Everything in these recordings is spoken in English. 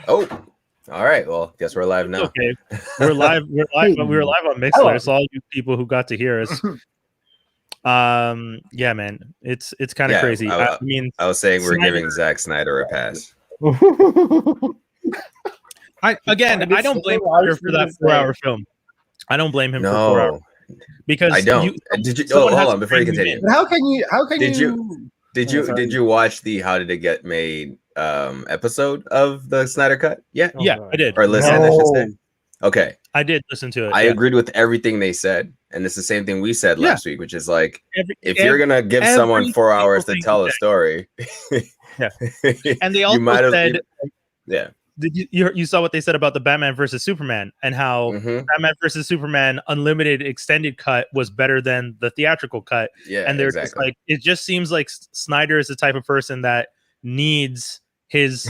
Oh, all right. Well, guess we're live now. Okay, we're live. We're live. But we were live on Mixler. So all you people who got to hear us, yeah, man, it's kind of crazy. I mean, I was saying we're giving Zack Snyder a pass. I don't blame Snyder for that 4-hour film. I don't blame him for 4 hours because I don't. Did you? Hold on before you continue. But how can you? Did you watch the How Did It Get Made episode of the Snyder Cut? Yeah, I did. Or listen, I should say. Okay, I did listen to it. I agreed with everything they said, and it's the same thing we said last week, which is like, if you're gonna give someone 4 hours to tell a story, and they also said, yeah. Did you saw what they said about the Batman versus Superman and how Batman versus Superman Unlimited extended cut was better than the theatrical cut? Yeah, and they're just like, it just seems like Snyder is the type of person that needs his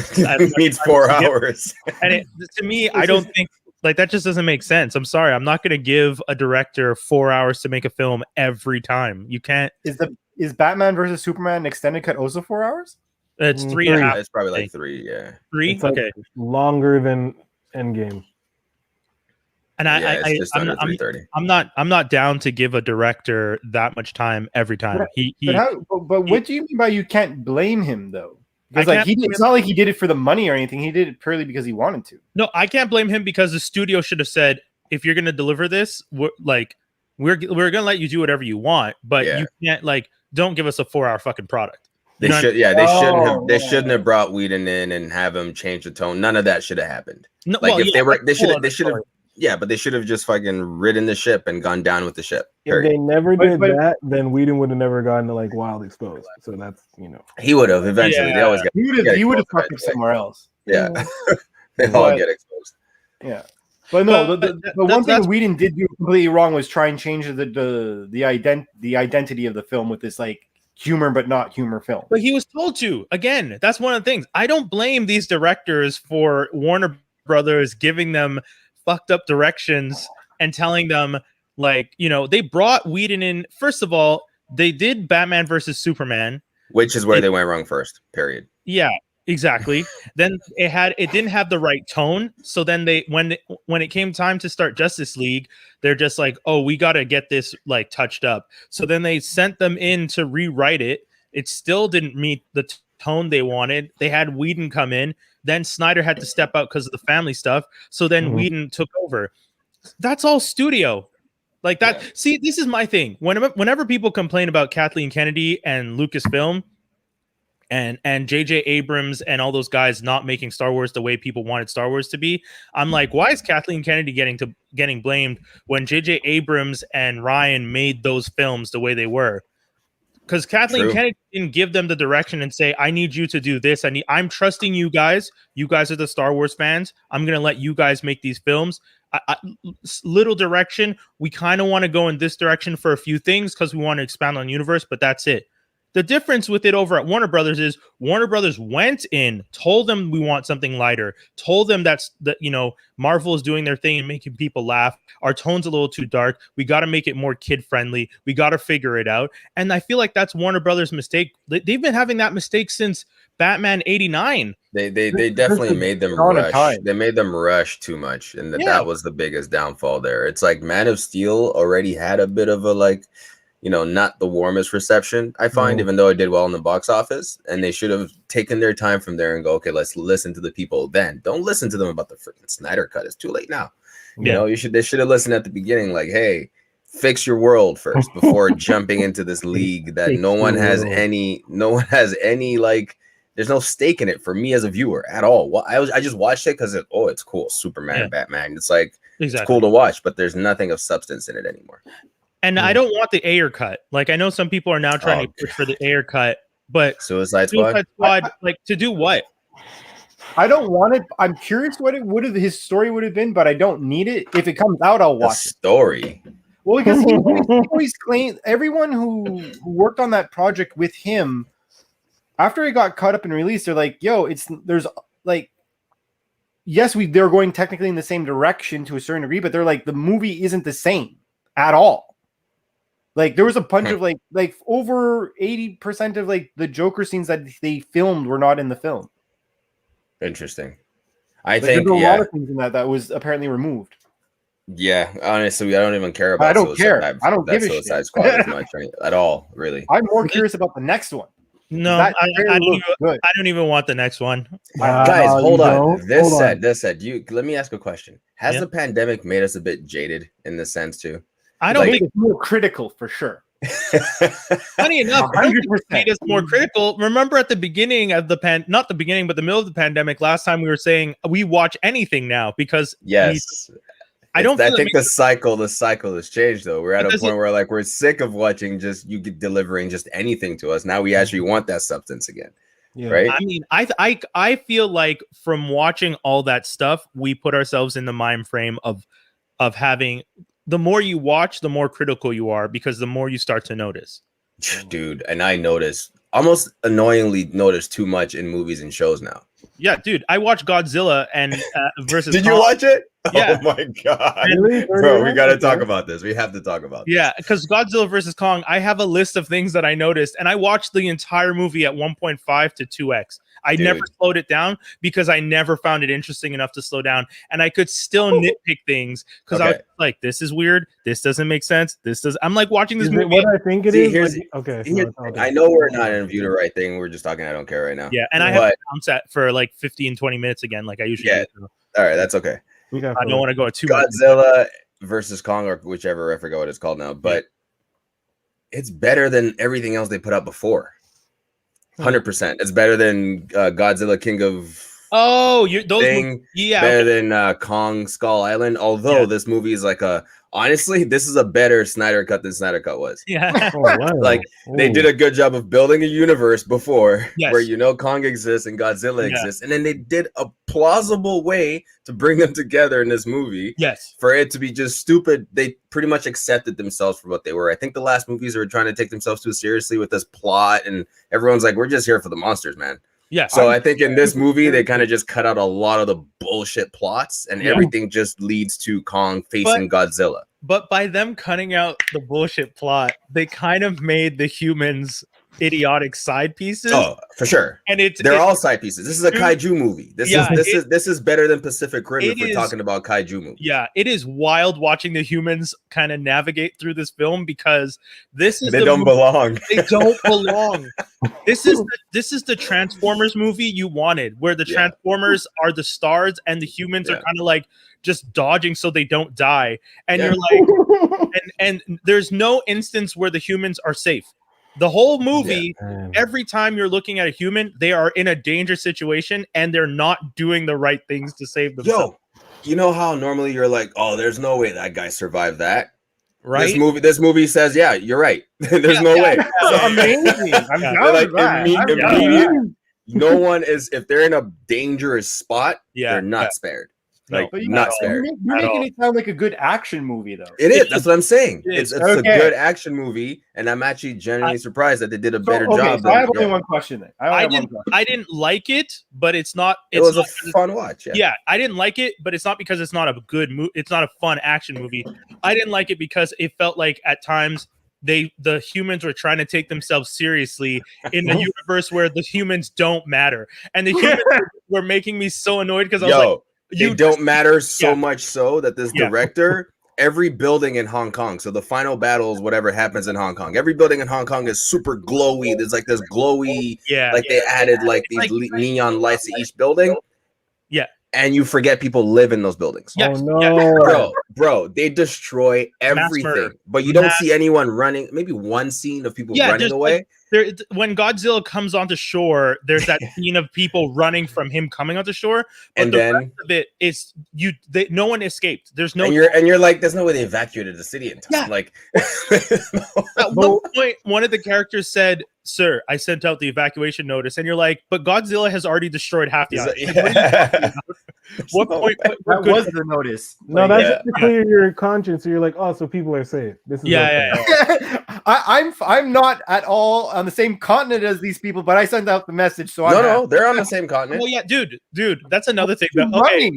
needs 4 hours. And to me, I don't think like that just doesn't make sense. I'm sorry, I'm not going to give a director 4 hours to make a film every time. You can't. Is Batman versus Superman extended cut also 4 hours? It's 3.5. It's probably like 3. Yeah, 3. It's like longer than Endgame. And I'm not down to give a director that much time every time. But what do you mean by you can't blame him though? Because it's not like he did it for the money or anything. He did it purely because he wanted to. No, I can't blame him because the studio should have said, if you're going to deliver this, we're going to let you do whatever you want, but you can't don't give us a 4-hour fucking product. They shouldn't have brought Whedon in and have him change the tone. None of that should have happened. No, they should have. Yeah, but they should have just fucking ridden the ship and gone down with the ship. If they never did that, then Whedon would have never gotten to Wild Exposed. So that's he would have eventually. They always got. He would have fucked up somewhere else. Yeah, they all get exposed. Yeah, but no, the one thing Whedon did do completely wrong was try and change the identity of the film with this humor but not humor film. But he was told to. Again, that's one of the things. I don't blame these directors for Warner Brothers giving them fucked up directions and telling them they brought Whedon in. First of all, they did Batman versus Superman, which is where they went wrong first. Period. Yeah, exactly. Then it didn't have the right tone. So then when it came time to start Justice League, they're just like, oh, we got to get this touched up. So then they sent them in to rewrite it. It still didn't meet the tone they wanted. They had Whedon come in. Then Snyder had to step out because of the family stuff. So then Whedon took over. That's all studio. That. Yeah. See, this is my thing. Whenever people complain about Kathleen Kennedy and Lucasfilm and J.J. Abrams and all those guys not making Star Wars the way people wanted Star Wars to be, I'm like, why is Kathleen Kennedy getting blamed when J.J. Abrams and Ryan made those films the way they were? Because Kathleen Kennedy didn't give them the direction and say, I need you to do this. I'm trusting you guys. You guys are the Star Wars fans. I'm going to let you guys make these films. Little direction. We kind of want to go in this direction for a few things because we want to expand on the universe, but that's it. The difference with it over at Warner Brothers is Warner Brothers went in, told them we want something lighter, told them that Marvel is doing their thing and making people laugh. Our tone's a little too dark. We got to make it more kid friendly. We got to figure it out. And I feel like that's Warner Brothers' mistake. They've been having that mistake since Batman '89. They definitely made them rush. They made them rush too much, and that was the biggest downfall there. It's like Man of Steel already had a bit of a not the warmest reception, I find, even though it did well in the box office. And they should have taken their time from there and go, okay, let's listen to the people then. Don't listen to them about the freaking Snyder Cut. It's too late now. They should have listened at the beginning, hey, fix your world first before jumping into this league that no one has any there's no stake in it for me as a viewer at all. Well, I just watched it because it's cool. Superman and Batman. It's it's cool to watch, but there's nothing of substance in it anymore. And I don't want the Ayer cut. I know some people are now trying to push for the Ayer cut, but Suicide Squad to do what? I don't want it. I'm curious what his story would have been, but I don't need it. If it comes out, I'll watch it. Story. Well, because he always claimed everyone who worked on that project with him, after it got caught up and released, they're like, yo, yes, they're going technically in the same direction to a certain degree, but they're like, the movie isn't the same at all. There was a bunch of over 80% of the Joker scenes that they filmed were not in the film. Interesting. I think there's a lot of things in that was apparently removed. Yeah, honestly, I don't even care about. I don't care. I don't give a Suicide shit. Squad as much at all, really. I'm more curious about the next one. No, I don't even want the next one. Guys, hold on. This said. Let me ask a question. Has the pandemic made us a bit jaded in this sense too? I don't think it's more critical for sure. Funny enough, 100% made us more critical. Remember at the beginning of the not the beginning, but the middle of the pandemic, last time we were saying we watch anything now because I think the cycle has changed though. We're at a point where like we're sick of watching just you delivering just anything to us. Now we actually want that substance again. Yeah. Right. I mean, I feel like from watching all that stuff, we put ourselves in the mind frame of having the more you watch, the more critical you are because the more you start to notice. Dude, and I almost annoyingly notice too much in movies and shows now. Yeah, dude, I watched Godzilla and versus. Did you watch it? Yeah. Oh my god, bro, we got to talk about this. We have to talk about this. Yeah, because Godzilla versus Kong, I have a list of things that I noticed, and I watched the entire movie at 1.5 to 2x. I never slowed it down because I never found it interesting enough to slow down, and I could still nitpick things because I was like, "This is weird. This doesn't make sense. This does." I'm like watching this movie. What I think it is. I know we're not in View the Right Thing. We're just talking. I don't care right now. Yeah, and I have to bounce at for like 50 and 20 minutes again, like I usually do. All right, that's okay. I don't want to go too Godzilla versus Kong or whichever, I forget what it's called now, but it's better than everything else they put out before. 100%. It's better than Godzilla King of better than Kong Skull Island. Although this movie is like honestly, this is a better Snyder cut than Snyder cut was. Yeah. Like they did a good job of building a universe before where Kong exists and Godzilla exists, and then they did a plausible way to bring them together in this movie. Yes. For it to be just stupid, they pretty much accepted themselves for what they were. I think the last movies were trying to take themselves too seriously with this plot, and everyone's like, "We're just here for the monsters, man." Yeah. So I think in this movie, they kind of just cut out a lot of the bullshit plots and everything just leads to Kong facing Godzilla. But by them cutting out the bullshit plot, they kind of made the humans idiotic side pieces. Oh, for sure. And they're all side pieces. This is a kaiju movie. This is better than Pacific Rim if we're talking about kaiju movies. Yeah, it is wild watching the humans kind of navigate through this film because they don't belong. They don't belong. This is the Transformers movie you wanted, where the Transformers are the stars and the humans are kind of like just dodging so they don't die. And you're like, and there's no instance where the humans are safe. The whole movie, every time you're looking at a human, they are in a dangerous situation and they're not doing the right things to save themselves. You know how normally you're like, oh, there's no way that guy survived that. Right. This movie says, yeah, you're right. There's no way. Amazing. I'm down with that. Immediate. No one is, if they're in a dangerous spot, they're not spared. Like, not spared. You're making it sound like a good action movie, though. It is. That's what I'm saying. It's a good action movie, and I'm actually genuinely surprised that they did a better job. So I have only one question then. I didn't like it, but it's not. It was a fun watch. Yeah, I didn't like it, but it's not because it's not a good movie. It's not a fun action movie. I didn't like it because it felt like at times the humans were trying to take themselves seriously in the universe where the humans don't matter, and the humans were making me so annoyed because I was like. They don't matter so much so that this director, every building in Hong Kong, so the final battles, whatever happens in Hong Kong, every building in Hong Kong is super glowy. There's like this glowy, they added like these neon lights to each building. Yeah. And you forget people live in those buildings. Yes. Oh no, bro, they destroy everything, but you don't see anyone running. Maybe one scene of people running away. When Godzilla comes onto shore, there's that scene of people running from him coming onto shore. But and then rest of it is no one escaped. There's no. And you're like, there's no way they evacuated the city in time. Yeah. Like at one point, one of the characters said, "Sir, I sent out the evacuation notice," and you're like, "But Godzilla has already destroyed half the island." What point? That was the notice. No, that's to clear your conscience. So you're like, oh, so people are safe. This is I'm not at all on the same continent as these people, but I sent out the message. So no, they're on the same continent. Well, yeah, dude, that's another thing. Okay,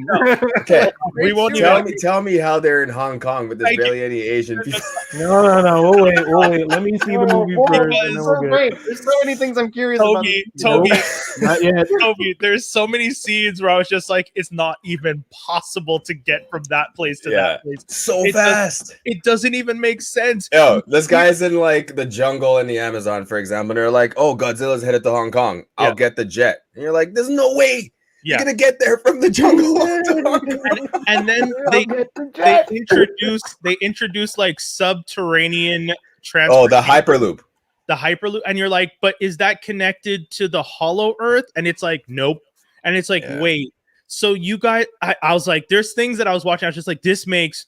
we won't tell me how they're in Hong Kong, but there's barely any Asian people. No. We'll wait. Let me see the movie first. There's so many things I'm curious about. Toby, not yet. Toby, there's so many scenes where I was just like, it's not not even possible to get from that place to that place. So fast. It doesn't even make sense. Yo, this guy's in like the jungle in the Amazon, for example, and they're like, oh, Godzilla's headed to Hong Kong. I'll get the jet. And you're like, there's no way. You're gonna get there from the jungle. and then they introduce like subterranean transport. Oh, the Hyperloop. The Hyperloop, and you're like, but is that connected to the Hollow Earth? And it's like, nope. And it's like, wait. So you guys, I was like, there's things that I was watching. I was just like, this makes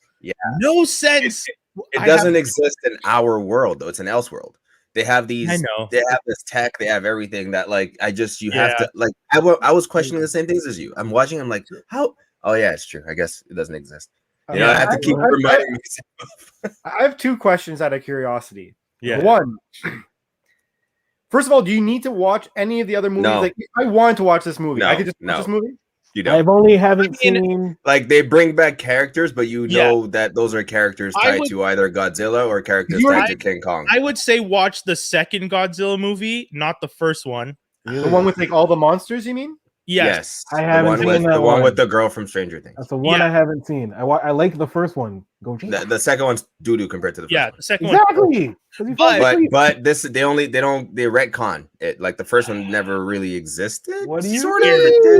no sense. It doesn't exist in our world, though. It's an else world. They have these. I know. They have this tech. They have everything that, like, have to, like, I was questioning the same things as you. I'm watching. I'm like, how? Oh yeah, it's true. I guess it doesn't exist. You know, I have to keep reminding myself. I have two questions out of curiosity. Yeah. One. First of all, do you need to watch any of the other movies? No. Like, if I wanted to watch this movie, I could just watch this movie. You don't. I haven't seen. Like, they bring back characters, but you know that those are characters tied to either Godzilla or characters tied to King Kong. I would say watch the second Godzilla movie, not the first one. The one with like all the monsters, you mean? Yes. I haven't seen the one with the girl from Stranger Things. That's the one I haven't seen. I like the first one. Go the second one's doo-doo compared to the first one. The second one. But this they retcon it. Like, the first one never really existed. What do you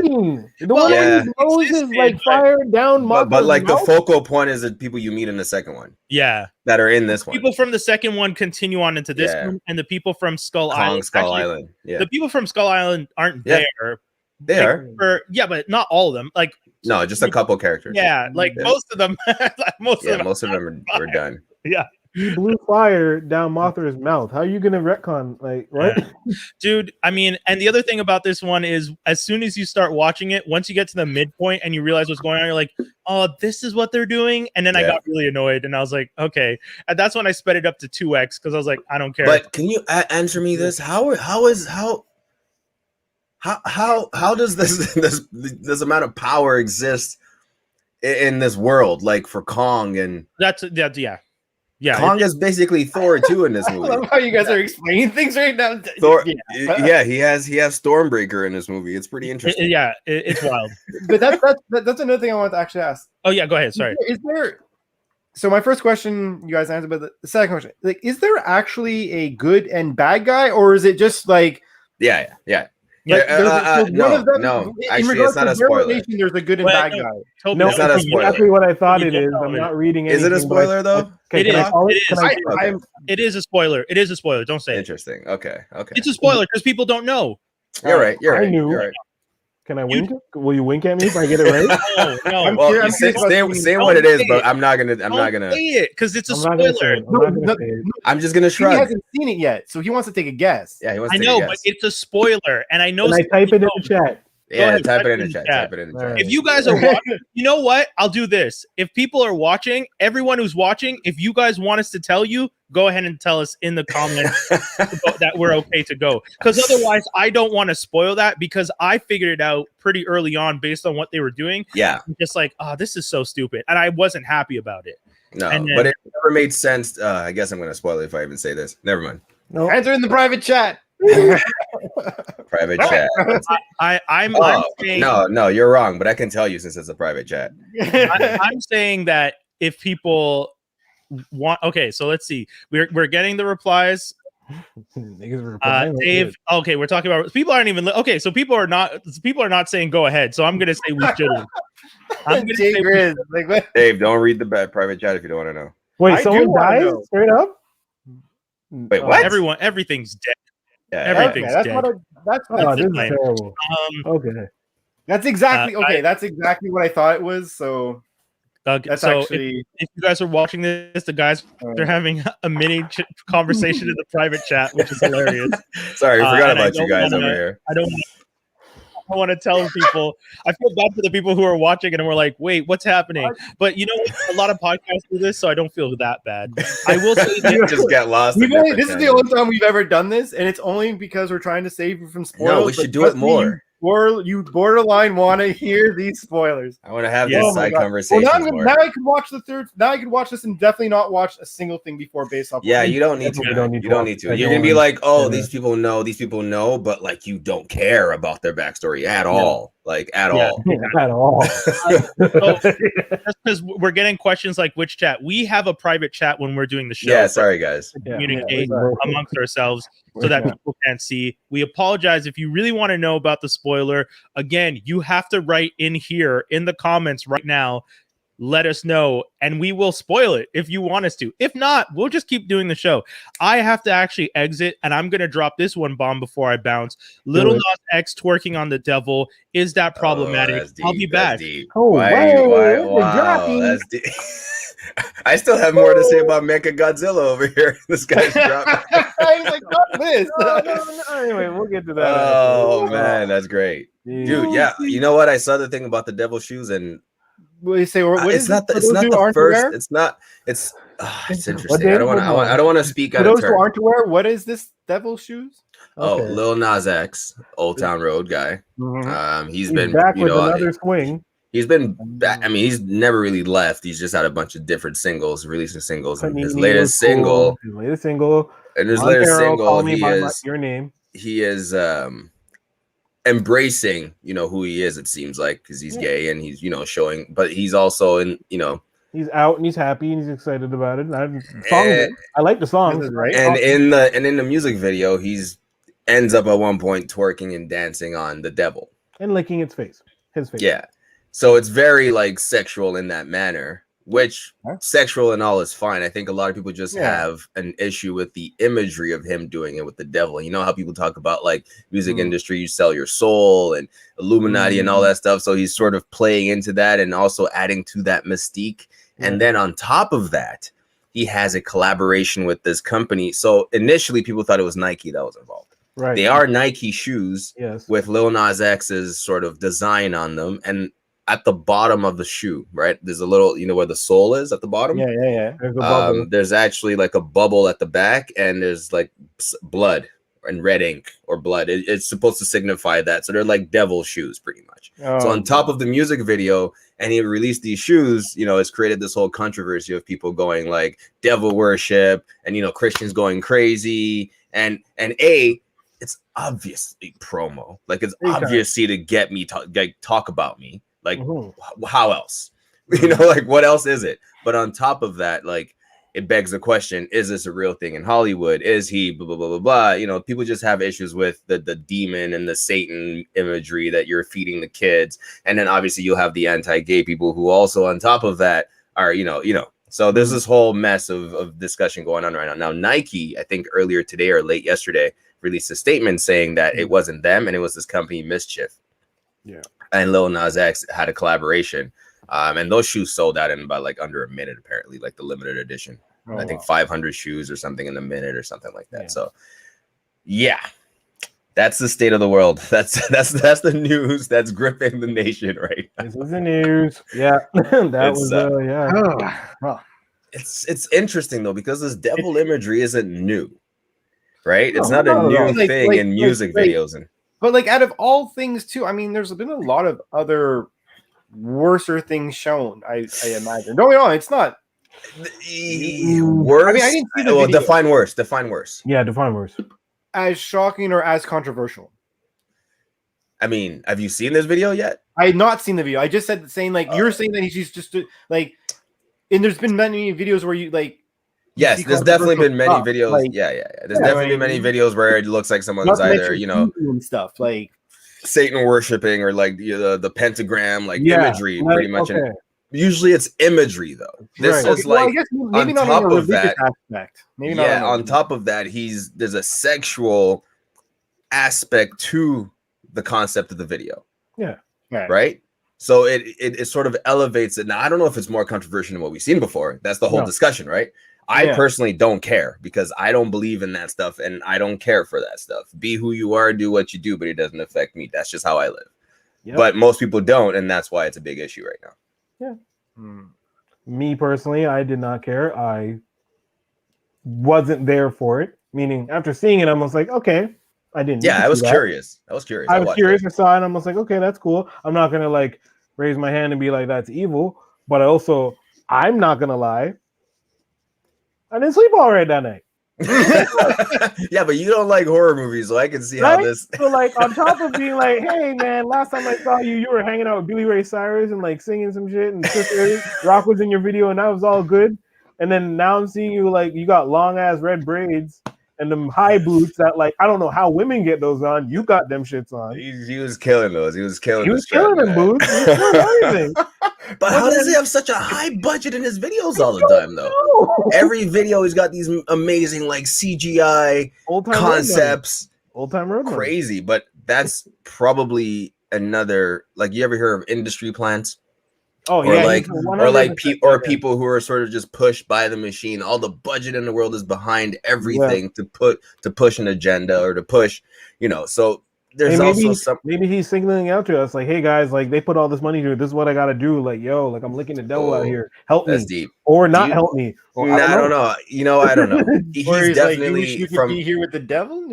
mean? The one that Moses like fired down but like the focal point is the people you meet in the second one. Yeah. That are in this one. People from the second one continue on into this one, and the people from Skull Island. Yeah. The people from Skull Island aren't there. They are. But not all of them. Like, no, just a couple characters. Yeah, like most of them. most of them are done. Yeah. He blew fire down Mothra's mouth. How are you gonna retcon? Like, what? Dude, I mean, and the other thing about this one is, as soon as you start watching it, once you get to the midpoint and you realize what's going on, you're like, oh, this is what they're doing. And then I got really annoyed, and I was like, okay. And that's when I sped it up to 2x, because I was like, I don't care. But can you answer me this? How does this amount of power exist in this world, like for Kong? And yeah. Kong is basically Thor too in this movie. I love how you guys are explaining things right now. Thor, he has Stormbreaker in this movie. It's pretty interesting. It's wild. But that's another thing I wanted to actually ask. Oh yeah, go ahead. Sorry. Is there? So my first question, you guys answered, but the second question, like, is there actually a good and bad guy, or is it just like? Yeah. No. Actually, it's not a spoiler. There's a good and bad guy. No, it's not a spoiler. Exactly what I thought it is. I'm not reading it. Is it a spoiler though? It is a spoiler. It is a spoiler. Don't say it. Interesting. Okay. It's a spoiler because people don't know. You're right. I knew. You're right. Can I wink? Will you wink at me if I get it right? No. Well, say what it is, but I'm not gonna say it because it's a spoiler. I'm just gonna shrug. He hasn't seen it yet, so he wants to take a guess. Yeah, he wants I to know, take a guess. but it's a spoiler, and I know. Can I type it in the chat? Yeah, type it in the chat. If you guys are watching, you know what? I'll do this. If people are watching, everyone who's watching, if you guys want us to tell you, go ahead and tell us in the comments that we're okay to go. Because otherwise, I don't want to spoil that, because I figured it out pretty early on based on what they were doing. Yeah. I'm just like, oh, this is so stupid. And I wasn't happy about it. No, but it never made sense. I guess I'm going to spoil it if I even say this. Never mind. No. Answer in the private chat. Private chat. I'm saying, no, you're wrong, but I can tell you since it's a private chat. I'm saying that if people want, okay, so let's see. We're getting the replies. Dave, okay, we're talking about people aren't even okay, so people are not saying go ahead, so I'm gonna say we shouldn't. Dave, don't read the private chat if you don't want to know. Wait, someone dies straight up? Wait, what? Everything's dead. Yeah, everything's dead. That's this is terrible. Okay. That's exactly That's exactly what I thought it was. So that's so actually. If you guys are watching this, the guys they're having a mini conversation in the private chat, which is hilarious. Sorry, I forgot about you guys over here. I don't want to tell people. I feel bad for the people who are watching it and we're like, wait, what's happening? But you know, a lot of podcasts do this, so I don't feel that bad. I will say you just get lost. This is the only time we've ever done this, and it's only because we're trying to save you from spoilers. No, we should do it more. You borderline want to hear these spoilers. I want to have these side conversations. Well, now I can watch the third. Now I can watch this and definitely not watch a single thing before based off. Yeah, you don't need to. You don't need to. You're gonna be like, oh, these people know, but like you don't care about their backstory at all. like at all. At all. So, just because we're getting questions like which chat, we have a private chat when we're doing the show. Yeah, sorry guys. Communicate amongst ourselves so that people can't see. We apologize if you really want to know about the spoiler. Again, you have to write in here in the comments right now. Let us know, and we will spoil it if you want us to. If not, we'll just keep doing the show. I have to actually exit, and I'm going to drop this one bomb before I bounce. Lil Nas X twerking on the devil. Is that problematic? I'll be back. Oh, wow. That's deep. I still have more to say about Mecha Godzilla over here. This guy's dropping. He's like, not this. No. Anyway, we'll get to that. Oh, man, that's great. Dude, yeah. You know what? I saw the thing about the devil shoes, and what do you say? It's not the first. It's not. It's interesting. I don't want to speak out of turn. For those who aren't aware, what is this devil shoes? Oh, Lil Nas X, Old Town Road guy. He's been back with another swing. He's been back. I mean, he's never really left. He's just had a bunch of different singles, releasing singles. And his latest single, he is embracing, who he is. It seems like, because he's gay and he's, showing, but he's also he's out and he's happy and he's excited about it. I like the songs, right? And in the music video, he's ends up at one point twerking and dancing on the devil and licking his face. Yeah, so it's very like sexual in that manner, which sexual and all is fine. I think a lot of people just have an issue with the imagery of him doing it with the devil. You know how people talk about like music industry, you sell your soul and Illuminati and all that stuff. So he's sort of playing into that and also adding to that mystique. And then on top of that, he has a collaboration with this company. So initially people thought it was Nike that was involved. Right. They are Nike shoes with Lil Nas X's sort of design on them. And at the bottom of the shoe, right, there's a little, where the sole is at the bottom. There's actually like a bubble at the back, and there's like blood and red ink or blood. It's supposed to signify that. So they're like devil shoes pretty much. So on top of the music video, and he released these shoes, it's created this whole controversy of people going like devil worship and Christians going crazy, and it's obviously promo. Like, it's obviously to get me talk about me. Like, how else? Like, what else is it? But on top of that, like, it begs the question, is this a real thing in Hollywood? Is he blah, blah, blah, blah, blah? People just have issues with the demon and the Satan imagery that you're feeding the kids. And then obviously you'll have the anti-gay people who also on top of that are, so there's this whole mess of discussion going on right now. Now, Nike, I think earlier today or late yesterday, released a statement saying that it wasn't them and it was this company Mischief. Yeah. And Lil Nas X had a collaboration. And those shoes sold out in about like under a minute, apparently, like the limited edition. I think 500 shoes or something in a minute or something like that. So yeah, that's the state of the world. That's the news that's gripping the nation right now. This is the news. Yeah. It's interesting though, because this devil imagery isn't new. Right? It's not a new thing in music videos. But like, out of all things too, I mean, there's been a lot of other worser things shown. I imagine. Don't get me wrong, it's not worse. I mean, I didn't see the video. Define worse. Define worse. Yeah, define worse. As shocking or as controversial. I mean, have you seen this video yet? I had not seen the video. I just said saying like you're saying that he's just like, and there's been many videos where you like. Yes, there's definitely been many videos. Like, there's definitely many videos where it looks like someone's either and stuff like Satan worshiping or like the pentagram, like imagery, pretty much. Okay. Usually it's imagery though. This is like, I guess maybe on top of that aspect. Maybe not on top of that, there's a sexual aspect to the concept of the video. Yeah. Right. So it sort of elevates it. Now I don't know if it's more controversial than what we've seen before. That's the whole discussion, right? I personally don't care because I don't believe in that stuff and I don't care for that stuff. Be who you are, do what you do, but it doesn't affect me. That's just how I live. Yep. But most people don't, and that's why it's a big issue right now. Yeah. Me personally, I did not care. I wasn't there for it. Meaning, after seeing it, I was like, okay, I didn't. Yeah, I was curious. I was curious. I saw it, and I was like, okay, that's cool. I'm not gonna like raise my hand and be like, that's evil. But I'm not gonna lie. I didn't sleep all right that night. Yeah, but you don't like horror movies, so I can see right? how this. So like on top of being like, hey man, last time I saw you, you were hanging out with Billy Ray Cyrus and like singing some shit, and Sister Rock was in your video, and that was all good. And then now I'm seeing you like you got long ass red braids and them high boots that like I don't know how women get those on. You got them shits on. He was killing those. He was killing. He was killing them boots. He was killing everything. But how does he have such a high budget in his videos all the time, though? Every video he's got these amazing like CGI concepts. Old time road. Crazy, but that's probably another like you ever hear of industry plants? Oh or yeah, like people who are sort of just pushed by the machine. All the budget in the world is behind everything to push an agenda or to push, so there's maybe he's signaling out to us like, hey guys, like they put all this money here. This is what I gotta do. Like, yo, like I'm licking the devil out here. Help me. Deep. Or not help me. Or, I don't know. I don't know. He's definitely you could be here with the devil.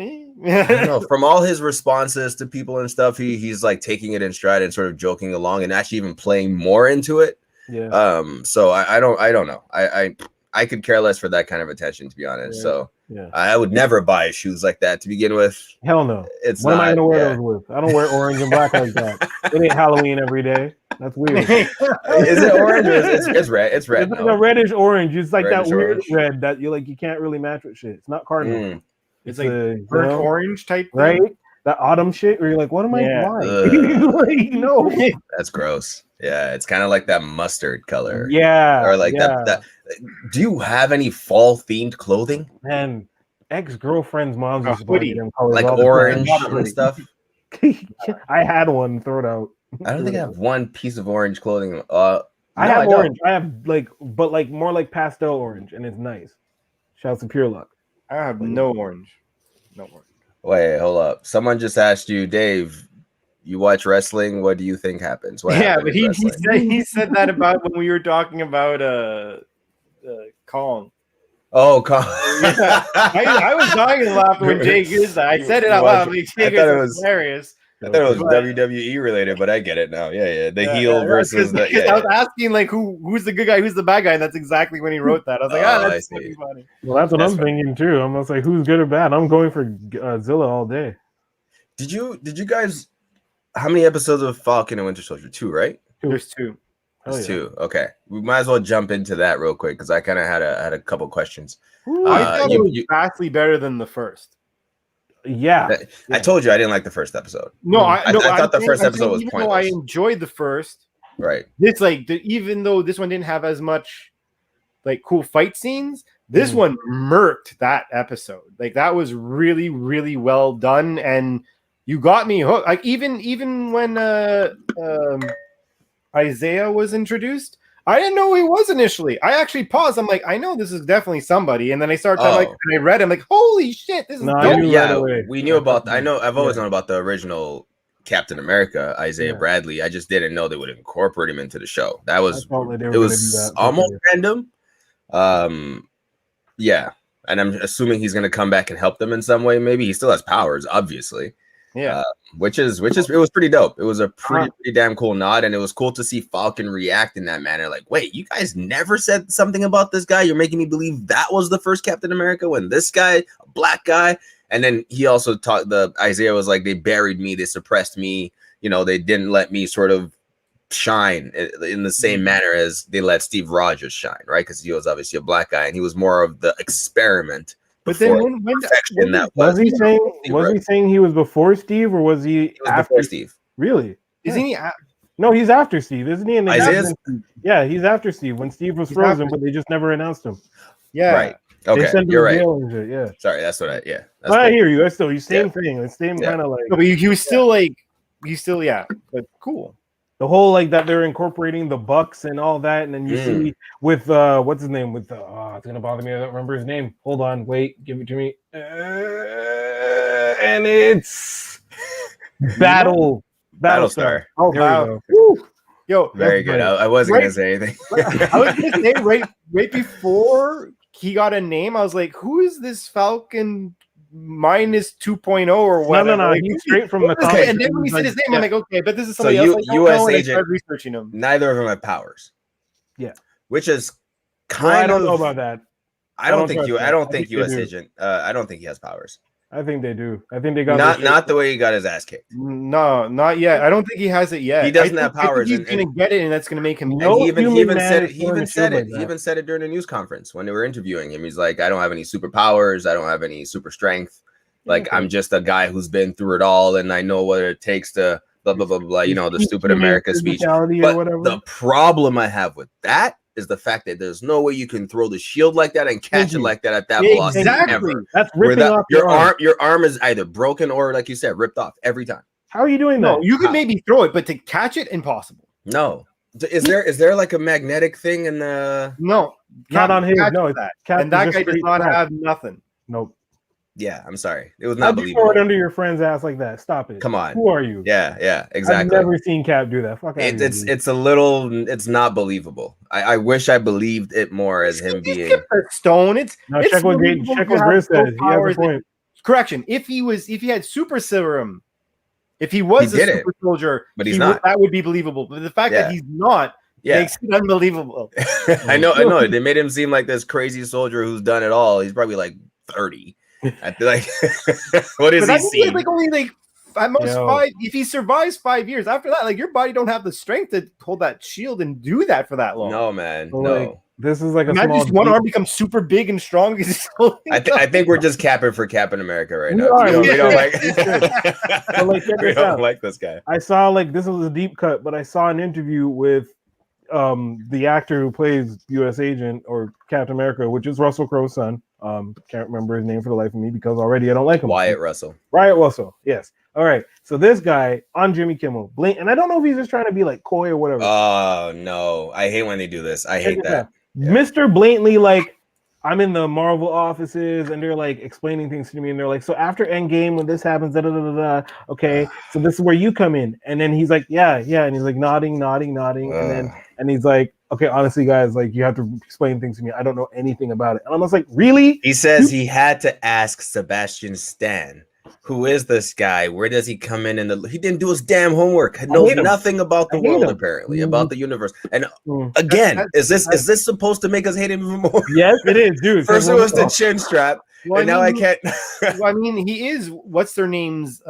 I don't know, from all his responses to people and stuff, he's like taking it in stride and sort of joking along and actually even playing more into it. Yeah. So I don't know. I could care less for that kind of attention, to be honest. Yeah. So yeah. I would never buy shoes like that to begin with. Hell no. What am I gonna wear those with? I don't wear orange and black like that. It ain't Halloween every day. That's weird. Is it orange? Or it's red. It's red. It's like a reddish orange. It's like reddish that weird orange. red that you can't really match with shit. It's not cardinal. It's like burnt orange type thing. Right? That autumn shit where you're like, what am I buying? Like, no. That's gross. Yeah, it's kind of like that mustard color. Yeah. Or like that. Do you have any fall themed clothing? Man, ex-girlfriend's mom's used to buy them colors, like orange and stuff. I had one, throw it out. I don't think I have one piece of orange clothing. I have orange. I have but more like pastel orange, and it's nice. Shouts to Pure Luck. I have no orange. No orange. Wait, hold up. Someone just asked you, Dave, you watch wrestling? What do you think happens? What happens but he said that about when we were talking about Kong. Oh, Kong. I was dying and laughing when Jake used that. I said it out loud. Jake is hilarious. I thought it was WWE related, but I get it now. Yeah. The heel versus the. I was asking like who's the good guy, who's the bad guy, and that's exactly when he wrote that. I was like, that's pretty funny. Well, that's what I'm thinking too. I'm just like, who's good or bad? I'm going for Zilla all day. Did you guys? How many episodes of Falcon and Winter Soldier? 2, right? There's 2. There's 2. Okay, we might as well jump into that real quick because I kind of had a couple questions. I thought it was vastly better than the first. Yeah, I told you I didn't like the first episode. No, I thought the first episode was pointless. I enjoyed the first. Right. This even though this one didn't have as much like cool fight scenes, this one murked that episode. Like that was really, really well done, and you got me hooked. Like even when Isaiah was introduced, I didn't know who he was initially. I actually paused. I'm like, I know this is definitely somebody. And then I started and I read. I'm like, holy shit, this is dope. We knew about. I've always known about the original Captain America, Isaiah Bradley. I just didn't know they would incorporate him into the show. That was almost random. Yeah, and I'm assuming he's going to come back and help them in some way. Maybe he still has powers, obviously. Yeah, which is it was pretty dope. It was a pretty damn cool nod, and it was cool to see Falcon react in that manner. Like, wait, you guys never said something about this guy? You're making me believe that was the first Captain America when this guy, a black guy, and then he also talked. Isaiah was like, they buried me, they suppressed me. They didn't let me sort of shine in the same manner as they let Steve Rogers shine, right? Because he was obviously a black guy, and he was more of the experiment. But then was he saying he was before Steve, or was he after before Steve? Really? Isn't he? No, he's after Steve, isn't he? Yeah, he's after Steve when Steve was frozen, but they just never announced him. Yeah, right. Okay, you're right. Yeah. Sorry, that's what I. Yeah, I hear you. That's still same thing. The same kind of like. No, but he was still like, but cool. The whole like that they're incorporating the Bucks and all that, and then you see with what's his name with it's gonna bother me. I don't remember his name. Hold on, wait, give it to me. And it's Battlestar. Oh, there we go. Yo, very good. I wasn't gonna say anything. I was gonna say right before he got a name, I was like, who is this Falcon minus 2.0 or what? No. Like, he's straight from the comics. And then when he said his name, I'm like, okay, but this is somebody else. U.S. agent. Researching him. Neither of them have powers. Yeah, which is I don't know about that. I don't think US do. Agent. I don't think he has powers. I think they do. I think they got not the way he got his ass kicked. No, not yet. I don't think he has it yet. He doesn't have powers. He's gonna get it, and that's gonna make him. And he even said it. He even said it during a news conference when they were interviewing him. He's like, I don't have any superpowers. I don't have any super strength. Like I'm just a guy who's been through it all, and I know what it takes to blah blah blah blah. You know, the stupid America speech. But the problem I have with that is the fact that there's no way you can throw the shield like that and catch it like that at that velocity. Exactly. Ever. That's ripping off your arm. Your arm is either broken or, like you said, ripped off every time. How are you doing that? No, you could maybe throw it, but to catch it, impossible. No. Is there like a magnetic thing in the? No, not on his. No, that. And that guy does not have nothing. Nope. Yeah, I'm sorry. It was not believable. Throw it under your friend's ass like that. Stop it. Come on. Who are you? Yeah, exactly. I've never seen Cap do that. Fuck it's not believable. I wish I believed it more as him being a stone. Check what Grizz says. He has a point. Correction. If he had super serum, if he was a super soldier, but he's not. That would be believable. But the fact that he's not makes it unbelievable. I know. They made him seem like this crazy soldier who's done it all. He's probably like 30. I feel like what is he seeing? Like only like at most 5. If he survives 5 years after that, like your body don't have the strength to hold that shield and do that for that long. No, man. So, no. Like, this is like a small. Just one arm becomes super big and strong. I think we're just capping for Captain America right now. We don't like this guy. I saw like this was a deep cut, but I saw an interview with the actor who plays U.S. Agent or Captain America, which is Russell Crowe's son. Can't remember his name for the life of me because already I don't like him. Wyatt Russell. Yes. All right. So this guy on Jimmy Kimmel, and I don't know if he's just trying to be like coy or whatever. Oh no, I hate when they do this. I hate that. Yeah. Mr. Blatantly, like, I'm in the Marvel offices and they're like explaining things to me and they're like, so after Endgame when this happens, okay, so this is where you come in. And then he's like, yeah, and he's like nodding, and he's like, okay, honestly, guys, like you have to explain things to me. I don't know anything about it. And I was like, really? He says he had to ask Sebastian Stan, who is this guy? Where does he come in? He didn't do his damn homework. Knows nothing about the world, apparently, about the universe. And again, is this supposed to make us hate him even more? Yes, it is, dude. First it was the chin strap. And now I can't. Well, I mean, he is. What's their names?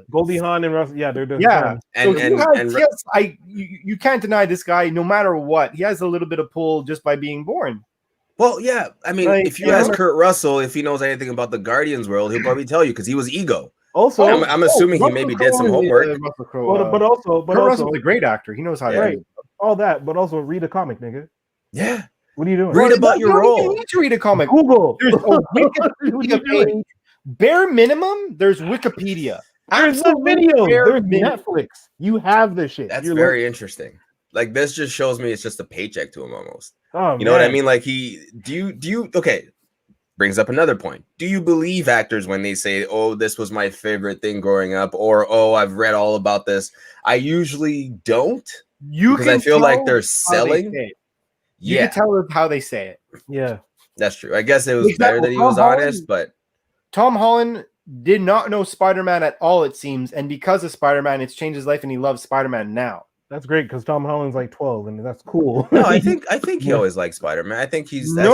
Goldie Hawn and Russ. Yeah, they're you can't deny this guy. No matter what, he has a little bit of pull just by being born. Well, yeah. I mean, like, if you ask Kurt Russell if he knows anything about the Guardians world, he'll probably tell you because he was Ego. Also, I'm assuming he maybe did some homework. But also, Russell's a great actor. He knows how to do all that. But also, read a comic, nigga. Yeah. What are you doing? Read about your role. You need to read a comic. Google. There's Wikipedia page. Bare minimum, there's Wikipedia. There's the video. There's Netflix. You have this shit. That's very interesting. Like this just shows me it's just a paycheck to him almost. Oh, you know what I mean? Like do you okay? Brings up another point. Do you believe actors when they say, "Oh, this was my favorite thing growing up," or "Oh, I've read all about this"? I usually don't. Because I feel like they're selling. You can tell how they say it. Yeah, that's true. I guess it was better that he was honest, but Tom Holland did not know Spider-Man at all, it seems, and because of Spider-Man, it's changed his life, and he loves Spider-Man now. That's great because Tom Holland's like 12, and that's cool. No, I think he always liked Spider-Man. I think he's there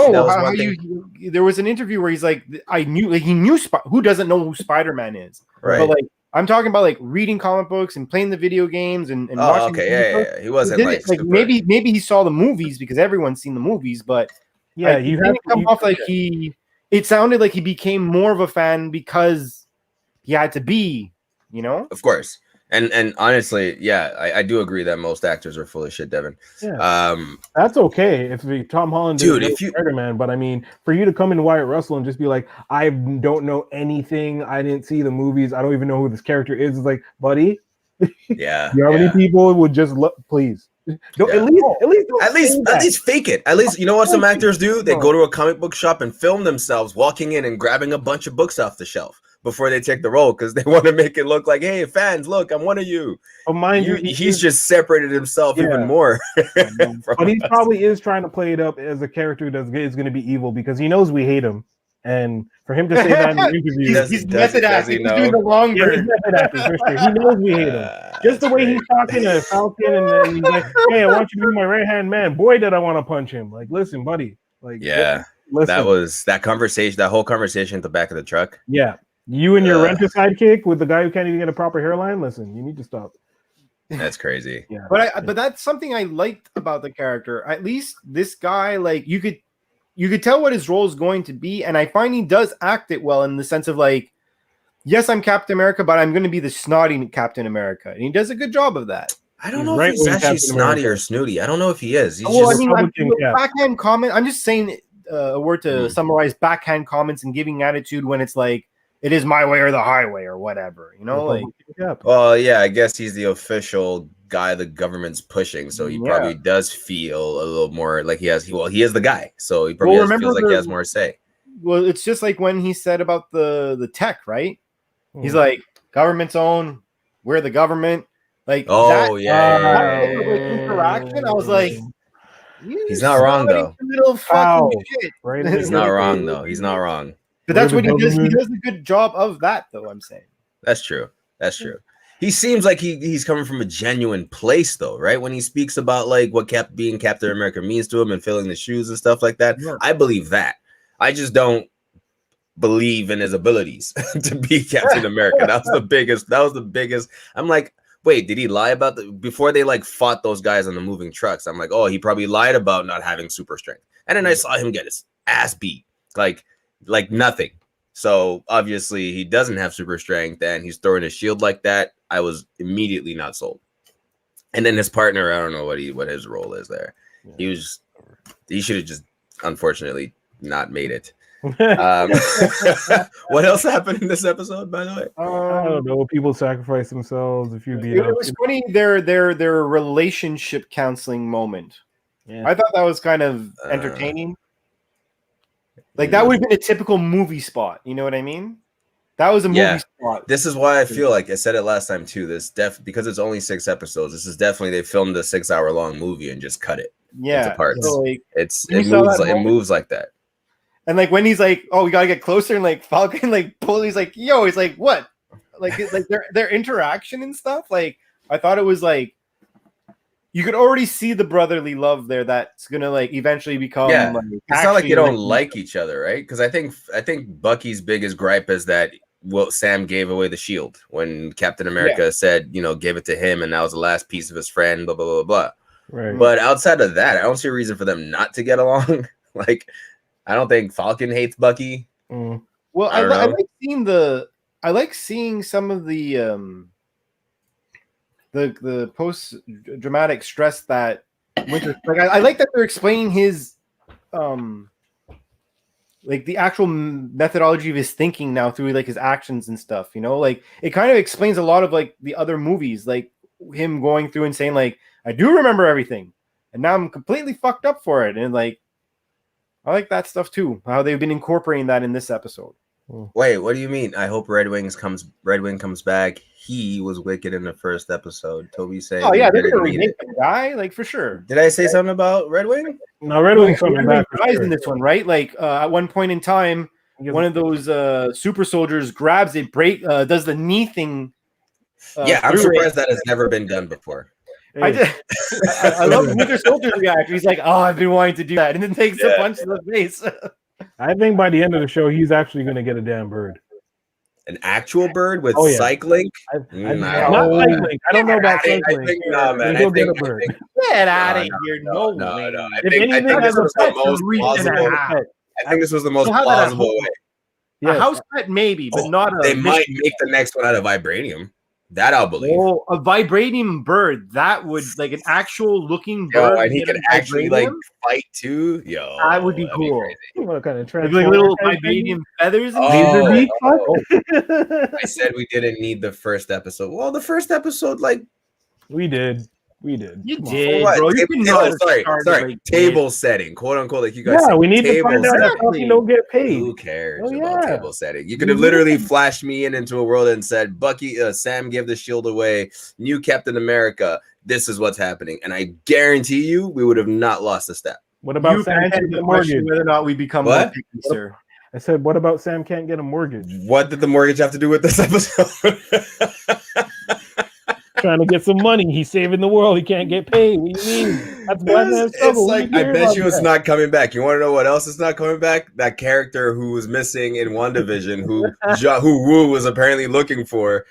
was an interview where he's like, he knew who doesn't know who Spider-Man is, right? But like, I'm talking about like reading comic books and playing the video games and watching. Okay, He wasn't like maybe he saw the movies because everyone's seen the movies, but yeah, he didn't come off like he. It sounded like he became more of a fan because he had to be, you know. Of course, and honestly, yeah, I do agree that most actors are full of shit, Devin. Yeah. That's okay if Tom Holland, dude, if you Spider-Man, but I mean, for you to come in Wyatt Russell and just be like, I don't know anything, I didn't see the movies, I don't even know who this character is. It's like, buddy, yeah, you know how many people would just look, please. Don't, at least fake it. At least you know what some actors do? They go to a comic book shop and film themselves walking in and grabbing a bunch of books off the shelf before they take the role because they want to make it look like, hey, fans, look, I'm one of you. But mind you, he's just separated himself even more. But he probably is trying to play it up as a character that is going to be evil because he knows we hate him. And for him to say that in the interview, he's method acting. He's doing the long burn. He knows we hate him. Just the way he's talking to Falcon, and then he's like, "Hey, I want you to be my right hand man." Boy, did I want to punch him! Like, listen, buddy. Like, yeah. that conversation, that whole conversation at the back of the truck. Yeah. You and your renter sidekick with the guy who can't even get a proper hairline. Listen, you need to stop. That's crazy. Yeah. But that's something I liked about the character. At least this guy, like you could tell what his role is going to be, and I find he does act it well in the sense of like, yes, I'm Captain America, but I'm going to be the snotty Captain America, and he does a good job of that. I don't know if he's actually snotty or snooty. I don't know if he is. He's backhand comment. I'm just saying a word to summarize backhand comments and giving attitude when it's like, it is my way or the highway or whatever, you know? Like, well, yeah, I guess he's the official guy the government's pushing, so he probably does feel a little more like he is the guy, so he probably feels like he has more say. Well, it's just like when he said about the tech, right? He's like, government's own, we're the government. Like, interaction. I was like, he's not wrong though. Shit. He's not wrong though. He's not wrong. But that's what he does. He does a good job of that, though. I'm saying that's true. That's true. He seems like he's coming from a genuine place, though, right? When he speaks about like what being Captain America means to him and filling the shoes and stuff like that, I believe that. I just don't believe in his abilities to be Captain America. That was the biggest. I'm like, wait, did he lie about before they like fought those guys on the moving trucks? I'm like, oh, he probably lied about not having super strength, and then I saw him get his ass beat like nothing. So obviously he doesn't have super strength and he's throwing a shield like that. I was immediately not sold. And then his partner, I don't know what his role is there. He should have just unfortunately not made it. What else happened in this episode, by the way? I don't know. People sacrifice themselves. If you beat it was funny their relationship counseling moment. I thought that was kind of entertaining. Like that would have been a typical movie spot. You know what I mean? That was a movie spot. This is why I feel like I said it last time too. Because it's only 6 episodes. This is definitely they filmed a 6-hour-long movie and just cut it into parts. So like, it moves like that. And like when he's like, "Oh, we gotta get closer," and like Falcon like he's like, "Yo," he's like, "What?" Like their interaction and stuff. Like I thought it was like. You could already see the brotherly love there that's gonna like eventually become. Yeah, like, it's not like you don't like each other, right? Because I think Bucky's biggest gripe is that Sam gave away the shield when Captain America said, gave it to him, and that was the last piece of his friend. Blah blah blah blah. Right. But outside of that, I don't see a reason for them not to get along. Like, I don't think Falcon hates Bucky. Well, I like seeing some of the post dramatic stress that Winter. Like I like that they're explaining his like the actual methodology of his thinking now through like his actions and stuff. Like it kind of explains a lot of like the other movies, like him going through and saying like I do remember everything, and now I'm completely fucked up for it. And like I like that stuff too. How they've been incorporating that in this episode. Wait, what do you mean? I hope Red Wing comes back. He was wicked in the first episode. Toby saying, "Oh yeah, they're gonna remake the guy, like for sure." Did I say something about Red Wing? No, Red Wing's coming back in this one, right? Like at one point in time, one of those super soldiers grabs it, does the knee thing. I'm surprised that has never been done before. I love Winter Soldier's reaction. He's like, "Oh, I've been wanting to do that," and then takes a punch to the face. I think by the end of the show, he's actually going to get a damn bird. An actual bird with cycling? Not cycling. I don't know about cycling. He'll get a bird. Get out of here. No. I think this was the most plausible. I think this was the most plausible way. A house pet, maybe, but not a. They might make the next one out of vibranium. That I'll believe. Oh, a vibranium bird. That would like an actual looking bird. And he could actually like fight too. That would be cool. What kind of like little vibranium feathers? I said we didn't need the first episode. Well, the first episode, like we did. You did, bro. Sorry. Table setting, quote unquote, like you guys. Yeah, we need to find out that Falcon don't get paid. Who cares about table setting? You could have literally flashed me into a world and said, "Bucky, Sam gave the shield away. New Captain America. This is what's happening." And I guarantee you, we would have not lost a step. What about Sam can't get a mortgage? Whether or not we become what? Sir. I said, what about Sam can't get a mortgage? What did the mortgage have to do with this episode? trying to get some money. He's saving the world. He can't get paid. What do you mean? That's black man struggle. It's like, I bet you it's not coming back. You want to know what else is not coming back? That character who was missing in WandaVision, who Wu was apparently looking for.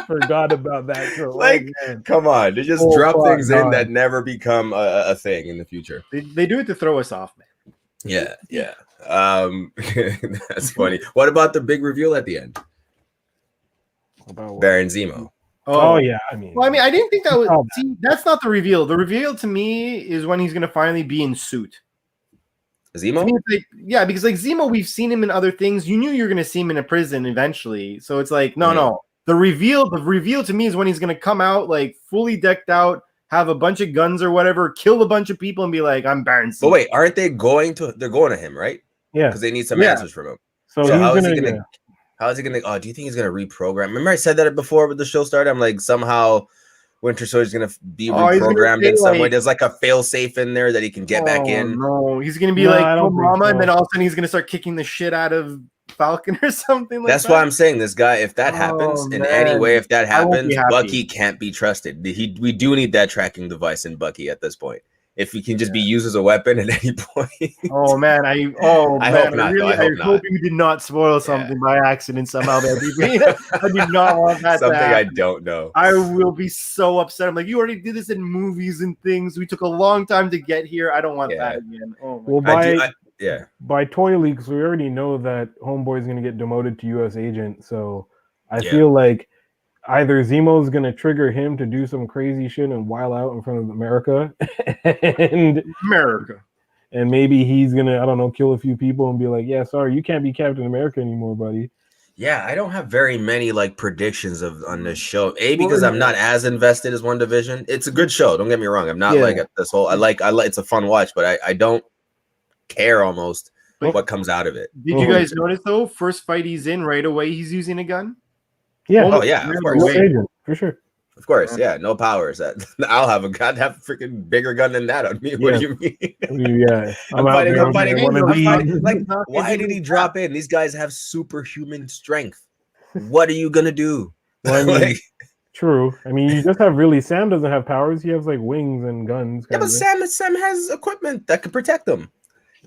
Forgot about that. So, like, come on, they just drop things in that never become a thing in the future. They do it to throw us off, man. Yeah. That's funny. What about the big reveal at the end? About Baron Zemo. Oh yeah, I mean, I didn't think that was. See, that's not the reveal. The reveal to me is when he's gonna finally be in suit. Zemo? I mean, yeah, because like Zemo, we've seen him in other things. You knew you were gonna see him in a prison eventually, so it's like no. The reveal to me is when he's gonna come out like fully decked out, have a bunch of guns or whatever, kill a bunch of people, and be like, "I'm Baron Zemo." But wait, aren't they going to? They're going to him, right? Yeah, because they need some answers from him. So how is he gonna? How is he gonna? Oh, do you think he's gonna reprogram? Remember, I said that before with the show started. I'm like, somehow Winter Soldier's gonna be reprogrammed in some way. There's like a fail safe in there that he can get back in. No, he's gonna be like Mama, and then all of a sudden he's gonna start kicking the shit out of Falcon or something like that. That's why I'm saying this guy. If that happens in any way, if that happens, Bucky can't be trusted. We do need that tracking device in Bucky at this point. If he can just be used as a weapon at any point. Oh man, I hope not. I hope you did not spoil something by accident somehow. I do not want that. Something I don't know. I will be so upset. I'm like, you already did this in movies and things. We took a long time to get here. I don't want that again. Oh my well, by toy leaks, we already know that Homeboy is going to get demoted to U.S. agent. So I feel like either Zemo's going to trigger him to do some crazy shit and wild out in front of America, and maybe he's going to, I don't know, kill a few people and be like, yeah, sorry, you can't be Captain America anymore, buddy. Yeah, I don't have very many like predictions on this show. Because I'm not as invested as WandaVision. It's a good show. Don't get me wrong. I'm not like this whole. I like. It's a fun watch, but I don't care almost what comes out of it. Did you guys notice though? First fight he's in, right away he's using a gun. Yeah. Oh yeah, of course. For sure. Of course, yeah. No powers. I'll have a freaking bigger gun than that on me. What do you mean? Yeah. I'm fighting. Like, why did he drop in? These guys have superhuman strength. What are you gonna do? Well, I mean, true. I mean, you just have Sam doesn't have powers. He has like wings and guns. Yeah, but Sam has equipment that could protect him.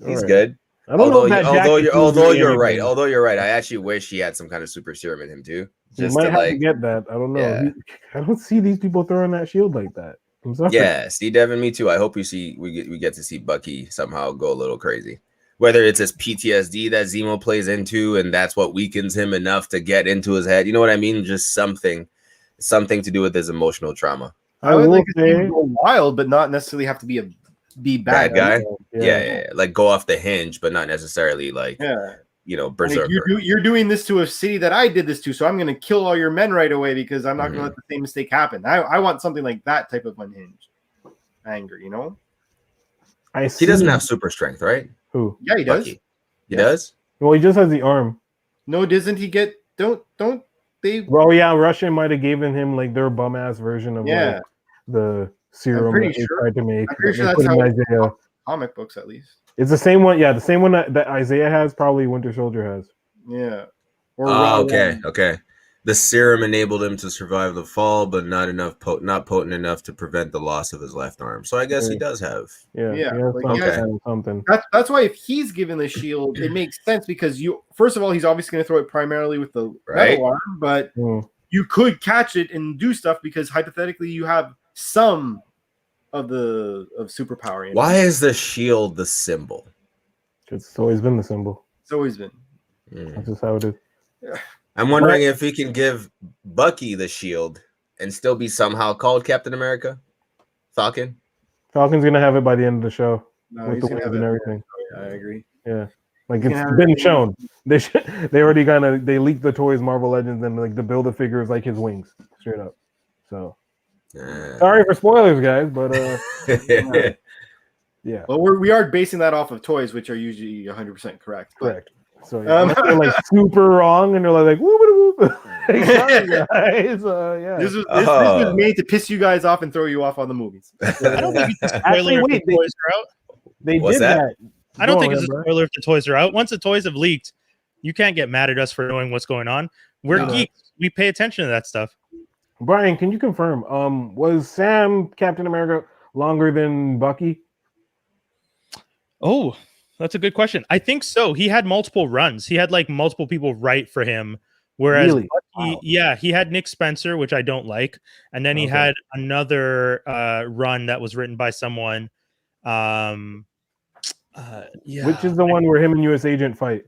He's good. Although you're right. I actually wish he had some kind of super serum in him too. Just might have to get that. I don't know. Yeah. I don't see these people throwing that shield like that. I'm sorry. Yeah, Steve Devin, me too. I hope we get to see Bucky somehow go a little crazy. Whether it's his PTSD that Zemo plays into, and that's what weakens him enough to get into his head. You know what I mean? Just something to do with his emotional trauma. I would like to see him go wild, but not necessarily have to be bad guy. Yeah. Like go off the hinge, but not necessarily like berserker. Like you're doing this to a city that I did this to, so I'm going to kill all your men right away because I'm not going to let the same mistake happen. I want something like that type of unhinged anger, you know? He doesn't have super strength, right? Who? Yeah, he does. He does? Well, he just has the arm. No, doesn't he get? Don't they? Well, yeah, Russia might have given him like their bum ass version of like, the serum that they tried to make. I'm pretty sure that's how Isaiah. Comic books, at least. It's the same one. Yeah, the same one that Isaiah has, probably Winter Soldier has. Yeah. Okay. The serum enabled him to survive the fall, but not potent enough to prevent the loss of his left arm. So I guess he does have. Something. That's why if he's given the shield, it makes sense because first of all, he's obviously going to throw it primarily with the metal arm, but you could catch it and do stuff because hypothetically you have some of superpower. Why is the shield the symbol? It's always been the symbol. It's always been. That's just how it is. I'm wondering if he can give Bucky the shield and still be somehow called Captain America. Falcon's gonna have it by the end of the show. No, he's gonna have it. And everything. Yeah, I agree. Yeah, like it's been shown. They already they leaked the toys, Marvel Legends, and like the Build-A figure is like his wings, straight up. So sorry for spoilers, guys, but yeah. Well, we are basing that off of toys, which are usually 100% correct. Correct. So they're like super wrong, and they're like whoop whoop. Sorry, guys. This was made to piss you guys off and throw you off on the movies. I don't think it's a spoiler if the toys are out. They did that. I don't think it's a spoiler if the toys are out. Once the toys have leaked, you can't get mad at us for knowing what's going on. We're geeks. We pay attention to that stuff. Brian, can you confirm? Was Sam Captain America longer than Bucky? Oh, that's a good question. I think so. He had multiple runs. He had like multiple people write for him. Whereas Really? Bucky, yeah, he had Nick Spencer, which I don't like, and then he had another run that was written by someone. Yeah, Which is the one where him and U.S. Agent fight?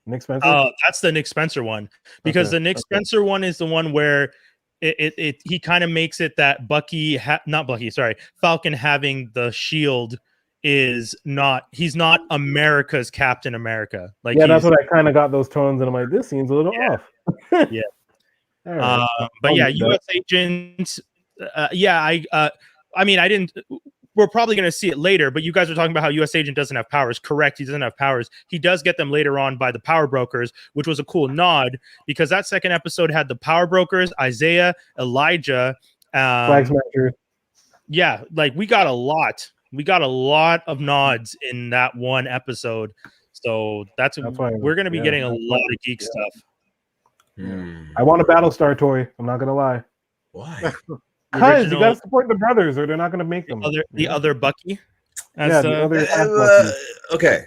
Nick Spencer? Oh, that's the Nick Spencer one, because the Nick Spencer one is the one where he kind of makes it that Falcon having the shield is not, he's not America's Captain America. Like, yeah, that's what I kind of got those tones, and I'm like, this seems a little off. Yeah. Right. But yeah, U.S. Agent. I mean, I didn't. We're probably going to see it later, but you guys are talking about how U.S. Agent doesn't have powers. Correct, he doesn't have powers. He does get them later on by the Power Brokers, which was a cool nod because that second episode had the Power Brokers, Isaiah, Elijah, Flag Smashers. Yeah, like we got a lot. We got a lot of nods in that one episode, so that's why we're going to be getting a lot of geek stuff. I want a Battlestar toy. I'm not gonna lie. Why? Because you gotta support the brothers, or they're not gonna make them. The other Bucky. The other. Okay.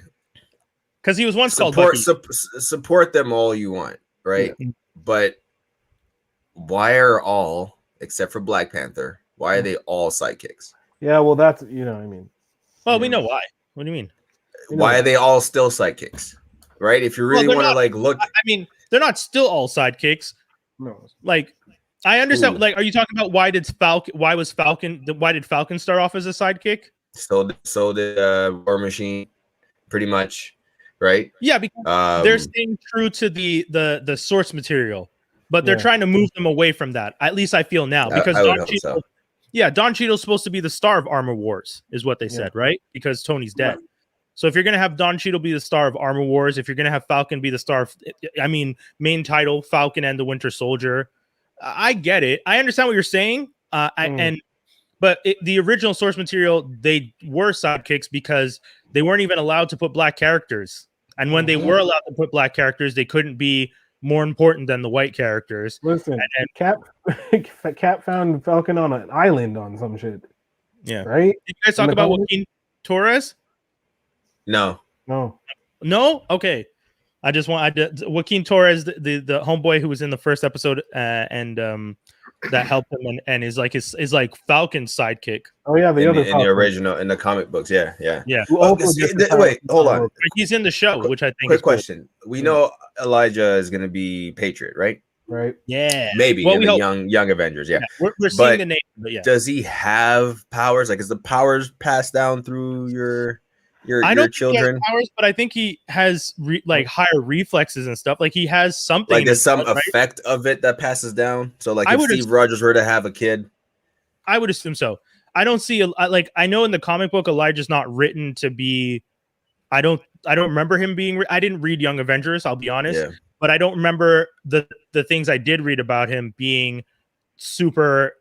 Because he was once called Bucky. Support them all you want, right? Yeah. But why are all, except for Black Panther, why are they all sidekicks? Yeah, well, that's I mean. Well, we know why. What do you mean? Why are they all still sidekicks? Right? If you really want to like look, I mean, they're not still all sidekicks. No, like I understand. Ooh. Like, are you talking about why did Falcon start off as a sidekick? So did War Machine, pretty much, right? Yeah, because they're staying true to the source material, but they're trying to move them away from that. At least I feel now, because Don Cheadle's supposed to be the star of Armor Wars, is what they said, right? Because Tony's dead. Yeah. So if you're going to have Don Cheadle be the star of Armor Wars, if you're going to have Falcon be the star of, main title, Falcon and the Winter Soldier, I get it. I understand what you're saying. But the original source material, they were sidekicks because they weren't even allowed to put black characters. And when they were allowed to put black characters, they couldn't be more important than the white characters. Listen, Cap found Falcon on an island on some shit. Yeah. Right? Did you guys talk about Joaquin Torres? No. Okay. Joaquin Torres, the homeboy who was in the first episode, and that helped him and is like Falcon's sidekick. Oh yeah, in the original, in the comic books, yeah. Wait, hold on. He's in the show, which I think. Quick question: we know Elijah is going to be Patriot, right? Right. Yeah. Maybe in the young Avengers. Yeah. We're seeing the name, but yeah. Does he have powers? Like, is the powers passed down through your children? Powers, but I think he has higher reflexes and stuff. Like, he has something. Like, there's some effect of it that passes down. So, like, if Steve Rogers were to have a kid, I would assume so. I don't see I know in the comic book Elijah's not written to be. I don't remember him being. I didn't read Young Avengers. I'll be honest, but I don't remember the things I did read about him being super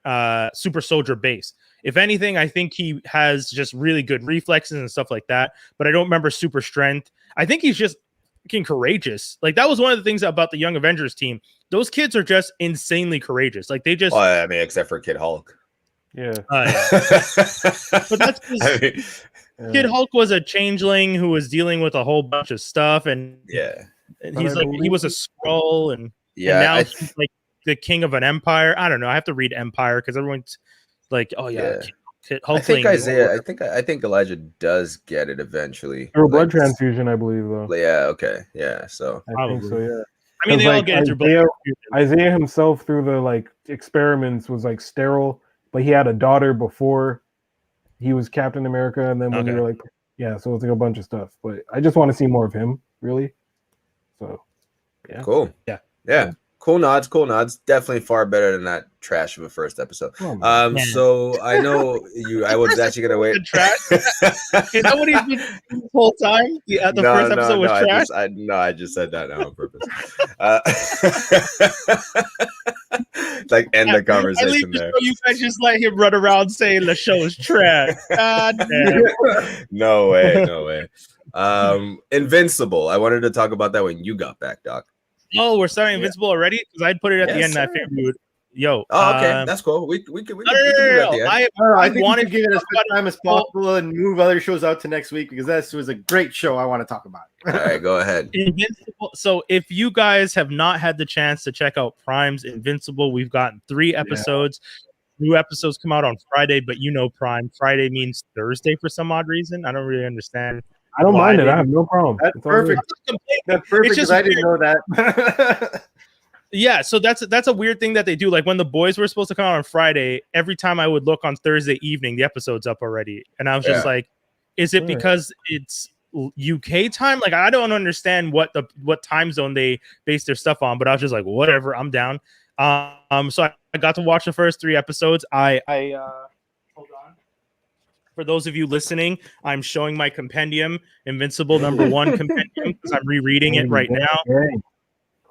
soldier based. If anything, I think he has just really good reflexes and stuff like that, but I don't remember super strength. I think he's just fucking courageous. Like, that was one of the things about the Young Avengers team. Those kids are just insanely courageous. Like, they just... Well, I mean, except for Kid Hulk. Yeah. But that's because Kid Hulk was a changeling who was dealing with a whole bunch of stuff, and he's like, he was a Skrull, and now he's like the king of an empire. I don't know. I have to read Empire because everyone's like, oh yeah. I think Isaiah. I think Elijah does get it eventually. Through a blood transfusion, I believe, though. Yeah. Okay. Yeah. So I think so. Yeah. I mean, they all get it through blood transfusion. Isaiah himself, through the experiments, was sterile, but he had a daughter before he was Captain America, and then when you were so it's a bunch of stuff. But I just want to see more of him, really. So, yeah. Cool. Yeah. Cool nods. Definitely far better than that trash of a first episode. So I know I was actually gonna wait. Trash? Is that what he's been the whole time? The first episode was trash. I just said that now on purpose. End the conversation there. You guys just let him run around saying the show is trash. God damn. No way. Invincible. I wanted to talk about that when you got back, Doc. Oh, we're starting Invincible already? Because I'd put it at the end. And I figured we would. Yo. Oh, okay, that's cool. We can do that. I think wanted to give it as much time as possible and move other shows out to next week because this was a great show I want to talk about. All right, go ahead. Invincible. So if you guys have not had the chance to check out Prime's Invincible, we've gotten 3 episodes. New episodes come out on Friday, but Prime Friday means Thursday for some odd reason. I don't really understand. I don't mind it. I have no problem. That's perfect. That's perfect because I didn't know that. Yeah, so that's a weird thing that they do. Like when The Boys were supposed to come out on Friday, every time I would look on Thursday evening, the episode's up already, and I was just like, "Is it because it's UK time?" Like I don't understand what time zone they base their stuff on, but I was just like, "Whatever, I'm down." So I got to watch the first 3 episodes. I hold on. For those of you listening, I'm showing my compendium, Invincible #1 compendium, because I'm rereading it right now.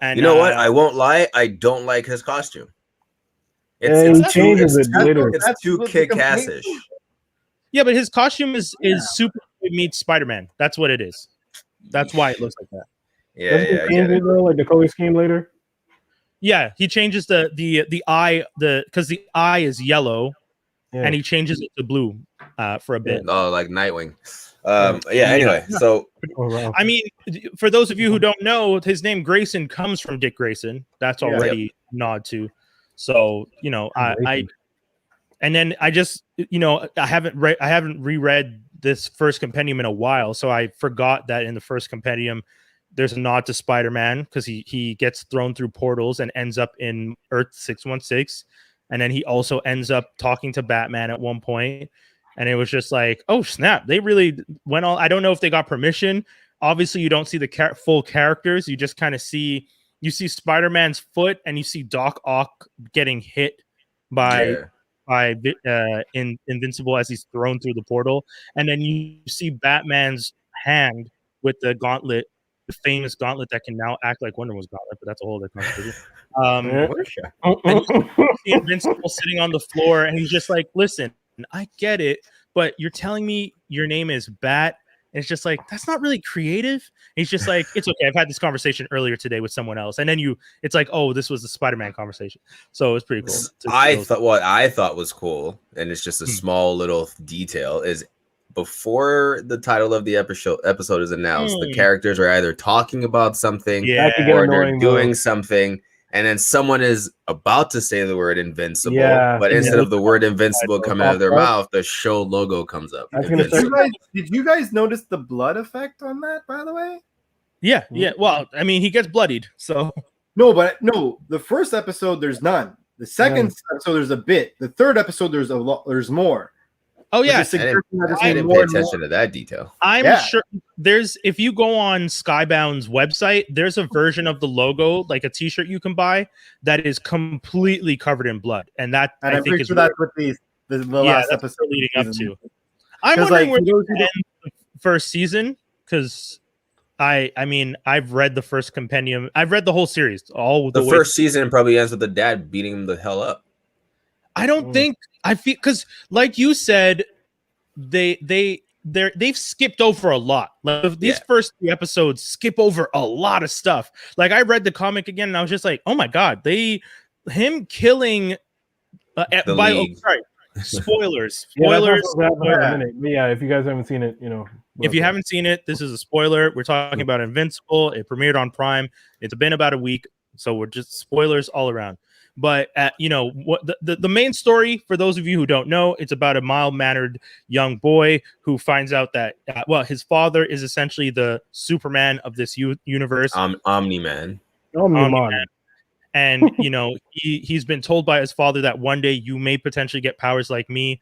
And you know what? I won't lie. I don't like his costume. It's too kick-assish. Yeah, but his costume is Superman meets Spider-Man. That's what it is. That's why it looks like that. Like the color scheme later. Yeah, he changes the eye because the eye is yellow, and he changes it to blue for a bit. Oh, like Nightwing. Anyway, so I mean, for those of you who don't know, his name Grayson comes from Dick Grayson. That's already nod to. So I and then I just I haven't reread this first compendium in a while, so I forgot that in the first compendium there's a nod to Spider-Man because he gets thrown through portals and ends up in Earth 616, and then he also ends up talking to Batman at one point. And it was just like, oh, snap. They really went all. I don't know if they got permission. Obviously, you don't see the full characters. You just kind of see Spider-Man's foot and you see Doc Ock getting hit by Invincible as he's thrown through the portal. And then you see Batman's hand with the gauntlet, the famous gauntlet that can now act like Wonder Woman's gauntlet, but that's a whole other conversation. And you see Invincible sitting on the floor and he's just like, listen, I get it, but you're telling me your name is Bat. And it's just like, that's not really creative. And he's just like, it's okay. I've had this conversation earlier today with someone else. And then it's like, oh, this was the Spider-Man conversation. So it's pretty cool. What I thought was cool, and it's just a small little detail, is before the title of the episode is announced, the characters are either talking about something or they're doing something. And then someone is about to say the word Invincible, but instead of the word Invincible coming out of their mouth, the show logo comes up. Did you guys notice the blood effect on that, by the way? Yeah. Well, I mean, he gets bloodied, so. No, the first episode, there's none. The second episode, there's a bit. The third episode, there's more. Oh yeah, I didn't pay attention to that detail. I'm sure if you go on Skybound's website, there's a version of the logo, like a T-shirt you can buy, that is completely covered in blood, and I think is that's what the last episode leading up to. I'm wondering where they end the first season, because I mean I've read the first compendium, I've read the whole series, the first season probably ends with the dad beating him the hell up. I don't think I feel, because like you said, they've skipped over a lot. Like these first 3 episodes skip over a lot of stuff. Like I read the comic again and I was just like, oh my god, him killing spoilers. If you guys haven't seen it, if you haven't seen it, this is a spoiler. We're talking about Invincible. It premiered on Prime. It's been about a week, so we're just spoilers all around. But what the main story, for those of you who don't know, it's about a mild-mannered young boy who finds out that his father is essentially the Superman of this universe, Omni-Man. And he's been told by his father that one day you may potentially get powers like me,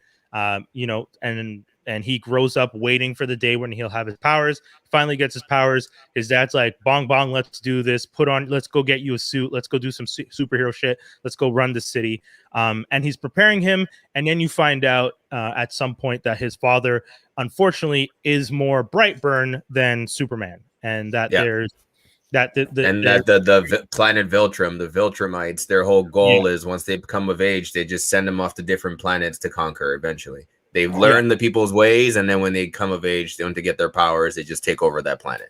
and he grows up waiting for the day when he'll have his powers. Finally gets his powers. His dad's like, bong bong, let's do this. Let's go get you a suit. Let's go do some superhero shit. Let's go run the city. And he's preparing him. And then you find out at some point that his father, unfortunately, is more Brightburn than Superman, and that there's that the planet Viltrum, the Viltrumites, their whole goal is once they become of age, they just send them off to different planets to conquer eventually. They've learned the people's ways, and then when they come of age, they want to get their powers, they just take over that planet.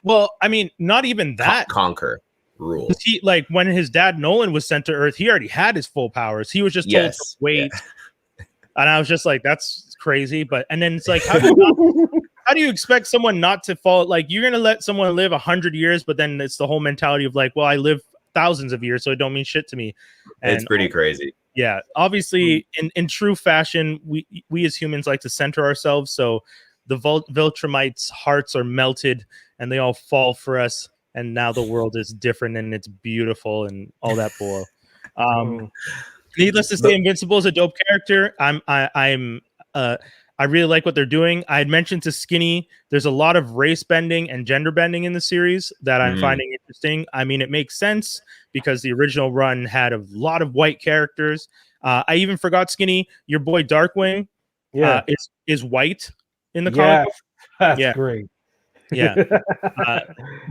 Well, I mean, not even that. Conquer. rule. He, like, when his dad Nolan was sent to Earth, he already had his full powers. He was just told to wait. Yeah. And I was just like, that's crazy. But and then it's like, how do you expect someone not to fall? Like, you're gonna let someone live 100 years, but then it's the whole mentality of like, well, I live thousands of years, so it don't mean shit to me. And it's pretty crazy. Yeah, obviously, in true fashion, we as humans like to center ourselves. So the Viltrumites' hearts are melted, and they all fall for us. And now the world is different, and it's beautiful, and all that bull. Needless to say, Invincible is a dope character. I really like what they're doing. I had mentioned to Skinny, there's a lot of race bending and gender bending in the series that I'm finding interesting. I mean, it makes sense because the original run had a lot of white characters. I even forgot, Skinny, your boy Darkwing is white in the comic book. That's great. Yeah.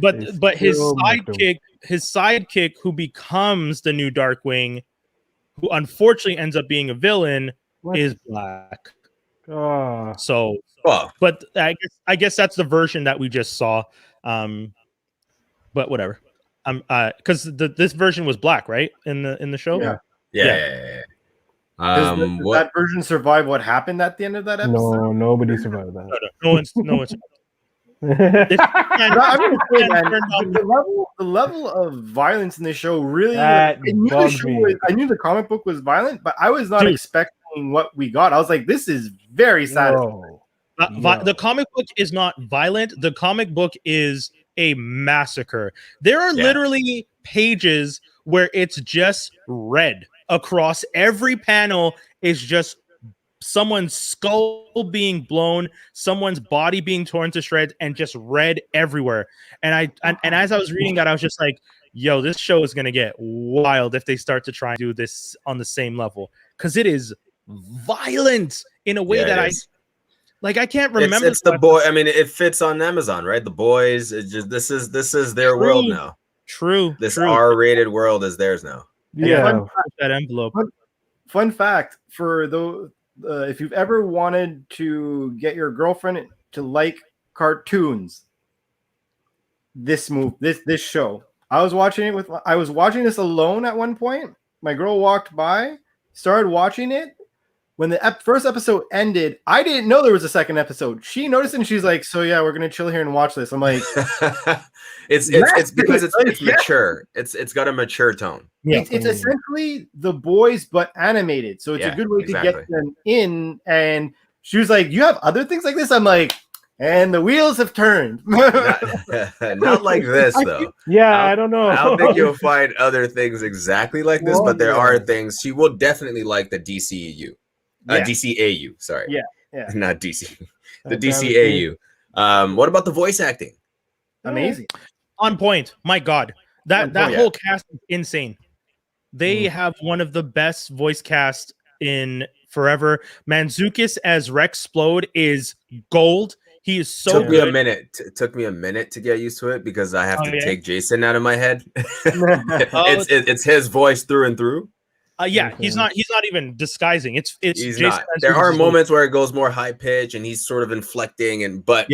But his sidekick who becomes the new Darkwing, who unfortunately ends up being a villain, is black. So but I guess that's the version that we just saw. But whatever. Because this version was black, right? In the show? Yeah. Does that version survive what happened at the end of that episode? No, nobody survived that. No one's The level of violence in the show really. I knew the comic book was violent, but I was not expecting what we got. I was like, this is very satisfying. The comic book is not violent. The comic book is a massacre. There are literally pages where it's just red across every panel. Is just someone's skull being blown, someone's body being torn to shreds, and just red everywhere. And as I was reading that, I was just like, yo, this show is gonna get wild if they start to try and do this on the same level, because it is violent in a way that I can't remember. It's the boy. I mean, it fits on Amazon, right? The Boys. It's just this is their world now. True. This R-rated world is theirs now. Yeah. That envelope. Fun fact for those. If you've ever wanted to get your girlfriend to like cartoons, this show. I was watching this alone at one point. My girl walked by, started watching it. When the first episode ended, I didn't know there was a second episode. She noticed and she's like, "So yeah, we're gonna chill here and watch this." I'm like, it's because it's mature. It's got a mature tone. Yeah. It's essentially The Boys but animated, so it's a good way to get them in. And she was like, "You have other things like this?" I'm like, and the wheels have turned. Not like this though. I don't know. I don't think you'll find other things exactly like this, but there are things. She will definitely like the DCEU. DCAU, sorry. Yeah. Not DC. The DCAU. What about the voice acting? Amazing. On point. My God. That whole cast is insane. They have one of the best voice casts in forever. Mantzoukas as Rexplode is gold. He is so good. Took me a minute to get used to it because I have to take Jason out of my head. It's his voice through and through. He's not even disguising. It's he's Jason. Not. There are moments where it goes more high pitch and he's sort of inflecting, but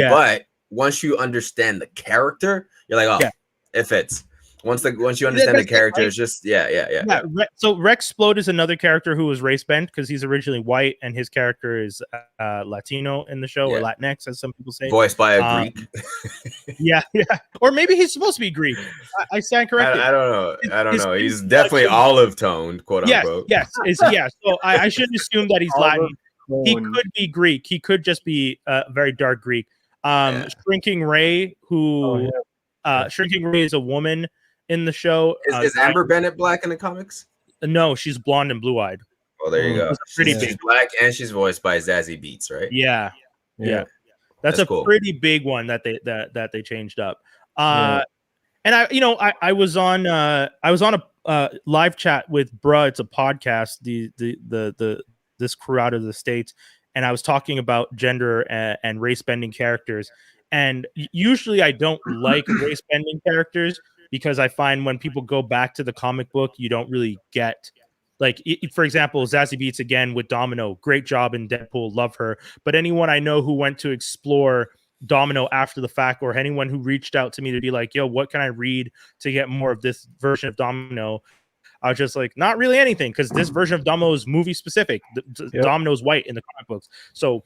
once you understand the character, you're like, it fits. Once you understand the character, it's just So Rexplode is another character who was race bent because he's originally white and his character is Latino in the show, or Latinx, as some people say. Voiced by a Greek. Or maybe he's supposed to be Greek. I stand corrected. I don't know. He's definitely olive toned, quote unquote. Yes. So I shouldn't assume that he's Latin. He could be Greek. He could just be very dark Greek. Shrinking Ray, Shrinking Ray is a woman in the show. Is Amber Bennett black in the comics? No, she's blonde and blue-eyed. Oh, there you go. She's black and she's voiced by Zazie Beetz, right? Yeah. That's a cool. Pretty big one that they changed up. And I was on a live chat with Bruh. It's a podcast. This crew out of the States, and I was talking about gender and race bending characters. And usually I don't like race bending characters, because I find when people go back to the comic book, you don't really get, like, for example, Zazie Beetz again with Domino, great job in Deadpool, love her. But anyone I know who went to explore Domino after the fact, or anyone who reached out to me to be like, yo, what can I read to get more of this version of Domino? I was just like, not really anything, because this version of Domino is movie specific. Domino's white in the comic books. So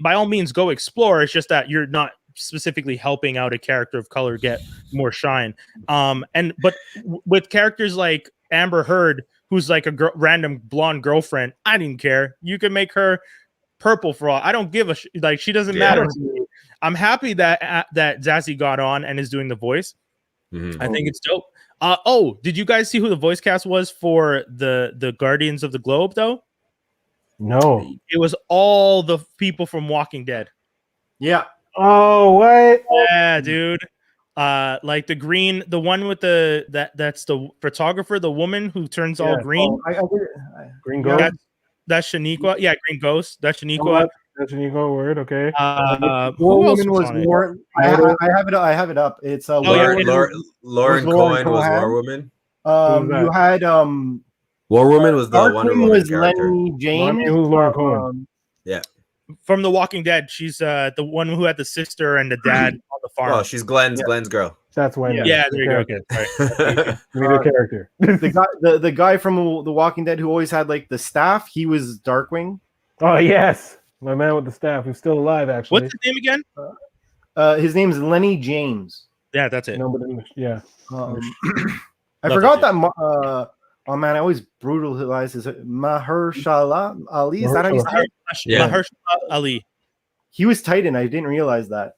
by all means, go explore. It's just that you're not specifically helping out a character of color get more shine. But with characters like Amber Heard, who's like a random blonde girlfriend, I didn't care. You can make her purple for all. I don't give a like. She doesn't matter to me. I'm happy that Zazie got on and is doing the voice. I think it's dope. Did you guys see who the voice cast was for the Guardians of the Globe though? No, it was all the people from Walking Dead. Yeah. Oh, what? Yeah, dude. Like the one with that's the photographer, the woman who turns all green. Green Ghost. That's Shaniqua. Yeah, Green Ghost. That's Shaniqua. That's Shaniqua. Word. Okay. Who else was Lauren? I have it up. It's Lauren Cohen was War Woman. You had War Woman was the Wonder Woman was character. Lenny James. Who's Lauren Cohen? Yeah. From The Walking Dead, she's the one who had the sister and the dad on the farm. Oh, she's Glenn's girl. That's why. Yeah, there you go. Okay, right. Character. the guy from The Walking Dead who always had like the staff. He was Darkwing. Oh yes, my man with the staff who's still alive. Actually, what's his name again? His name's Lenny James. Yeah, that's it. No, but yeah. I forgot that. Oh man, I always brutalize his Mahershala Ali. Is that how you say it? Yeah. Mahershala Ali. He was Titan. I didn't realize that.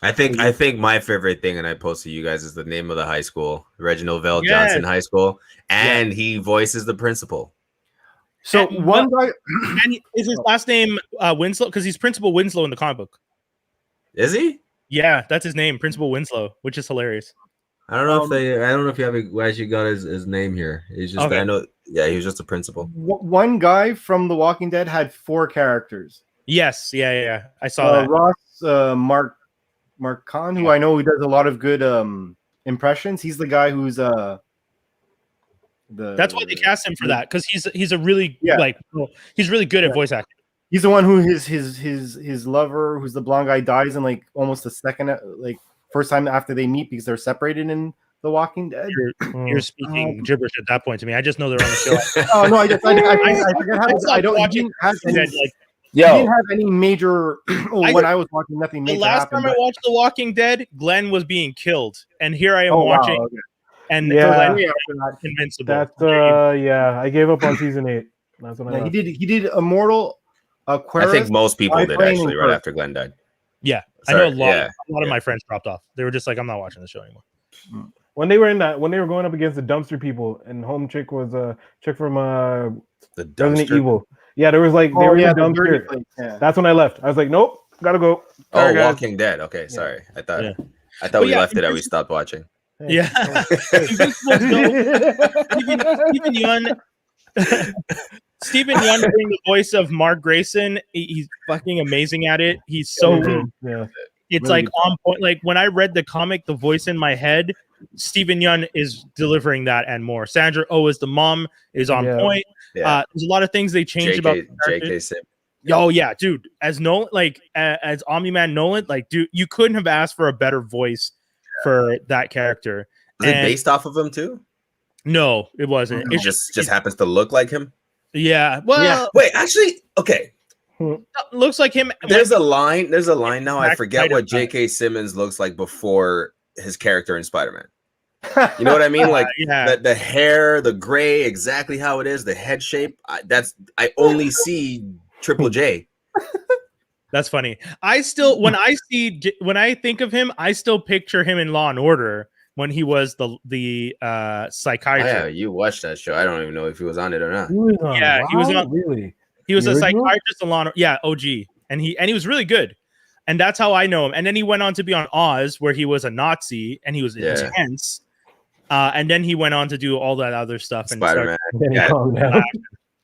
I think my favorite thing, and I posted you guys, is the name of the high school, Reginald Vell Johnson High School, and he voices the principal. So one guy, and is his last name Winslow? Because he's Principal Winslow in the comic book. Is he? Yeah, that's his name, Principal Winslow, which is hilarious. I don't know if you actually got his name here. He's just I know. Yeah, he was just a principal. One guy from The Walking Dead had 4 characters. Yes, yeah. I saw that. Ross Mark Khan, who I know who does a lot of good impressions. He's the guy who's that's why they cast him for that, because he's a really he's really good at voice acting. He's the one who his lover, who's the blonde guy, dies in like almost a second, like first time after they meet because they're separated in The Walking Dead. You're speaking gibberish at that point to me. I just know they're on the show. Oh no, I forget how to. I don't. He didn't have any major. When I was watching, nothing major. The last time I watched The Walking Dead, Glenn was being killed, and here I am watching. Wow, okay. And Invincible. That's I gave up on season 8. That's when I he did Immortal. Aquarius, I think most people did actually right after Glenn died. Yeah, I know a lot of my friends dropped off. They were just like, I'm not watching the show anymore. When they were going up against the dumpster people, and home chick was a chick from the Resident Evil. Yeah, there was like they were in the dumpster. That's when I left. I was like, nope, gotta go. Sorry, Walking Dead. Okay, sorry. I thought we left it and we stopped watching. Yeah. Stephen Yeun doing the voice of Mark Grayson. He's fucking amazing at it. He's so good. Yeah. It's really like on point. Like when I read the comic, the voice in my head, Stephen Yeun is delivering that and more. Sandra Oh as the mom is on point. Yeah. There's a lot of things they changed about J.K. Simmons. Oh yeah, dude. As Nolan, like as Omni-Man Nolan, like dude, you couldn't have asked for a better voice for that character. Was it based off of him too? No, it wasn't. It just happens to look like him. Yeah. Well, wait, actually, okay. Looks like him. There's a line now. I forget what J.K. Simmons looks like before his character in Spider-Man. You know what I mean? Like the hair, the gray, exactly how it is, the head shape. I only see Triple J. That's funny. I still, when I think of him, I still picture him in Law and Order when he was the psychiatrist. Yeah, you watched that show. I don't even know if he was on it or not. He was on. Really? He was a psychiatrist in Law and Order. Yeah, OG, and he was really good, and that's how I know him. And then he went on to be on Oz, where he was a Nazi and he was intense. And then he went on to do all that other stuff. Spider-Man.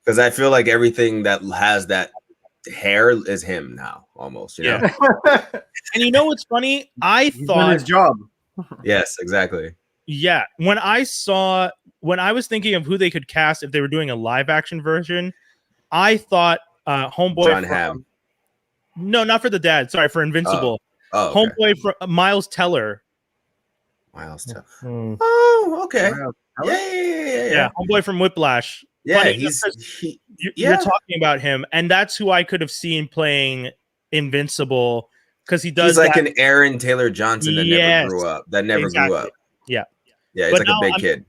Because I feel like everything that has that hair is him now, almost. You know? And you know what's funny? I thought his job. Yes, exactly. Yeah. When I was thinking of who they could cast if they were doing a live action version, I thought homeboy John Hamm. No, not for the dad. Sorry, for Invincible. Oh, okay. Homeboy from Miles Teller. Miles Teller. Hmm. Oh, okay. Miles Yeah, homeboy from Whiplash. Yeah, Funny you're talking about him, and that's who I could have seen playing Invincible because he does. He's like an Aaron Taylor Johnson that never grew up. Grew up. Yeah, yeah. He's like a big kid.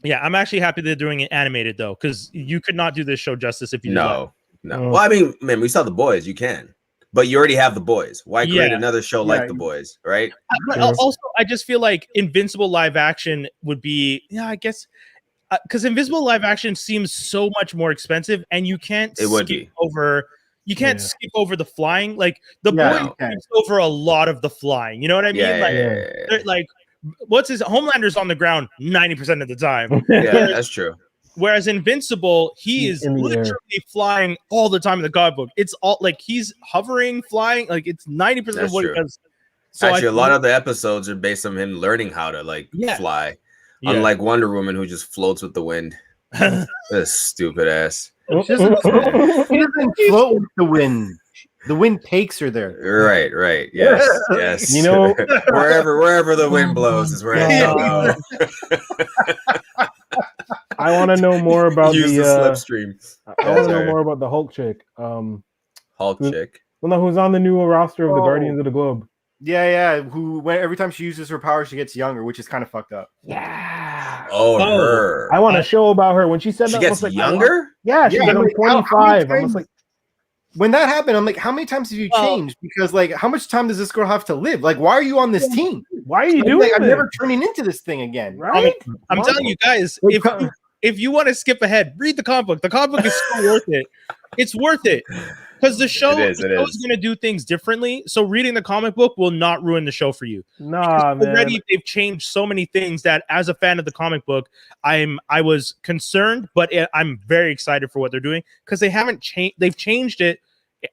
Yeah, I'm actually happy they're doing it animated though, because you could not do this show justice if you no. Well, I mean, man, we saw The Boys. You can, but you already have The Boys. Why create another show like The Boys, right? But also, I just feel like Invincible live action would be, I guess. Because Invincible live action seems so much more expensive, and you can't skip over the flying. Like the boy skips over a lot of the flying. You know what I mean? Like what's his Homelander's on the ground 90% of the time. Yeah, that's true. Whereas Invincible, he is literally flying all the time in the comic book. It's all like he's hovering, flying, like it's 90% of what he does. So actually, a lot of the episodes are based on him learning how to fly. Yeah. Unlike Wonder Woman, who just floats with the wind. This stupid ass. She doesn't float with the wind. The wind takes her there. Right. Yes. You know, wherever the wind blows is where I go. I want to know more about the slipstream. I want to know more about the Hulk chick. Hulk chick. Well, no, who's on the new roster of the Guardians of the Globe? Yeah. Every time she uses her power, she gets younger, which is kind of fucked up. Yeah. Her. I want a show about her. When she said she that, gets younger. She's like 25. I was like, when that happened, I'm like, how many times have you changed? Because like, how much time does this girl have to live? Like, why are you on this team? Why are you doing it? I'm never turning into this thing again. Right? I'm telling you guys, if you want to skip ahead, read the comic book. The comic book is so worth it. It's worth it. Because the show is going to do things differently. So reading the comic book will not ruin the show for you. Nah, man. Already they've changed so many things that as a fan of the comic book, I was concerned, but I'm very excited for what they're doing because they haven't changed. They've changed it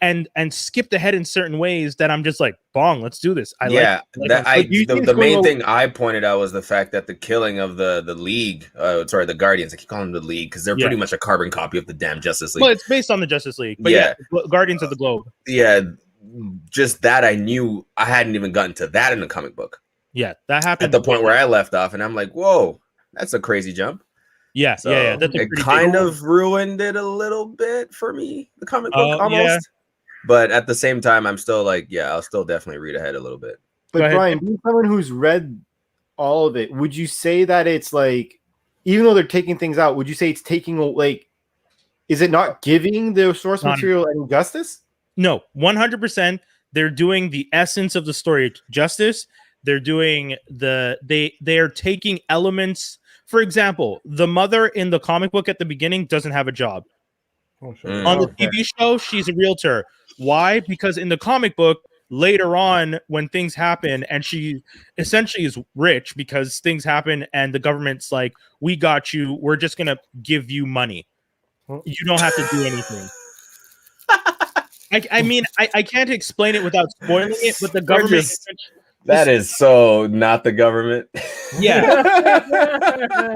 and skipped ahead in certain ways that I'm just like, bong, let's do this. The main thing I pointed out was the fact that the killing of the League, the Guardians, I keep calling them the League because they're pretty much a carbon copy of the damn Justice League. Well, it's based on the Justice League, but Guardians of the Globe. Yeah, just that I knew I hadn't even gotten to that in the comic book. Yeah, that happened at the point where I left off, and I'm like, whoa, that's a crazy jump. Yeah, so That's it kind of ruined it a little bit for me, the comic book almost. Yeah. But at the same time, I'm still like, I'll still definitely read ahead a little bit. But Brian, being someone who's read all of it, would you say that it's like, even though they're taking things out, would you say it's taking like, is it not giving the source material any justice? No, 100%. They're doing the essence of the story justice. They're doing they are taking elements. For example, the mother in the comic book at the beginning doesn't have a job. On the TV show, she's a realtor. Why? Because in the comic book, later on, when things happen, and she essentially is rich because things happen, and the government's like, "We got you. We're just gonna give you money. You don't have to do anything." I mean, I can't explain it without spoiling it, but the government. That is so not the government. Yeah.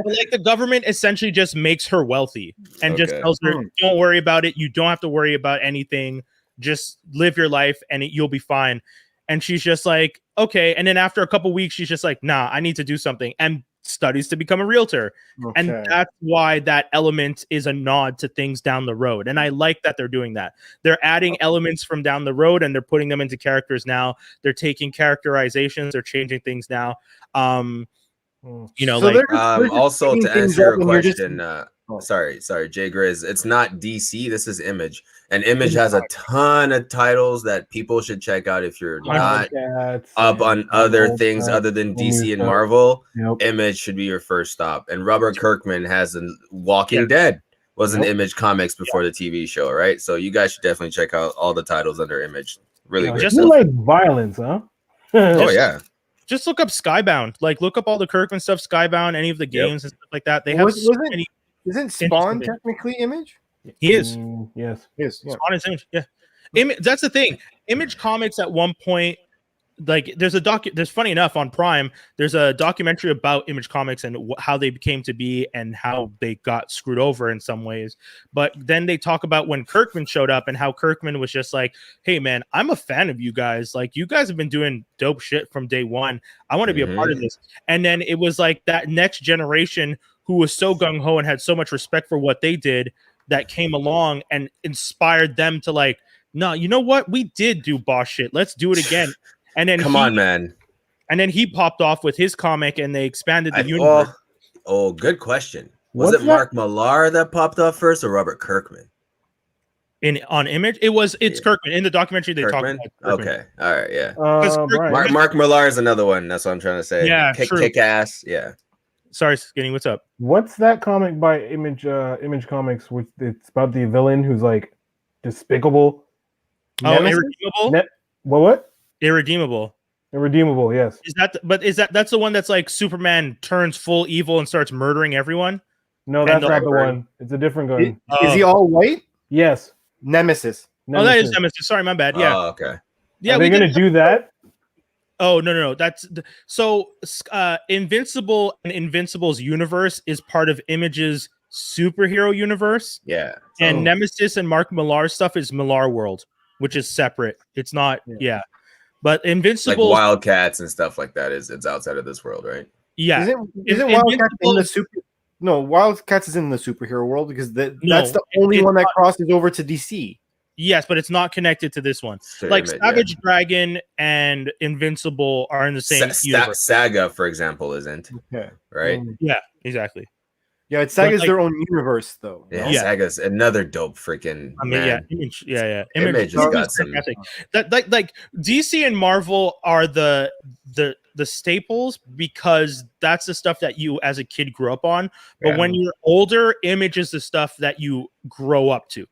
Like the government essentially just makes her wealthy and just tells her, don't worry about it. You don't have to worry about anything. Just live your life and you'll be fine. And she's just like, okay. And then after a couple weeks, she's just like, nah, I need to do something. And studies to become a realtor. And that's why that element is a nod to things down the road. And I like that they're doing that. They're adding elements from down the road and they're putting them into characters now. They're taking characterizations, they're changing things now. Also to answer your question, sorry, Jay Grizz, it's not DC, this is Image. And Image has a ton of titles that people should check out if you're not up on other things other than DC and Marvel. Image should be your first stop. And Robert Kirkman has a Walking Dead was an Image comics before the TV show, right? So you guys should definitely check out all the titles under Image. Really good. Just like violence, huh? Just look up Skybound. Like look up all the Kirkman stuff, Skybound, any of the games and stuff like that. They have so many. Isn't Spawn technically Image? He is. Yes. Yes. Spawn is Image. Yeah. That's the thing. Image Comics at one point like there's funny enough on Prime, there's a documentary about Image Comics and how they became to be and how they got screwed over in some ways. But then they talk about when Kirkman showed up and how Kirkman was just like, hey man, I'm a fan of you guys. Like, you guys have been doing dope shit from day one. I want to be a part of this. And then it was like that next generation who was so gung-ho and had so much respect for what they did that came along and inspired them to like, no, you know what? We did do boss shit. Let's do it again. And then come on, man. And then he popped off with his comic, and they expanded the universe. Oh, good question. Was it Mark Millar that popped off first, or Robert Kirkman? On Image, it's Kirkman in the documentary. They talked about Kirkman. Okay, all right, yeah. Mark Millar is another one. That's what I'm trying to say. Yeah, kick ass. Yeah. Sorry, Skinny. What's up? What's that comic by Image Comics? Which it's about the villain who's like despicable. Oh, Irredeemable. What? Irredeemable, yes. That's the one that's like Superman turns full evil and starts murdering everyone? No, that's not the one. It's a different gun. Is he all white? Yes. Nemesis. Oh, that is Nemesis. Sorry, my bad. Yeah. Oh, okay. Yeah, are they gonna do that? Oh no. That's so Invincible and Invincible's universe is part of Image's superhero universe. Yeah. And Nemesis and Mark Millar's stuff is Millar World, which is separate. It's not. Yeah. But Invincible, like Wildcats and stuff like that, it's outside of this world, right? Yeah. Isn't Wildcats in the super? No, Wildcats is in the superhero world because that's the only one that crosses over to DC. Yes, but it's not connected to this one. Savage Dragon and Invincible are in the same universe. Saga, for example, isn't. Okay. Right? Yeah, exactly. Yeah, Saga's their own universe, though. Yeah, Saga's another dope freaking. I mean, Image. Image has got some. That like DC and Marvel are the staples because that's the stuff that you as a kid grew up on. But when you're older, Image is the stuff that you grow up to.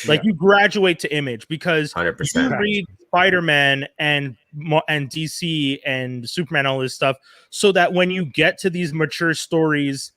Like you graduate to Image because 100%. you read Spider-Man and DC and Superman, all this stuff, so that when you get to these mature stories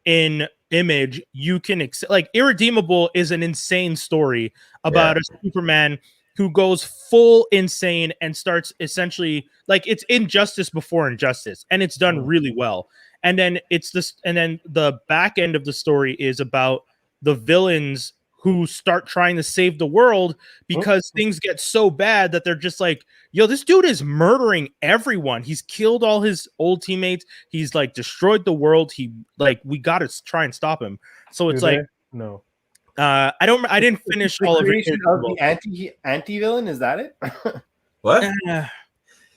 in Image, you can like Irredeemable is an insane story about a Superman who goes full insane and starts essentially like it's Injustice before Injustice, and it's done really well. And then the back end of the story is about the villains who start trying to save the world because things get so bad that they're just like, yo, this dude is murdering everyone. He's killed all his old teammates. He's like destroyed the world. We got to try and stop him. So it's no. I didn't finish all of it. Of the anti-villain, is that it? What?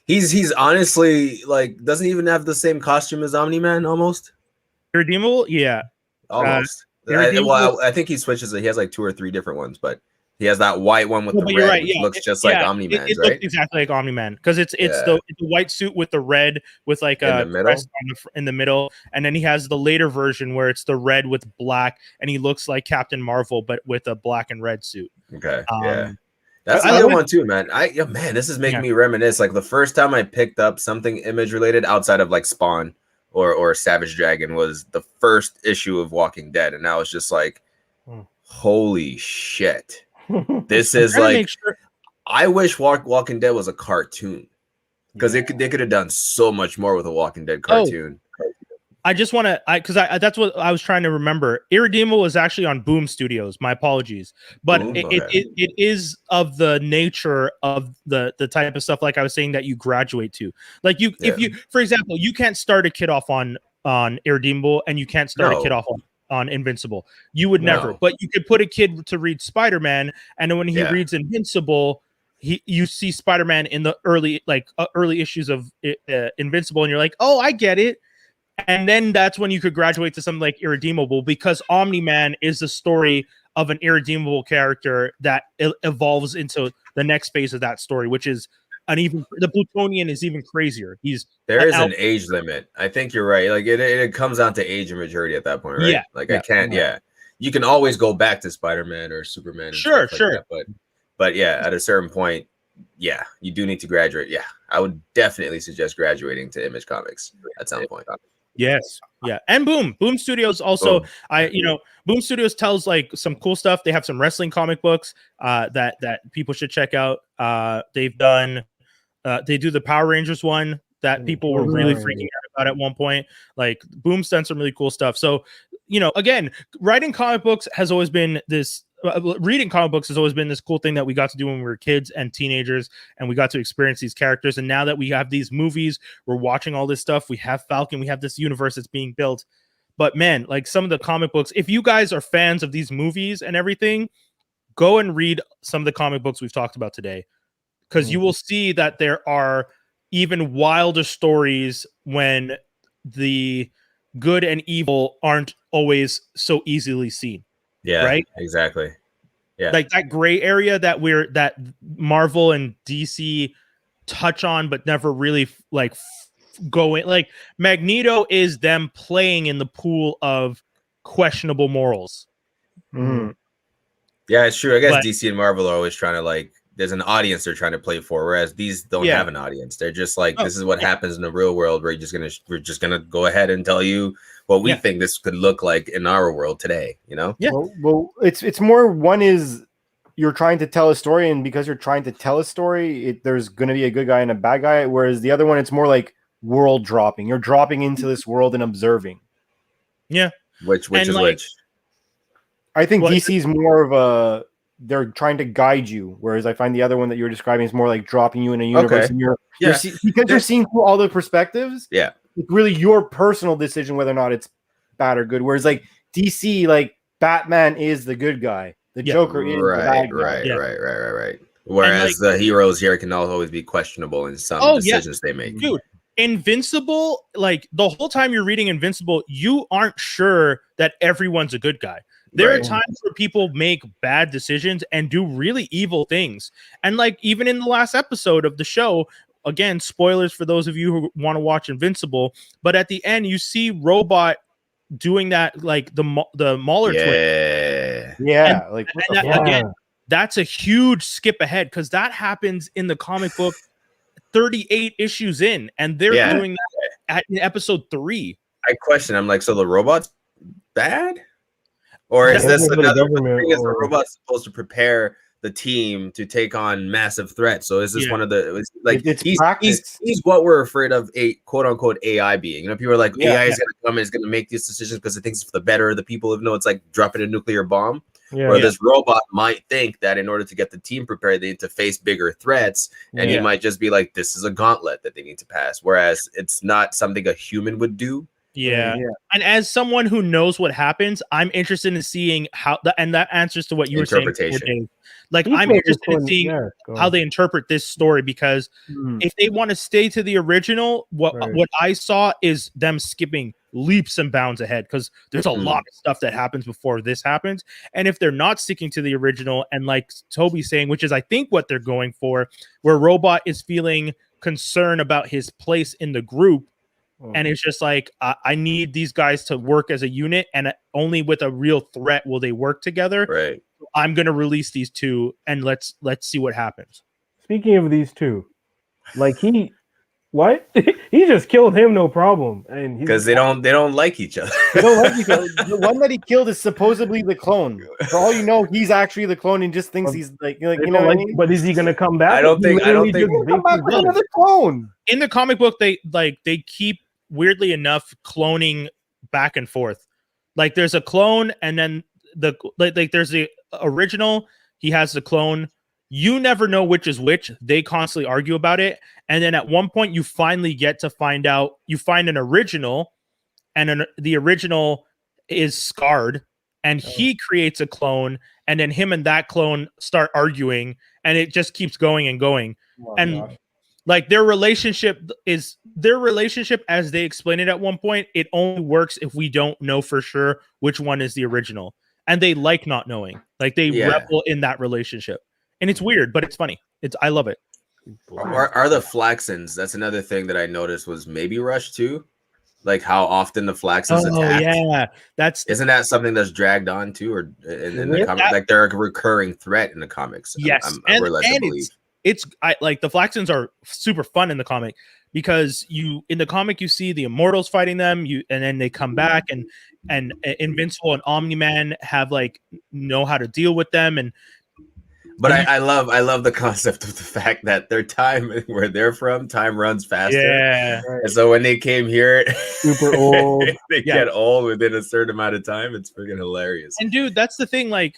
He's honestly like doesn't even have the same costume as Omni-Man almost. Irredeemable? Yeah. Almost. I think he switches it. He has like 2 or 3 different ones, but he has that white one with the red. Right, which looks just like Omni-Man's, it right? Looks exactly like Omni-Man because it's the white suit with the red with like a crest in the middle, and then he has the later version where it's the red with black, and he looks like Captain Marvel but with a black and red suit. Okay, that's another one too, man. This is making me reminisce. Like the first time I picked up something Image related outside of like Spawn or Savage Dragon was the first issue of Walking Dead, and I was just like, holy shit. This is like I wish Walking Dead was a cartoon because they could have done so much more with a Walking Dead cartoon. I just want to, because that's what I was trying to remember. Irredeemable was actually on Boom Studios. My apologies, but it is of the nature of the type of stuff, like I was saying, that you graduate to. Like if you, for example, you can't start a kid off on Irredeemable, and you can't start a kid off on Invincible. You would never, but you could put a kid to read Spider-Man, and then when he reads Invincible, you see Spider-Man in the early issues of Invincible, and you're like, oh, I get it. And then that's when you could graduate to something like Irredeemable, because Omni-Man is the story of an irredeemable character that evolves into the next phase of that story, which is the Plutonian is even crazier. There is an age limit. I think you're right. Like it comes down to age and maturity at that point, right? Yeah. Like I can't. Yeah. You can always go back to Spider-Man or Superman. Sure. That, but yeah, at a certain point, you do need to graduate. Yeah, I would definitely suggest graduating to Image Comics at some point. Yes. Yeah. And Boom Studios also, Boom Studios tells like some cool stuff. They have some wrestling comic books that people should check out. They've done They do the Power Rangers one that people were really freaking out about at one point. Like Boom's done some really cool stuff. So, again, writing comic books has always been this. Reading comic books has always been this cool thing that we got to do when we were kids and teenagers, and we got to experience these characters. And now that we have these movies, we're watching all this stuff. We have Falcon. We have this universe that's being built. But man, like some of the comic books, if you guys are fans of these movies and everything, go and read some of the comic books we've talked about today, because you will see that there are even wilder stories when the good and evil aren't always so easily seen. Yeah, right. Exactly. Yeah. Like that gray area that Marvel and DC touch on, but never really go in. Like Magneto is them playing in the pool of questionable morals. Mm-hmm. Yeah, it's true. I guess DC and Marvel are always trying to there's an audience they're trying to play for, whereas these don't have an audience. They're just this is what happens in the real world. We're just gonna go ahead and tell you what we think this could look like in our world today. Yeah. Well, it's more, one is you're trying to tell a story, and because you're trying to tell a story, there's going to be a good guy and a bad guy. Whereas the other one, it's more like world dropping. You're dropping into this world and observing. Yeah. Which is which? I think DC's more of they're trying to guide you, whereas I find the other one that you were describing is more like dropping you in a universe, and because you're seeing through all the perspectives. Yeah, it's really your personal decision whether or not it's bad or good. Whereas DC, Batman is the good guy, the Joker is the bad guy. Right. Whereas the heroes here can always be questionable in some decisions they make. Dude, Invincible, the whole time you're reading Invincible, you aren't sure that everyone's a good guy. There are times where people make bad decisions and do really evil things. And even in the last episode of the show, again, spoilers for those of you who want to watch Invincible, but at the end you see Robot doing that, the Mauler twin. Yeah. Again, that's a huge skip ahead, because that happens in the comic book 38 issues in, and they're doing that in episode 3. I question, I'm so the robot's bad? Or is this another thing? Is the robot supposed to prepare the team to take on massive threats? So is this one of the he's what we're afraid of, a quote unquote AI being? People are like, AI is gonna come and it's gonna make these decisions because it thinks it's for the better of the people. Even though it's like dropping a nuclear bomb. Or this robot might think that in order to get the team prepared, they need to face bigger threats, and he might just be like, this is a gauntlet that they need to pass, whereas it's not something a human would do. Yeah. And as someone who knows what happens, I'm interested in seeing how and that answers to what you were saying. I'm interested in seeing how they interpret this story, because if they want to stay to the original, what I saw is them skipping leaps and bounds ahead, because there's a lot of stuff that happens before this happens. And if they're not sticking to the original, and like Toby's saying, which is I think what they're going for, where Robot is feeling concern about his place in the group, and it's just I need these guys to work as a unit, and only with a real threat will they work together. Right. I'm going to release these two, and let's see what happens. Speaking of these two, he just killed him, no problem, and because they don't like each other. They don't like each other. The one that he killed is supposedly the clone. For all you know, he's actually the clone and just thinks he's what I mean? But is he going to come back? I don't think come back with another clone. In the comic book, they keep, weirdly enough, cloning back and forth. There's a clone, and then there's the original. He has the clone. You never know which is which. They constantly argue about it, and then at one point you finally get to find out. You find an original, and the original is scarred, and he creates a clone, and then him and that clone start arguing, and it just keeps going and going. Their relationship as they explain it at one point, it only works if we don't know for sure which one is the original. And they like not knowing. They revel in that relationship. And it's weird, but it's funny. I love it. Are the Flaxons, that's another thing that I noticed was maybe rushed too? How often the Flaxons attack. Yeah. Isn't that something that's dragged on too? Or in the comics? They're a recurring threat in the comics. Yes. I'm led to believe. The Flaxons are super fun in the comic, because in the comic you see the Immortals fighting them, and then they come back, and Invincible and Omni-Man have know how to deal with them. And But I love the concept of the fact that their time where they're from, time runs faster. Yeah. And so when they came here, Super old. they get old within a certain amount of time. It's freaking hilarious. And dude, that's the thing. Like,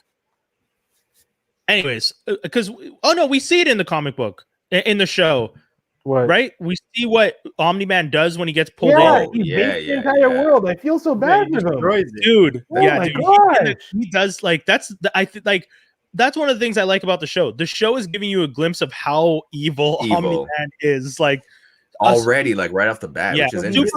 anyways, because we see it in the comic book, in the show. What? Right? We see what Omni-Man does when he gets pulled in. He beats the entire world. I feel so bad for him. Dude. Dude. He does like that's one of the things I like about the show. The show is giving you a glimpse of how evil. Omni-Man is, like already, like right off the bat. Yeah, which is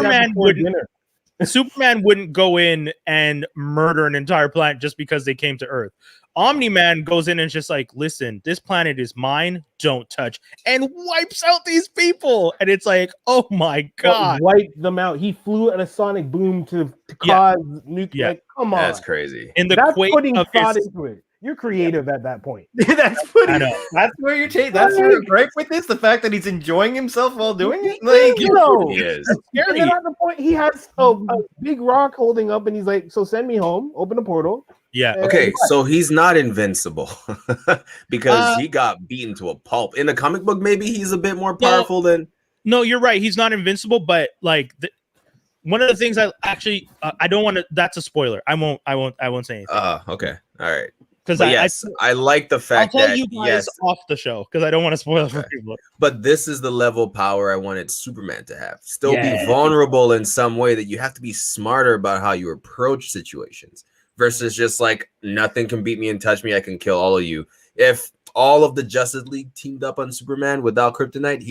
Superman wouldn't go in and murder an entire planet just because they came to Earth. Omni-Man goes in and just like, listen, this planet is mine, don't touch, and wipes out these people. And it's like, oh my god, wiped them out. He flew at a sonic boom to cause nuclear. Like, come on, that's crazy. In the that's quake putting of thought into it. You're creative at that point. That's where you're taking. That's your gripe with this. The fact that he's enjoying himself while doing it. Like, you know, he is. And then at the point he has a big rock holding up, and he's like, "So send me home. Open a portal." Yeah. Okay, so he's not invincible because he got beaten to a pulp. In the comic book, maybe he's a bit more powerful than. No, you're right. He's not invincible, but like one of the things I actually I don't want to. That's a spoiler. I won't say anything. Okay. All right. Because I like the fact I'll tell that you guys off the show because I don't want to spoil it for people. But this is the level of power I wanted Superman to have. Still be vulnerable in some way, that you have to be smarter about how you approach situations versus just like nothing can beat me and touch me. I can kill all of you. If all of the Justice League teamed up on Superman without kryptonite,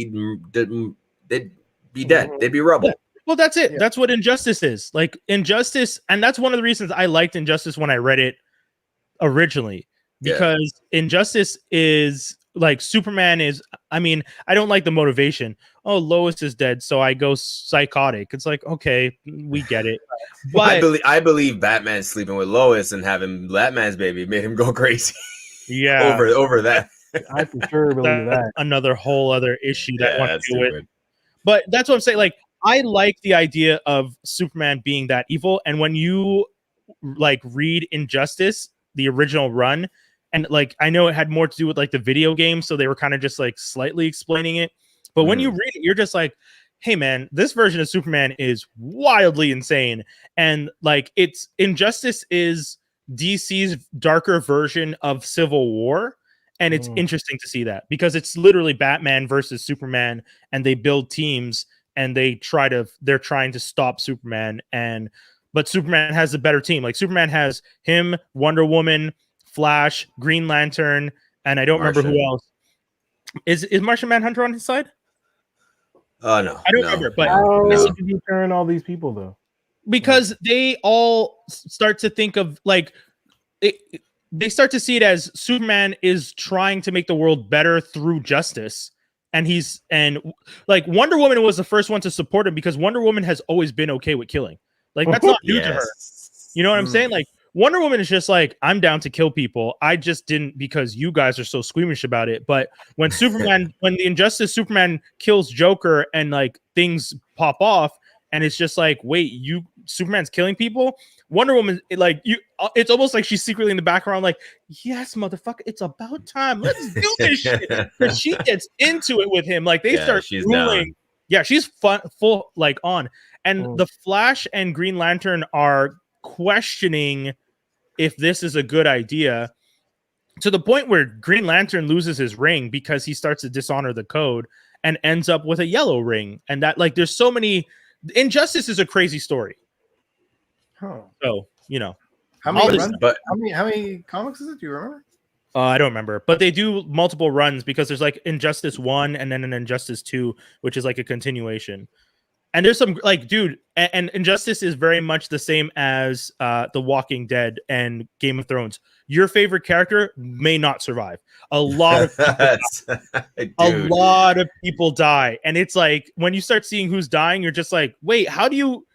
they'd be dead. They'd be rubble. Well, that's it. Yeah. That's what Injustice is. Like Injustice, and that's one of the reasons I liked Injustice when I read it originally, because Injustice is like Superman is. I mean, I don't like the motivation. Oh, Lois is dead, so I go psychotic. It's like, okay, we get it. But I believe Batman sleeping with Lois and having Batman's baby made him go crazy. Yeah, over that. I for sure believe that. Another whole other issue that I want to do it. But that's what I'm saying. Like, I like the idea of Superman being that evil, and when you like read Injustice, the original run, and like I know it had more to do with like the video game, so they were kind of just like slightly explaining it. But when you read it, you're just like, hey man, this version of Superman is wildly insane. And like it's Injustice is DC's darker version of Civil War. And it's interesting to see that because it's literally Batman versus Superman, and they build teams and they're trying to stop Superman, but Superman has a better team. Like Superman has him, Wonder Woman, Flash, Green Lantern, and I don't remember who else. Is Martian Manhunter on his side? No, I don't remember. But how did you turn all these people though? Because they all start to think of like they start to see it as Superman is trying to make the world better through justice. And like Wonder Woman was the first one to support him because Wonder Woman has always been okay with killing. Like that's not new to her. You know what I'm saying? Like Wonder Woman is just like, I'm down to kill people. I just didn't because you guys are so squeamish about it. But when when the Injustice Superman kills Joker and like things pop off and it's just like, wait, Superman's killing people? Wonder Woman, it's almost like she's secretly in the background, like, yes, motherfucker, it's about time. Let's do this shit. Because she gets into it with him. Like they start ruling. Yeah, she's full like on. And the Flash and Green Lantern are questioning if this is a good idea, to the point where Green Lantern loses his ring because he starts to dishonor the code and ends up with a yellow ring. And that, like, there's so many. Injustice is a crazy story. So, you know, how many comics is it? Do you remember? I don't remember, but they do multiple runs because there's like Injustice 1 and then an Injustice 2, which is like a continuation. And there's some like, dude, and Injustice is very much the same as The Walking Dead and Game of Thrones. Your favorite character may not survive. A lot of people die. And it's like when you start seeing who's dying, you're just like, wait, how are you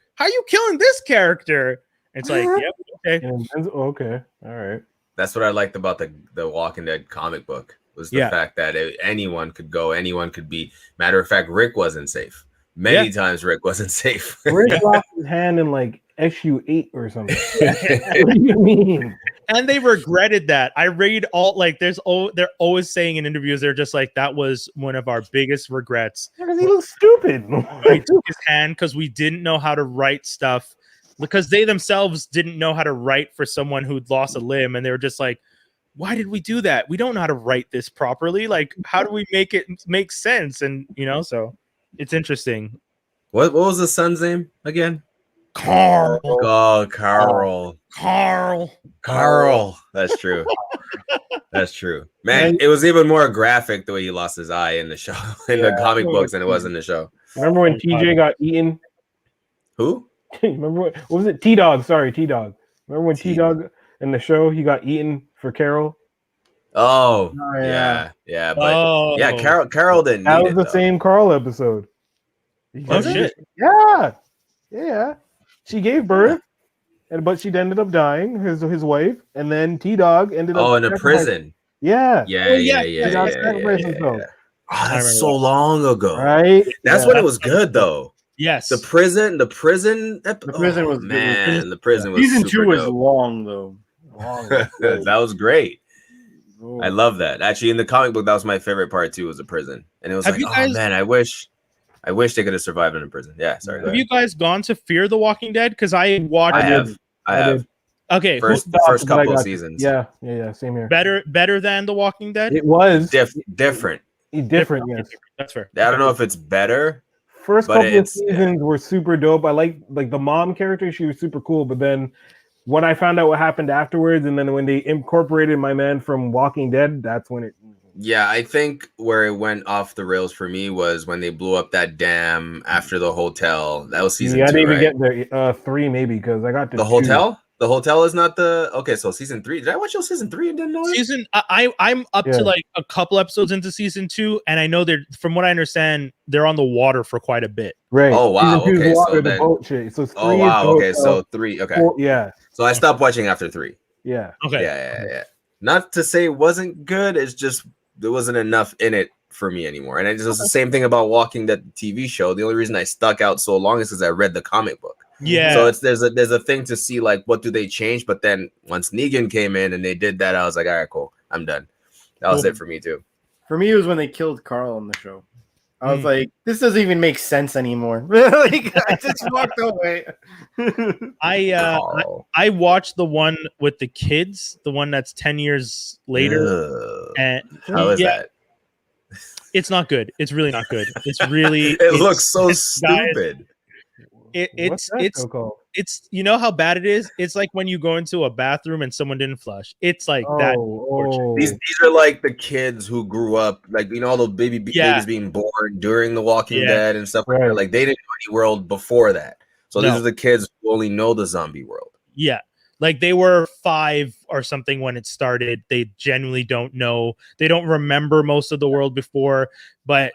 killing this character? It's like, yep, okay. Okay, all right. That's what I liked about the Walking Dead comic book was the fact that anyone could go, anyone could be. Matter of fact, Rick wasn't safe. Many times Rick wasn't safe. Rick lost his hand in like SU8 or something. What do you mean? And they regretted that. I read all like they're always saying in interviews, they're just like, that was one of our biggest regrets. Because he looks stupid. We took his hand because we didn't know how to write stuff, because they themselves didn't know how to write for someone who'd lost a limb, and they were just like, why did we do that? We don't know how to write this properly. Like, how do we make it make sense? And so it's interesting. What was the son's name again? Carl. Oh, Carl. Carl. That's true. That's true. Man, it was even more graphic the way he lost his eye in the show, in the comic books, than it was in the show. Remember when TJ got eaten? Who? Remember what was it? T-Dog. Sorry, T-Dog. Remember when T-Dog in the show, he got eaten for Carol? Oh yeah. But Carol didn't. That was the same Carl episode. Oh shit! Yeah. She gave birth, but she ended up dying. His wife, and then T-Dog ended up. Oh, in a prison. Yeah. Oh, that's so long ago. Right. That's when it was good though. Yes. The prison was man. The prison was season 2 was dope. long though. That was great. I love that. Actually, in the comic book, that was my favorite part too. Was the prison, and it was like, oh man, I wish they could have survived in a prison. Yeah, sorry. Have you guys gone to Fear the Walking Dead? Because I watched. I have. Okay, the first couple of seasons. Yeah, same here. Better than The Walking Dead. It was different. Different, yes. That's fair. I don't know if it's better. First couple of seasons were super dope. I like the mom character; she was super cool. But then when I found out what happened afterwards, and then when they incorporated my man from Walking Dead, that's when it. Yeah, I think where it went off the rails for me was when they blew up that dam after the hotel. That was season 2, I didn't even right? get there 3 maybe because I got to the 2. hotel. The hotel is not the okay. So season 3. Did I watch season 3 and didn't know it? I'm up to like a couple episodes into season 2, and I know they're, from what I understand, they're on the water for quite a bit. Right. Oh wow. Okay. So then. Boat shit. So 3 oh wow. Okay. So 3. Okay. 4, yeah. So I stopped watching after 3. Yeah. Okay. Yeah. Not to say it wasn't good. It's just there wasn't enough in it for me anymore. And it was the same thing about Walking Dead TV show. The only reason I stuck out so long is because I read the comic book. Yeah. So there's a thing to see, like, what do they change? But then once Negan came in and they did that, I was like, all right, cool, I'm done. That was it for me too. For me, it was when they killed Carl on the show. I was like, this doesn't even make sense anymore. Like, I just walked away. I watched the one with the kids, the one that's 10 years later. And how is that? It's not good. It's really not good. It's really it looks so stupid. It's you know how bad it is? It's like when you go into a bathroom and someone didn't flush. It's like that. These are like the kids who grew up, like, all the babies being born during the Walking Dead and stuff like that. Like, they didn't know any world before that. So these are the kids who only know the zombie world. Yeah. Like, they were 5 or something when it started. They genuinely don't know. They don't remember most of the world before, but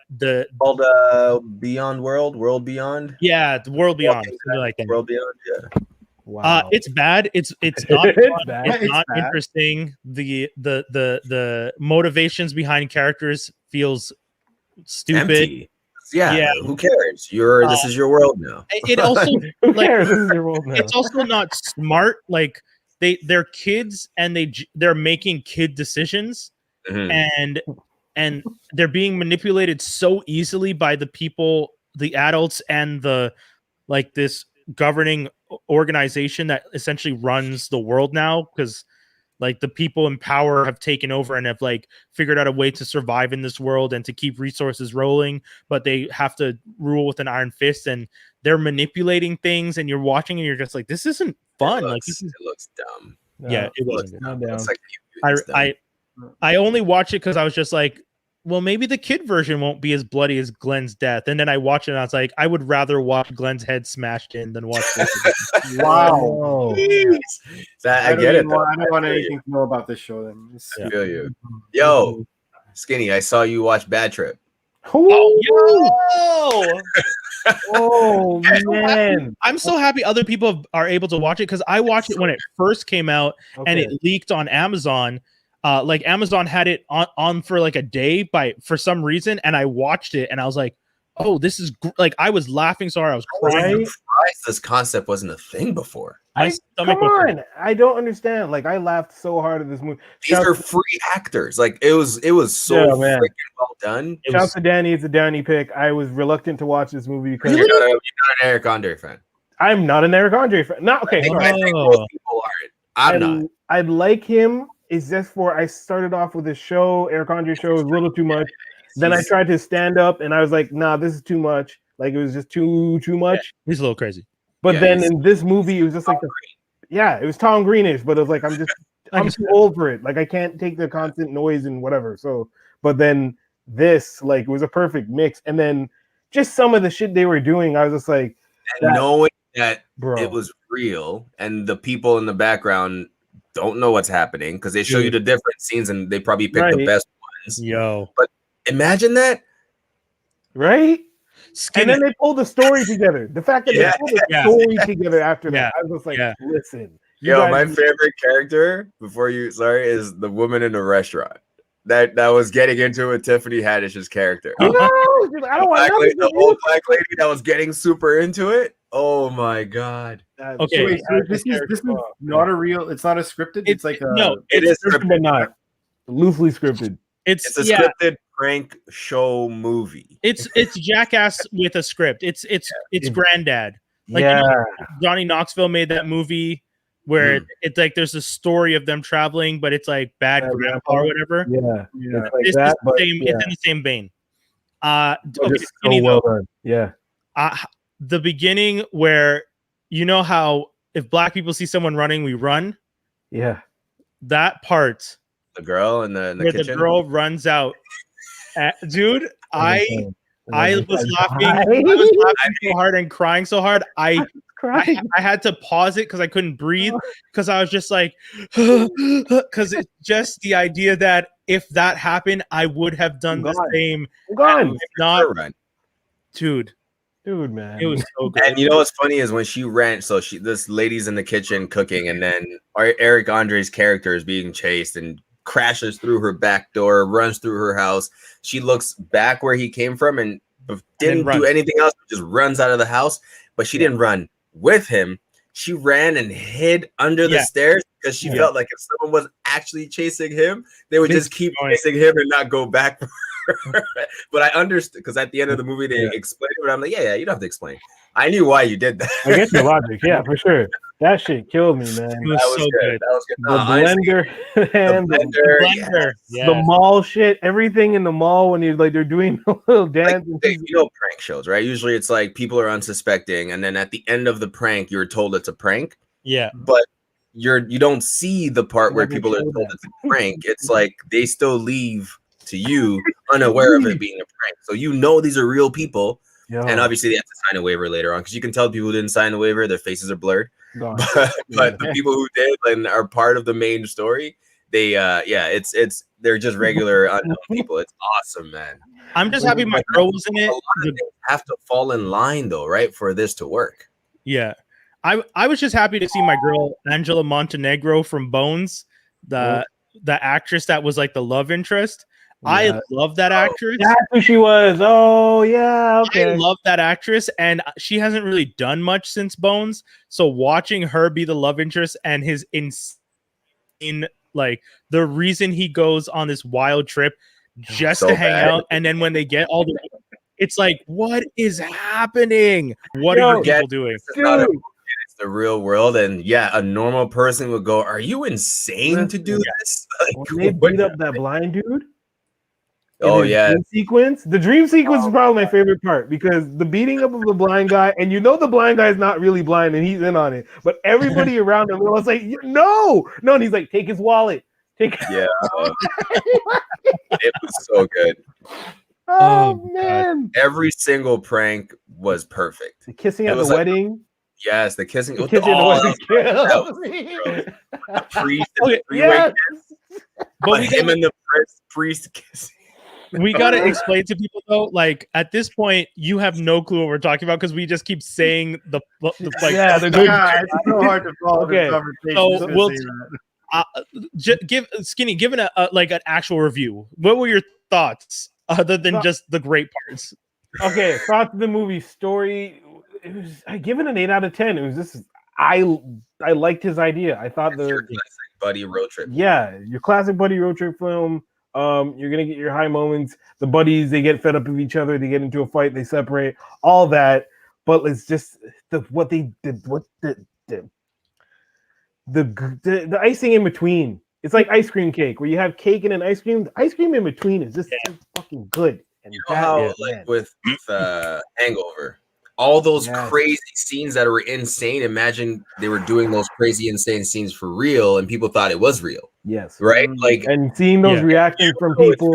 called Beyond World Beyond. Yeah, the World Beyond. Like that. World Beyond. Yeah. Wow. It's bad. It's not fun. It's not interesting. The motivations behind characters feels stupid. Empty. Yeah, who cares? This is your world now. It also who cares? This is your world now. It's also not smart. Like, they're kids and they're making kid decisions, and they're being manipulated so easily by the people, the adults, and this governing organization that essentially runs the world now, because like the people in power have taken over and have like figured out a way to survive in this world and to keep resources rolling, but they have to rule with an iron fist, and they're manipulating things, and you're watching and you're just like, this isn't fun. It looks dumb. Yeah, it wasn't. I only watched it because I was just like, well, maybe the kid version won't be as bloody as Glenn's death. And then I watched it and I was like, I would rather watch Glenn's head smashed in than watch this. Wow. I get it. I don't want anything to know about this show then. I feel you. Yo, Skinny, I saw you watch Bad Trip. Oh man, I'm so happy other people are able to watch it, because I watched it when it first came out and it leaked on Amazon. Like, Amazon had it on for like a day for some reason, and I watched it and I was like, oh, this is like I was laughing so hard I was crying. This concept wasn't a thing before. Come on, I don't understand. Like I laughed so hard at this movie. These are free actors. Like it was so freaking well done. Shout to Danny. It's a Danny pick. I was reluctant to watch this movie because you're not an Eric Andre fan. I'm not an Eric Andre fan. Not okay. I think most people aren't. I'm not. I like him. It's just I started off with this show. Eric Andre show was a little too much. Then I tried to stand up, and I was like, nah, this is too much. Like it was just too much. He's a little crazy. But then in this movie, it was just like, it was Tom Greenish, but it was like, I'm too old for it. Like I can't take the constant noise and whatever. So, but then this, like, it was a perfect mix. And then just some of the shit they were doing, I was just like, knowing that it was real, and the people in the background don't know what's happening because they show you the different scenes, and they probably pick the best ones. But imagine that, right? And then they pulled the story together. The fact that they pulled the story together after that, I was just like, listen. My favorite character is the woman in the restaurant that was getting into it with Tiffany Haddish's character. I don't want the old black lady that was getting super into it. Oh my god. Okay, wait, so this is not a real. It's not a scripted. It's like it is scripted, but not loosely scripted. It's a scripted prank show movie. It's Jackass with a script. It's Granddad. Like Johnny Knoxville made that movie where it's like there's a story of them traveling, but it's like bad grandpa or whatever. Like it's that, it's in the same vein. Okay, so well done. Yeah. The beginning where you know how if black people see someone running, we run. Yeah. That part. The girl in the where kitchen. The girl runs out. Dude, I was laughing so hard and crying so hard. I had to pause it because I couldn't breathe because I was just like, because it's just the idea that if that happened, I would have done the same. If not, dude, man, it was so good. And you know what's funny is when she ran. So this lady's in the kitchen cooking, and then Eric Andre's character is being chased and crashes through her back door, runs through her house. She looks back where he came from and didn't do anything else, just runs out of the house. But she didn't run with him. She ran and hid under the stairs because she felt like if someone was actually chasing him, they would just keep chasing him and not go back. But I understood because at the end of the movie they explained it, but I'm like, yeah, you don't have to explain. I knew why you did that. I get your logic, for sure. That shit killed me, man. It was so good. That was good. The blender, the mall shit, everything in the mall when they're doing a little dance. Like, prank shows, right? Usually it's like people are unsuspecting, and then at the end of the prank, you're told it's a prank. Yeah, but you don't see the part where people are told it's a prank. It's like they still leave to you unaware of it being a prank. So these are real people. And obviously they have to sign a waiver later on because you can tell people who didn't sign the waiver, their faces are blurred. But the people who did and are part of the main story, they're just regular unknown people. It's awesome, man. I'm just happy my girl was in it. A lot of things have to fall in line though, right, for this to work. Yeah, I was just happy to see my girl Angela Montenegro from Bones, the actress that was like the love interest. I love that actress. That's who she was. Oh, yeah. Okay. I love that actress, and she hasn't really done much since Bones. So watching her be the love interest and his insane, like the reason he goes on this wild trip just to hang out, and then when they get all the, it's like, what is happening? What are you people doing? It's the real world, and a normal person would go, "Are you insane to do this?" Like, when they beat up that blind dude. The dream sequence is probably my favorite part because the beating up of the blind guy, and the blind guy is not really blind and he's in on it, but everybody around him was like, no, and he's like, take his wallet. It was so good. Oh man, every single prank was perfect. The kissing at the wedding. Yes, the kissing. The priest and the three-way kiss. But him and the priest kissing. We got to explain to people though, like at this point, you have no clue what we're talking about because we just keep saying the like. Yeah, the good. It's so hard to follow the conversation. So we'll give an actual review. What were your thoughts other than just the great parts? Okay, thoughts of the movie story. It was I give it an 8 out of 10. It was just I liked his idea. I thought Your classic buddy road trip. Yeah, your classic buddy road trip film. You're gonna get your high moments. The buddies, they get fed up with each other, they get into a fight, they separate, all that. But it's just what they did, what the icing in between. It's like ice cream cake, where you have cake and an ice cream. The ice cream in between is just so fucking good. And you know how, with Hangover, all those crazy scenes that were insane. Imagine they were doing those crazy, insane scenes for real, and people thought it was real. Yes, right. Like, and seeing those reactions from people,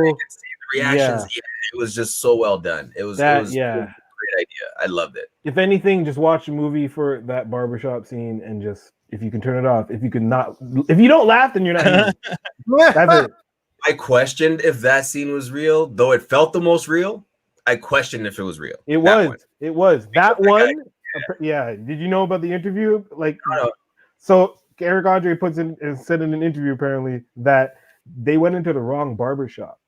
reactions. Yeah, it was just so well done. It was a great idea. I loved it. If anything, just watch the movie for that barbershop scene, and just if you can turn it off. If you don't laugh, then you're not. That's it. I questioned if that scene was real, though it felt the most real. I questioned if it was real. It was that one. Yeah. Did you know about the interview? Like, so Eric Andre said in an interview apparently that they went into the wrong barbershop.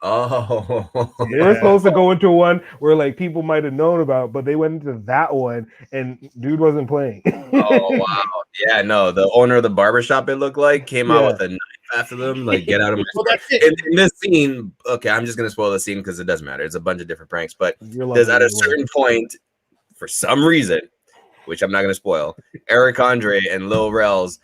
Oh, they were supposed to go into one where like people might have known about, but they went into that one and dude wasn't playing. Oh wow. Yeah, no, the owner of the barbershop, it looked like, came out with a knife after them, like, get out of my in this scene. Okay, I'm just gonna spoil the scene because it doesn't matter. It's a bunch of different pranks, but there's at a certain point, for some reason, which I'm not gonna spoil, Eric Andre and Lil Rel's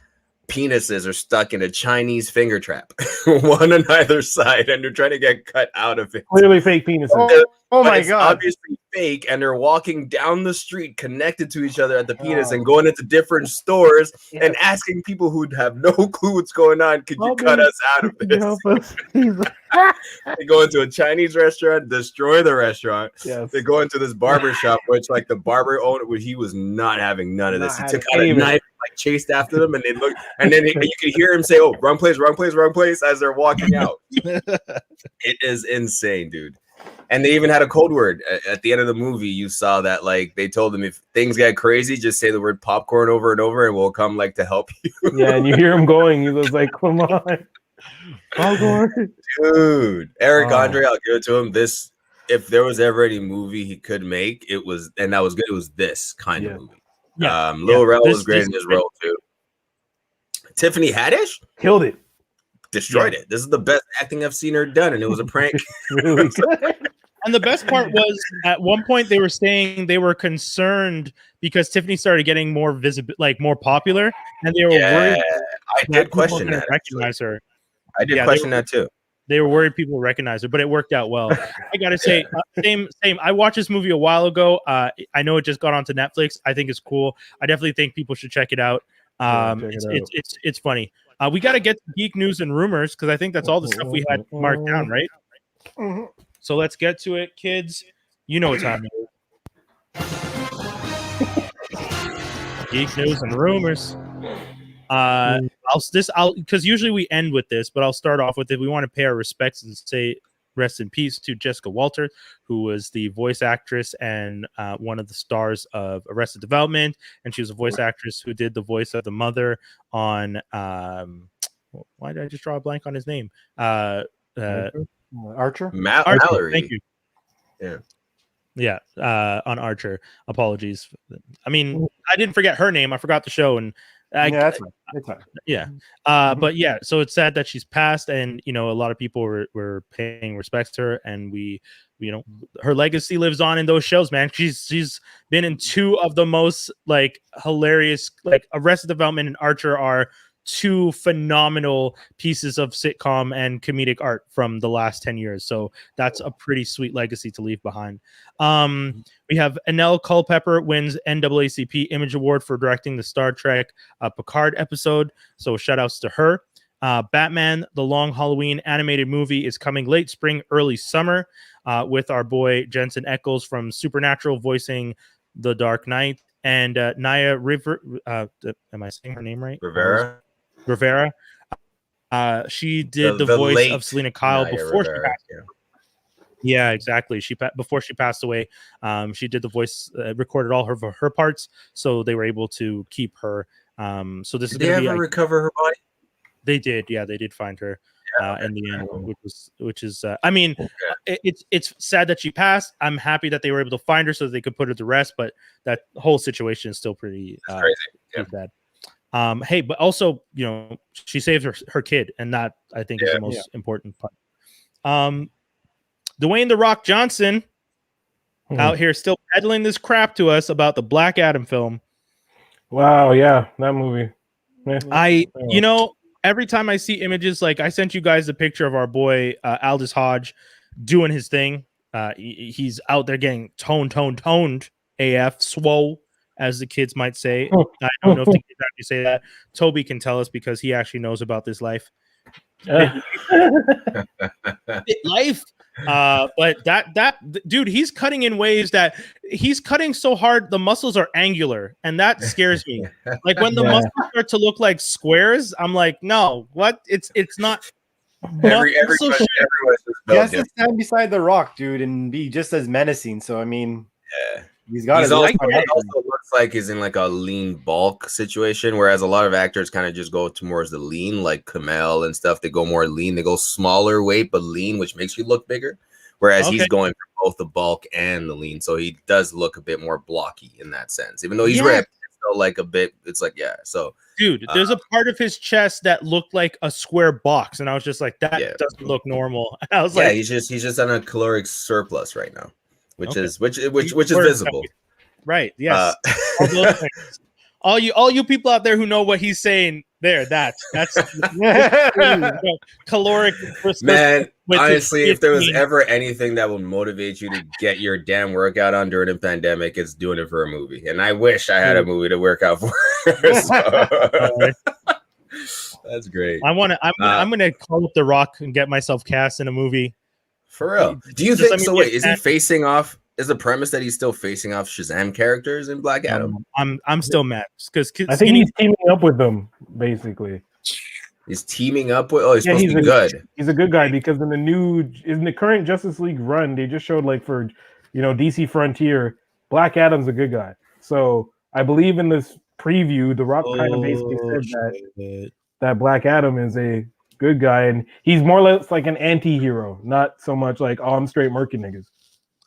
penises are stuck in a Chinese finger trap, one on either side, and they're trying to get cut out of it. Clearly fake penises. Oh my god! Obviously fake, and they're walking down the street connected to each other at the penis and going into different stores and asking people who have no clue what's going on, could you cut us out of this? They go into a Chinese restaurant, destroy the restaurant. Yes. They go into this barber shop, which like the barber owner, he was not having none of this. He took out a knife, like chased after them, and they looked, and then you could hear him say, "Oh, wrong place, wrong place, wrong place," as they're walking out. It is insane, dude. And they even had a code word at the end of the movie. You saw that, like, they told them if things get crazy, just say the word popcorn over and over, and we'll come like to help you. Yeah, and you hear him going. He was like, "Come on, popcorn." Dude, Eric Andre, I'll give it to him. This, if there was ever any movie he could make, it was, and that was good. It was this kind of movie. Yeah. Lil Rel was great in his role too. Tiffany Haddish killed it, destroyed it. This is the best acting I've seen her done, and it was a prank. Really good. And the best part was, at one point they were saying they were concerned because Tiffany started getting more visible, like more popular, and they were worried. I did question that. Recognize her. I did question that too. They were worried people would recognize her, but it worked out well. I gotta say, same. I watched this movie a while ago. I know it just got onto Netflix. I think it's cool. I definitely think people should check it out. It's funny. We got to get to Geek News and Rumors because I think that's all the stuff we had marked down, right? Mm-hmm. So let's get to it, kids. You know what time it is. Geek News and Rumors. I'll because usually we end with this, but I'll start off with it. We want to pay our respects and say rest in peace to Jessica Walter, who was the voice actress and one of the stars of Arrested Development, and she was a voice actress who did the voice of the mother on why did I just draw a blank on his name? Archer? Mallory. Thank you. Yeah, on Archer. Apologies. I mean, I didn't forget her name. I forgot the show, and that's right. Yeah. But yeah, so it's sad that she's passed, and a lot of people were paying respects to her, and her legacy lives on in those shows, man. She's been in two of the most like hilarious, like Arrested Development and Archer are two phenomenal pieces of sitcom and comedic art from the last 10 years. So that's a pretty sweet legacy to leave behind. We have Anel Culpepper wins NAACP Image Award for directing the Star Trek Picard episode. So shout outs to her. Batman, the Long Halloween animated movie is coming late spring, early summer with our boy Jensen Ackles from Supernatural voicing the Dark Knight. And Naya River, am I saying her name right? Rivera. She did the voice of Selena Kyle Naya before Rivera, she passed away. Yeah, exactly. Before she passed away, she did the voice, recorded all her parts, so they were able to keep her. So this is going to be. Did they ever recover her body? They did. Yeah, they did find her. in the end, which is I mean, it's sad that she passed. I'm happy that they were able to find her so that they could put her to rest, but that whole situation is still pretty bad. Hey, but also, you know, she saved her kid, and that I think is the most important part. Dwayne "The Rock" Johnson out here still peddling this crap to us about the Black Adam film. Wow, yeah, that movie. You know, every time I see images, like I sent you guys a picture of our boy Aldous Hodge doing his thing. He's out there getting toned AF, swole, as the kids might say. I don't know if the kids actually say that. Toby can tell us because he actually knows about this life. Life. But that dude, he's cutting in ways that he's cutting so hard the muscles are angular, and that scares me. Like when the muscles start to look like squares, I'm like, no, what? It's not. Everyone has to stand beside the Rock, dude, and be just as menacing. So I mean, he's also looks like he's in like a lean bulk situation, whereas a lot of actors kind of just go towards the lean, like Kamel and stuff. They go more lean. They go smaller weight but lean, which makes you look bigger. Whereas he's going for both the bulk and the lean, so he does look a bit more blocky in that sense. Even though he's ripped, it's still like a bit. It's like So, dude, there's a part of his chest that looked like a square box, and I was just like, that doesn't look normal. And I was like, he's just on a caloric surplus right now, which is visible. Right. Yes. All you people out there who know what he's saying there, that's caloric. Man, honestly, if there was ever anything that would motivate you to get your damn workout on during a pandemic, it's doing it for a movie. And I wish I had a movie to work out for. That's great. I'm gonna call up The Rock and get myself cast in a movie. For real. Do you think so? Wait, is he facing off? Is the premise that he's still facing off Shazam characters in Black Adam? I'm still mad because I think he's teaming up with them basically. He's teaming up with. Oh, he's supposed to be good. He's a good guy because in the current Justice League run, they just showed like for DC Frontier, Black Adam's a good guy. So I believe in this preview, The Rock kind of basically said that Black Adam is a good guy, and he's more or less like an anti-hero, not so much like, oh, I'm straight murking niggas.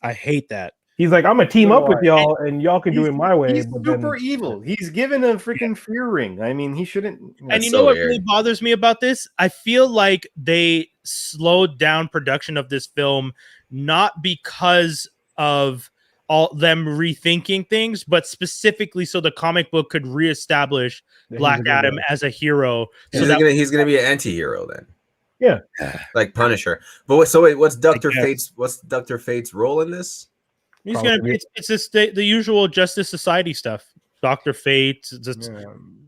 I hate that. He's like, I'm gonna team up with y'all, and y'all can do it my way. He's super evil. He's given a freaking fear ring. I mean, he shouldn't. And you know what really bothers me about this? I feel like they slowed down production of this film, not because of all them rethinking things, but specifically so the comic book could reestablish Black Adam as a hero. So he's gonna be an anti-hero then. Yeah, like Punisher. But what's Dr. Fate's role in this? He's gonna be. It's just the usual Justice Society stuff. Dr. Fate.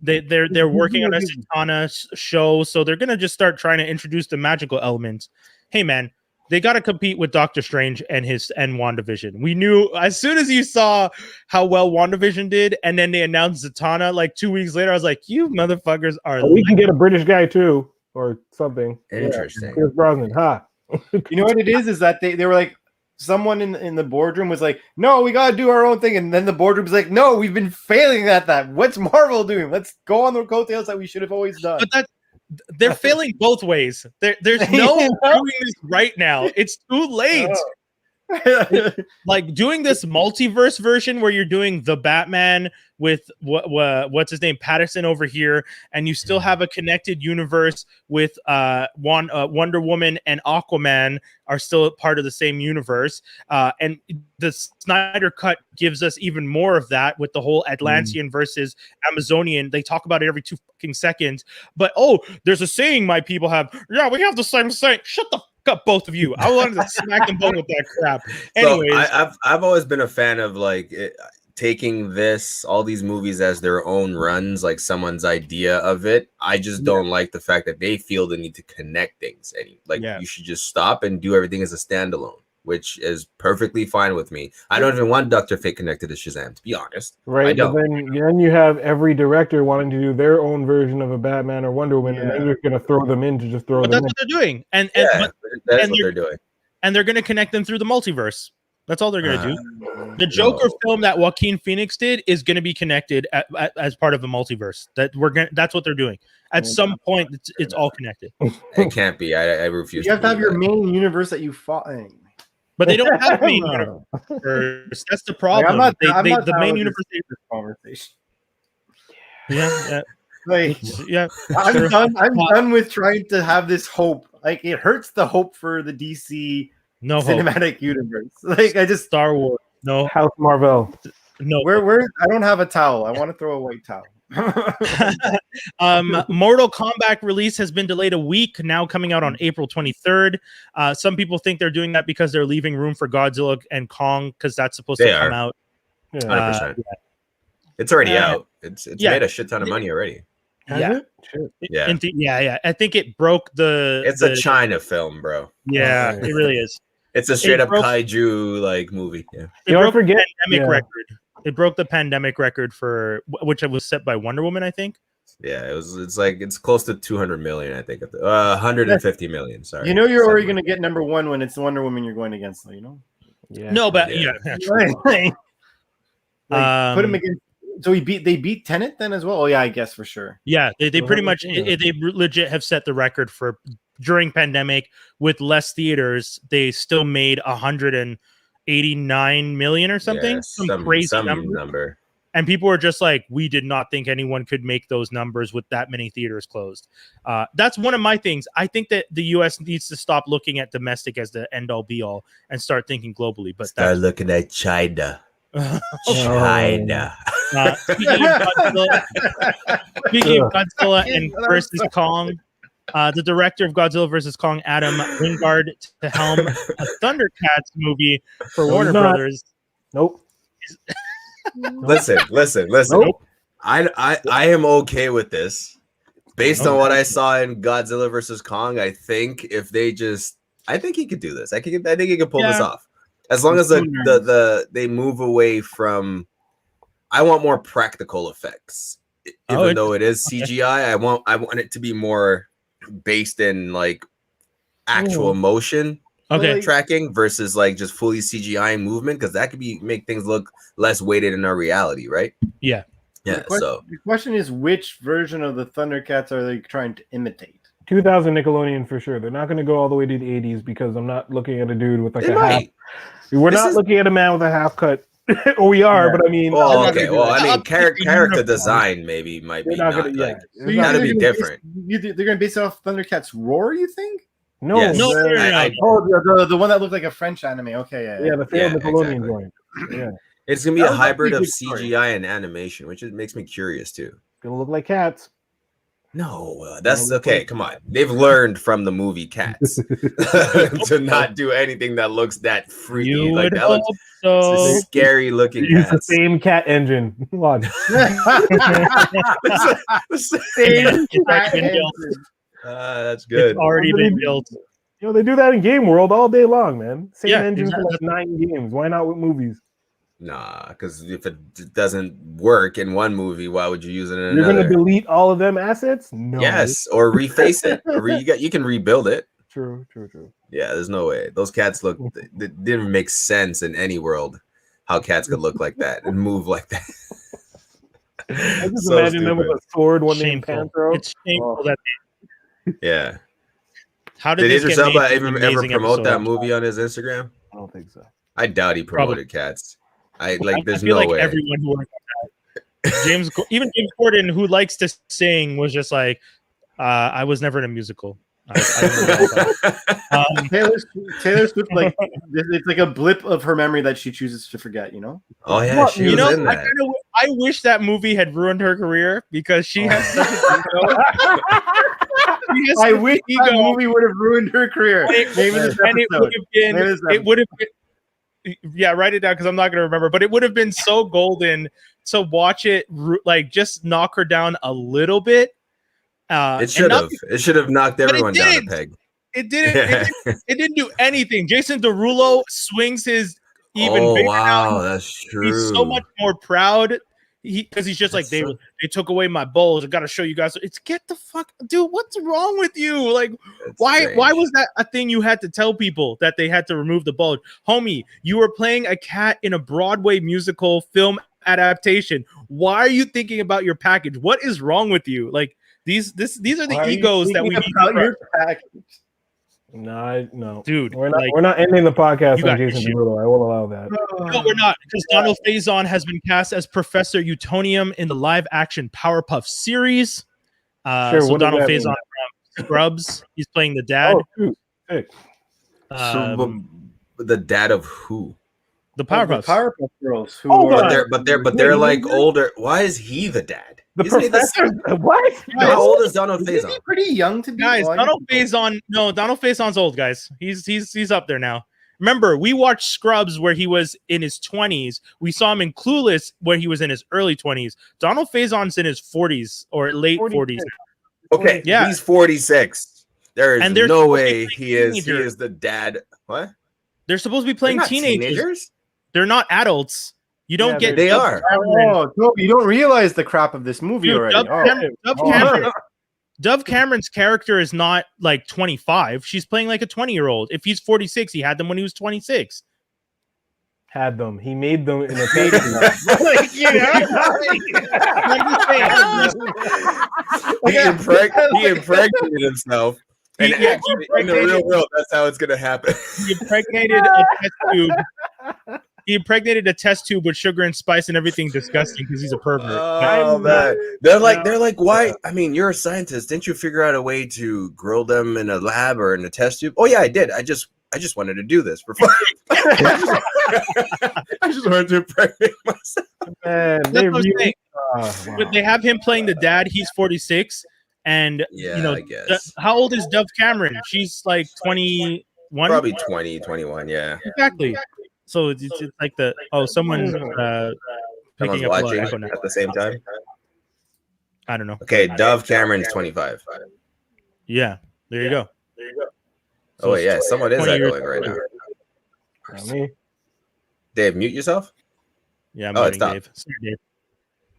They're working on a Zatanna show, so they're gonna just start trying to introduce the magical elements. Hey man, they got to compete with Doctor Strange and WandaVision. We knew as soon as you saw how well WandaVision did, and then they announced Zatanna like 2 weeks later. I was like, you motherfuckers are. We can get a British guy too. Or something interesting. Pierce Brosnan, You know what it is that they were like, someone in the boardroom was like, no, we gotta do our own thing, and then the boardroom's like, no, we've been failing at that. What's Marvel doing? Let's go on the coattails that we should have always done. But they're failing both ways. There's no doing this right now. It's too late. Like doing this multiverse version where you're doing the Batman with what's his name, Patterson over here, and you still have a connected universe with Wonder Woman and Aquaman are still part of the same universe, and the Snyder Cut gives us even more of that with the whole Atlantean versus Amazonian. They talk about it every 2 fucking seconds, but there's a saying my people have. Yeah, we have the same saying. Shut the up, both of you. I wanted to smack them both with that crap. Anyways, so I've always been a fan of like taking all these movies as their own runs, like someone's idea of it. I just don't like the fact that they feel the need to connect things. You should just stop and do everything as a standalone, which is perfectly fine with me. I don't even want Dr. Fate connected to Shazam, to be honest. Right. I don't. But then you have every director wanting to do their own version of a Batman or Wonder Woman, and they're just going to throw them in to just throw them in. That's what they're doing. That's what they're doing. And they're going to connect them through the multiverse. That's all they're gonna do. The Joker film that Joaquin Phoenix did is gonna be connected as part of a multiverse. That's what they're doing. At some point, it's all connected. It can't be. I refuse. You have to have your main universe that you fought in. But they don't have main universe. That's the problem. Like, the main universe. This conversation. Yeah. Like, yeah. I'm done. I'm done with trying to have this hope. Like, it hurts the hope for the DC cinematic universe. Like, I just Star Wars. No. House Marvel. No. Where I don't have a towel. I want to throw a white towel. Mortal Kombat release has been delayed a week, now coming out on April 23rd. Some people think they're doing that because they're leaving room for Godzilla and Kong, because that's supposed to come out. 100%. It's already out. It's made a shit ton of money already. Yeah. I think it broke the. It's a China film, bro. Yeah, it really is. It's a straight up kaiju like movie. Yeah. It broke the pandemic record. It broke the pandemic record for which was set by Wonder Woman, I think. Yeah, it's close to 200 million, I think. 150 million. Sorry. You know you're already gonna get number one when it's the Wonder Woman you're going against, though. You know. Yeah. No, but put him against. So they beat Tenet then as well. Oh yeah, I guess for sure. Yeah, they pretty much they legit have set the record for during pandemic with less theaters. They still made 189 million or something, some crazy number. And people were just like, we did not think anyone could make those numbers with that many theaters closed. That's one of my things. I think that the U.S. needs to stop looking at domestic as the end all be all and start thinking globally. But start looking at China. China. Speaking of Godzilla and versus Kong, the director of Godzilla vs Kong, Adam Wingard, to helm a Thundercats movie for Warner Brothers. Nope. Listen. Nope. I am okay with this. Based on what I saw in Godzilla vs Kong, I think he could do this. I think he could pull this off. As long as they move away from, I want more practical effects. Even though it is CGI, I want it to be more based in like actual motion tracking versus like just fully CGI movement, because that could make things look less weighted in our reality, right? Yeah. The question is, which version of the Thundercats are they trying to imitate? 2000 Nickelodeon for sure. They're not going to go all the way to the 80s, because I'm not looking at a dude with like half. We're not looking at a man with a half cut. Or we are, but I mean, character design maybe might be gotta be different. They're gonna base it off Thundercats Roar, you think? No, the one that looked like a French anime. Okay, the failed Nickelodeon joint. Yeah, it's gonna be a hybrid of CGI and animation, which makes me curious too. Gonna look like cats. No, that's okay. Come on, they've learned from the movie Cats to not do anything that looks that freaky. Like that looks scary looking. Use the same cat engine. Watch. Same cat engine. That's good. It's already been built. You know, they do that in Game World all day long, man. Same engine for like 9 games. Why not with movies? Nah, because if it doesn't work in one movie, why would you use it in another? You're going to delete all of them assets? No. Yes, or reface it. Or you can rebuild it. True. Yeah, there's no way. Those cats it didn't make sense in any world how cats could look like that and move like that. I just imagine them with a sword, one named Panthro. It's shameful that yeah. How did Idris Elba ever promote that movie on his Instagram? I don't think so. I doubt he promoted Cats. There's no way. Everyone who worked on that. James Corden, who likes to sing, was just like, I was never in a musical. Taylor Swift, like it's like a blip of her memory that she chooses to forget. You know? Oh yeah, she was in that. I wish that movie had ruined her career, because she has such an ego. I wish that movie would have ruined her career. It would have been. Yeah, write it down, because I'm not going to remember. But it would have been so golden to watch it, like just knock her down a little bit. It should have. It should have knocked everyone down a peg. It didn't. It didn't do anything. Jason Derulo swings his even bigger. Wow, down. that's true. He's so much more proud. because he's just like they took away my bowls. I gotta show you guys. It's get the fuck, dude. What's wrong with you? Like, why was that a thing you had to tell people that they had to remove the bulge, homie? You were playing a cat in a Broadway musical film adaptation. Why are you thinking about your package? What is wrong with you? Like these are the egos that we need about your package. No, dude. We're not ending the podcast on Jason Derulo. I won't allow that. No, we're not, because Donald Faison has been cast as Professor Utonium in the live-action Powerpuff series. So Donald Faison from Scrubs, he's playing the dad. The dad of who? The Powerpuff Girls. But they're like older. Why is he the dad? The professor? What? How old is Donald Faison? Isn't he pretty young to be? Guys, Donald Faison's old, guys. He's up there now. Remember, we watched Scrubs where he was in his 20s. We saw him in Clueless where he was in his early 20s. Donald Faison's in his 40s or late 40s. Okay, yeah, he's 46. There is no way he is the dad. What? They're supposed to be playing teenagers. They're not adults. You don't get. They are. Oh, Toby, you don't realize the crap of this movie already. Dove Cameron's character is not like 25. She's playing like a 20-year-old. If he's 46, he had them when he was 26. Had them. He made them in a He impregnated himself. And actually, in the real world, that's how it's gonna happen. He impregnated a test tube. He impregnated a test tube with sugar and spice and everything disgusting because he's a pervert. Oh man, they're like, why? I mean, you're a scientist. Didn't you figure out a way to grow them in a lab or in a test tube? Oh yeah, I did. I just wanted to do this for fun. I just wanted to impregnate myself. Man, but they have him playing the dad. He's 46, and I guess. How old is Dove Cameron? She's like 21. Probably 20, 21. Yeah, exactly. So it's like someone's picking up watching at the same time. I don't know. Okay, Dove Cameron's 25. Yeah, there you go. So yeah, someone is echoing right now. Me. Dave, mute yourself. Yeah, I'm muting Dave. Sorry, Dave.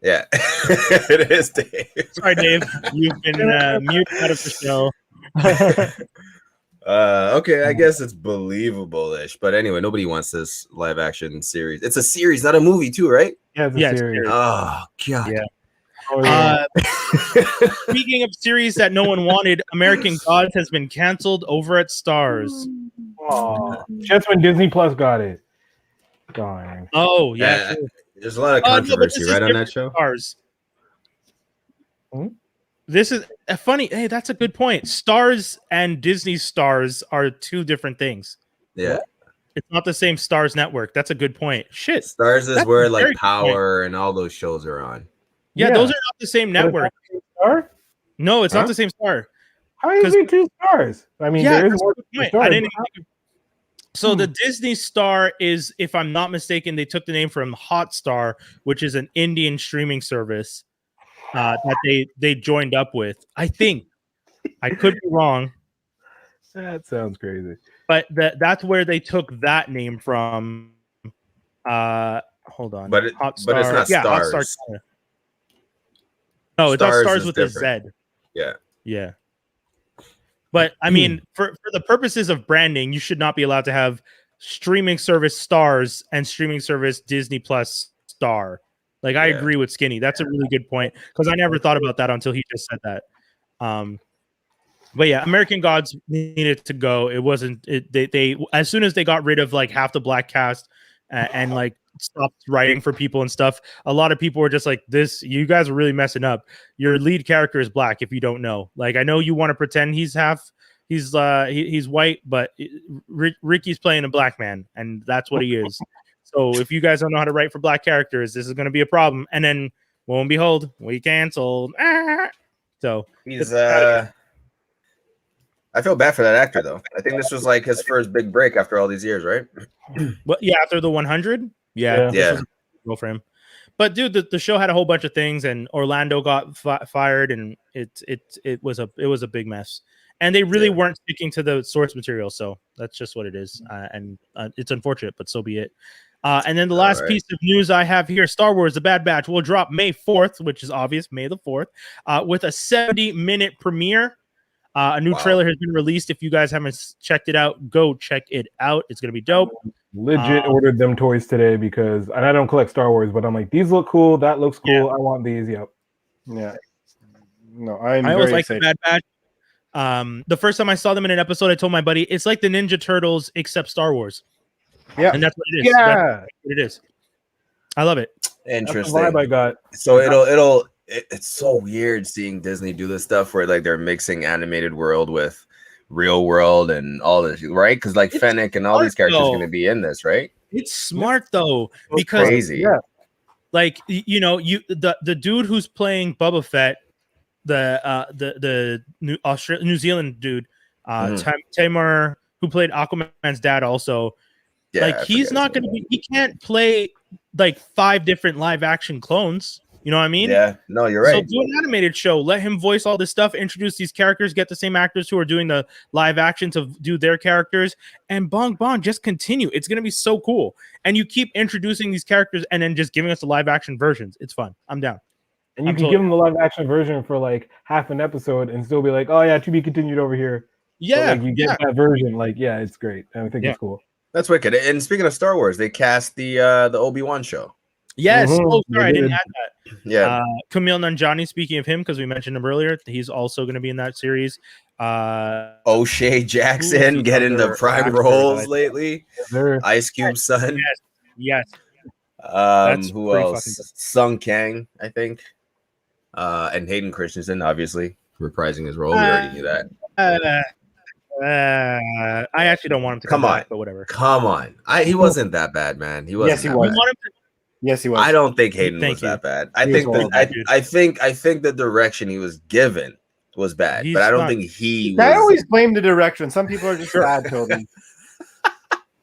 Yeah, it is Dave. Sorry, Dave. You've been muted out of the show. Okay, I guess it's believable-ish, but anyway, nobody wants this live action series. It's a series, not a movie, too, right? Yeah, it's a series. Oh god. Yeah. Speaking of series that no one wanted, American Gods has been canceled over at Stars. Oh, just when Disney Plus got it. Darn. Oh yeah. There's a lot of controversy, right, on that show. Stars. This is a funny. Hey, that's a good point. Stars and Disney Stars are two different things. Yeah. It's not the same Stars network. That's a good point. Shit. Stars is where like Power and all those shows are on. Yeah, those are not the same network. Star? No, it's not the same star. How is it two stars? I mean, there is more stars. I didn't So the Disney Star is, if I'm not mistaken, they took the name from Hotstar, which is an Indian streaming service that they joined up with. I think. I could be wrong. That sounds crazy. But that's where they took that name from. Hold on. But it's not Stars. Hotstar. No, it's not Stars with different. a Z. Yeah. Yeah. But I mean, for the purposes of branding, you should not be allowed to have streaming service Stars and streaming service Disney Plus Star. Like, I agree with Skinny. That's a really good point, because I never thought about that until he just said that. But yeah, American Gods needed to go. It wasn't. They as soon as they got rid of like half the black cast and like stopped writing for people and stuff, a lot of people were just like, "This, you guys are really messing up. Your lead character is black. If you don't know, like, I know you want to pretend he's white, but Ricky's playing a black man, and that's what he is. So if you guys don't know how to write for black characters, this is going to be a problem." And then, lo and behold, we canceled. So he's I feel bad for that actor, though. I think this was like his first big break after all these years, right? Well, yeah, after the 100, yeah. Go for him. But dude, the show had a whole bunch of things, and Orlando got fired, and it was a big mess. And they really weren't sticking to the source material, so that's just what it is. And it's unfortunate, but so be it. And then the last piece of news I have here, Star Wars The Bad Batch will drop May 4th, which is obvious, May the 4th, with a 70-minute premiere. A new trailer has been released. If you guys haven't checked it out, go check it out. It's going to be dope. Legit ordered them toys today because, and I don't collect Star Wars, but I'm like, these look cool. That looks cool. Yeah. I want these. Yep. Yeah. No, I always like the Bad Batch. The first time I saw them in an episode, I told my buddy, it's like the Ninja Turtles except Star Wars. Yeah. And that's what it is. Yeah. That's what it is. I love it. Interesting. That's the vibe I got. So it's so weird seeing Disney do this stuff where like they're mixing animated world with real world and all this, right? Because like Fennec and all these characters are going to be in this, right? It's smart though, because crazy. Like the dude who's playing Boba Fett, the New Zealand dude, Tamar, who played Aquaman's dad, also. Yeah, like he's not going to be. He can't play like 5 different live action clones. You know what I mean? Yeah. No, you're right. So do an animated show. Let him voice all this stuff. Introduce these characters. Get the same actors who are doing the live action to do their characters. And bong, just continue. It's going to be so cool. And you keep introducing these characters and then just giving us the live action versions. It's fun. I'm down. And you can give them the live action version for like half an episode and still be like, oh yeah, to be continued over here. Yeah. So, like, you get that version. Like, yeah, it's great. I think it's cool. That's wicked. And speaking of Star Wars, they cast the Obi-Wan show. Yes. Oh, sorry, I didn't add that. Yeah. Kumail Nanjiani, speaking of him, because we mentioned him earlier, he's also going to be in that series. O'Shea Jackson getting the prime roles lately. Ice Cube's son. Yes. Who else? Sung Kang, I think. And Hayden Christensen, obviously, reprising his role. We already knew that. I actually don't want him to come back, but whatever. Come on. He wasn't that bad, man. He wasn't. Yes, he was. Yes, he was. I don't think Hayden was that bad. I think the direction he was given was bad, but I don't think he was. I always blame the direction. Some people are just bad, Toby.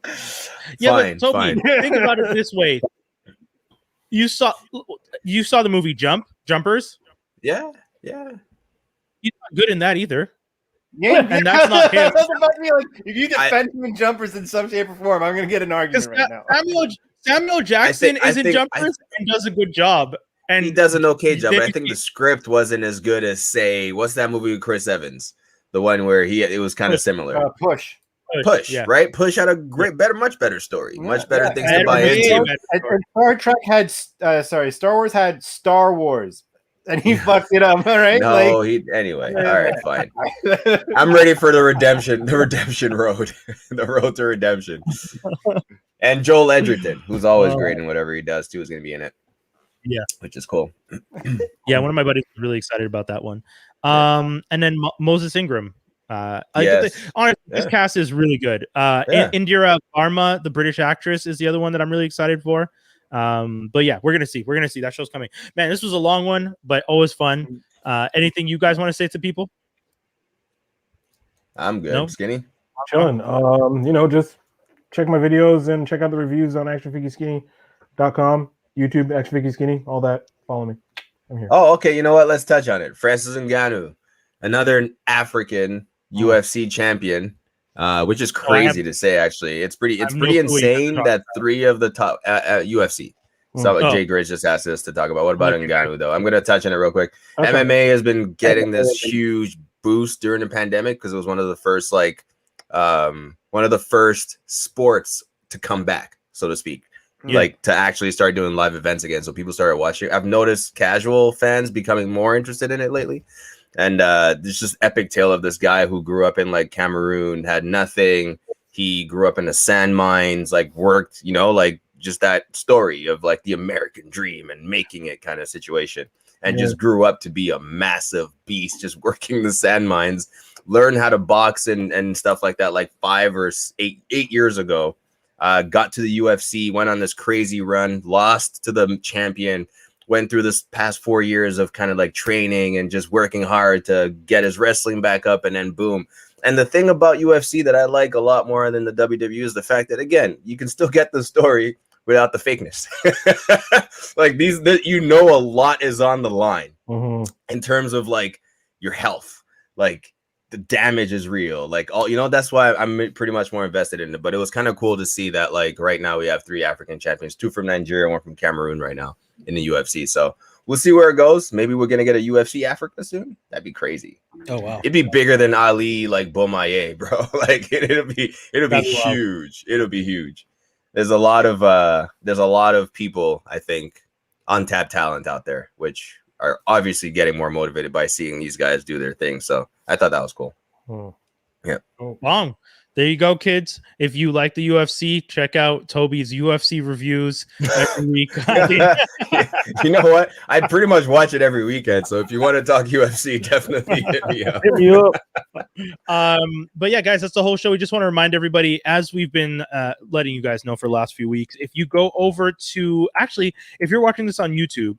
But Toby, think about it this way. You saw the movie Jumpers? Yeah. He's not good in that either. Yeah, and that's not him. If you defend him in Jumpers in some shape or form, I'm going to get an argument right now. Samuel Jackson is in Jumpers and does a good job. And he does an okay job. But I think the script wasn't as good as, say, what's that movie with Chris Evans? The one where it was kind of similar. Push, right? Push had a much better story, much better things to buy into. And Star Wars had Star Wars. And he fucked it up, all right? No, anyway. All right, fine. I'm ready for the redemption road, the road to redemption. And Joel Edgerton, who's always great in whatever he does too, is going to be in it. Yeah, which is cool. Yeah, one of my buddies was really excited about that one. And then Moses Ingram. Honestly, this cast is really good. Indira Varma, the British actress, is the other one that I'm really excited for. But yeah, we're gonna see. That show's coming. Man, this was a long one, but always fun. Anything you guys want to say to people? I'm good. No? Skinny. Chilling. Just check my videos and check out the reviews on actionfiguskinny.com, YouTube, actionfiguskinny, all that. Follow me. I'm here. Oh, okay. You know what? Let's touch on it. Francis Ngannou, another African UFC champion. Which is crazy to say. Actually, it's pretty insane that 3 of the top UFC. So Jay Grizz just asked us to talk about. What about Ngannou though? I'm gonna touch on it real quick. Okay. MMA has been getting this huge boost during the pandemic because it was one of the first sports to come back, so to speak. Like to actually start doing live events again. So people started watching. I've noticed casual fans becoming more interested in it lately. And there's just epic tale of this guy who grew up in like Cameroon, had nothing. He grew up in the sand mines, like worked, like just that story of like the American dream and making it kind of situation. And just grew up to be a massive beast, just working the sand mines, learned how to box and stuff like that, like 5 or 8 years ago. Got to the UFC, went on this crazy run, lost to the champion, went through this past 4 years of kind of like training and just working hard to get his wrestling back up, and then boom. And the thing about UFC that I like a lot more than the WWE is the fact that, again, you can still get the story without the fakeness. Like a lot is on the line in terms of like your health. Like the damage is real. Like all, that's why I'm pretty much more invested in it. But it was kind of cool to see that like right now we have 3 African champions, 2 from Nigeria, 1 from Cameroon right now in the UFC. So we'll see where it goes. Maybe we're gonna get a UFC Africa soon. That'd be crazy. Oh wow, it'd be bigger than Ali, like Bomaye, bro. Like it'll be huge. It'll be huge. There's a lot of people, I think, untapped talent out there, which are obviously getting more motivated by seeing these guys do their thing. So I thought that was cool. Yeah. Long. There you go, kids. If you like the UFC, check out Toby's UFC reviews every week. You know what? I pretty much watch it every weekend. So if you want to talk UFC, definitely hit me up. Hit me up. But yeah, guys, that's the whole show. We just want to remind everybody, as we've been letting you guys know for the last few weeks, if you go over to, actually, if you're watching this on YouTube,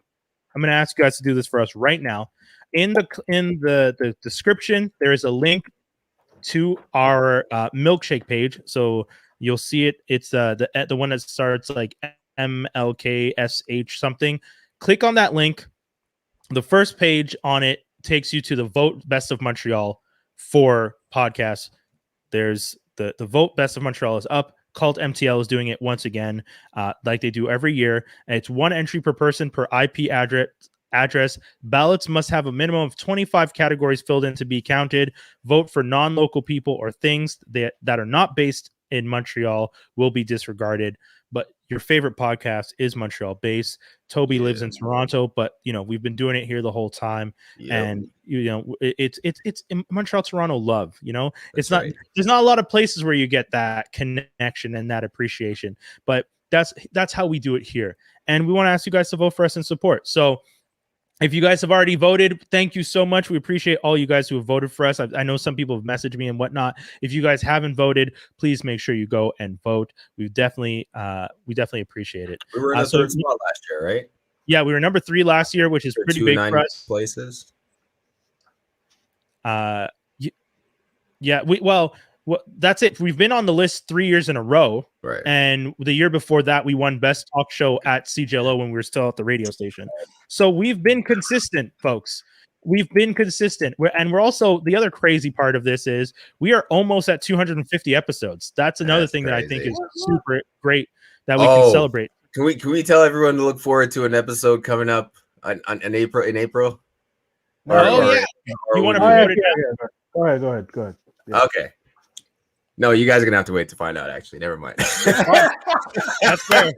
I'm going to ask you guys to do this for us right now. In the description, there is a link to our milkshake page, so you'll see it. It's the one that starts like MLKSH something. Click on that link. The first page on it takes you to the Vote Best of Montreal for podcasts. There's the Vote Best of Montreal is up. CULTMTL is doing it once again, like they do every year. And it's 1 entry per person per IP address. Ballots must have a minimum of 25 categories filled in to be counted. Vote for non-local people or things that are not based in Montreal will be disregarded. But your favorite podcast is Montreal based. Toby lives in Toronto, but we've been doing it here the whole time. And it's Montreal Toronto love. It's not there's not a lot of places where you get that connection and that appreciation, but that's how we do it here. And we want to ask you guys to vote for us and support. So if you guys have already voted, thank you so much. We appreciate all you guys who have voted for us. I know some people have messaged me and whatnot. If you guys haven't voted, please make sure you go and vote. We definitely appreciate it. We were in the third spot last year, right? Yeah, we were number 3 last year, which is pretty big for us. Places. That's it. We've been on the list 3 years in a row. Right. And the year before that, we won Best Talk Show at CJLO when we were still at the radio station. So we've been consistent, folks. We've been consistent. We're also, the other crazy part of this is we are almost at 250 episodes. That's another thing that I think is super great that we can celebrate. Can we tell everyone to look forward to an episode coming up in April? You want to promote it? Go ahead. Yeah. Okay. No, you guys are gonna have to wait to find out. Actually, never mind. That's fair.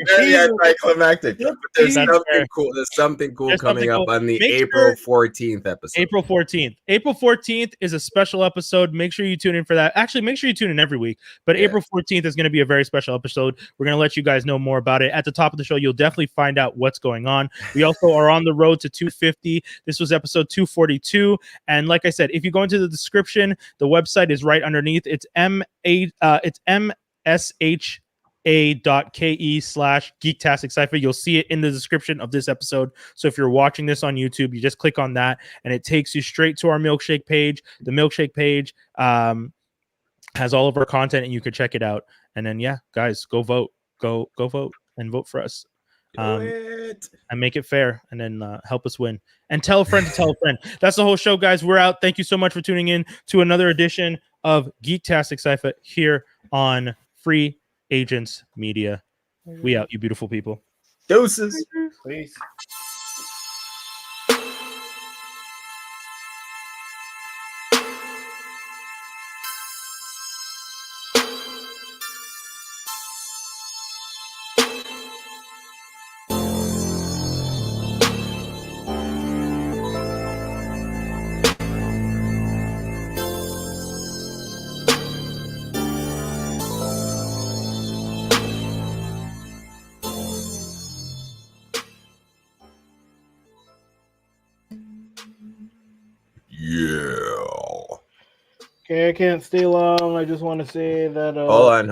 Very anticlimactic. There's something cool. There's something cool coming up on the April 14th episode. April 14th. April 14th is a special episode. Make sure you tune in for that. Actually, make sure you tune in every week. But April 14th is going to be a very special episode. We're going to let you guys know more about it. At the top of the show, you'll definitely find out what's going on. We also are on the road to 250. This was episode 242. And like I said, if you go into the description, the website is right underneath. It's msha.ke/Geektastic Cypher. You'll see it in the description of this episode. So if you're watching this on YouTube, you just click on that and it takes you straight to our milkshake page. The milkshake page has all of our content and you can check it out. And then, guys, go vote. Go vote and vote for us. And make it fair and then help us win. And tell a friend to tell a friend. That's the whole show, guys. We're out. Thank you so much for tuning in to another edition of Geektastic Cypher here on Free Agents Media. We out, you beautiful people. Deuces. Please. Okay, I can't stay long. I just want to say that. Hold on.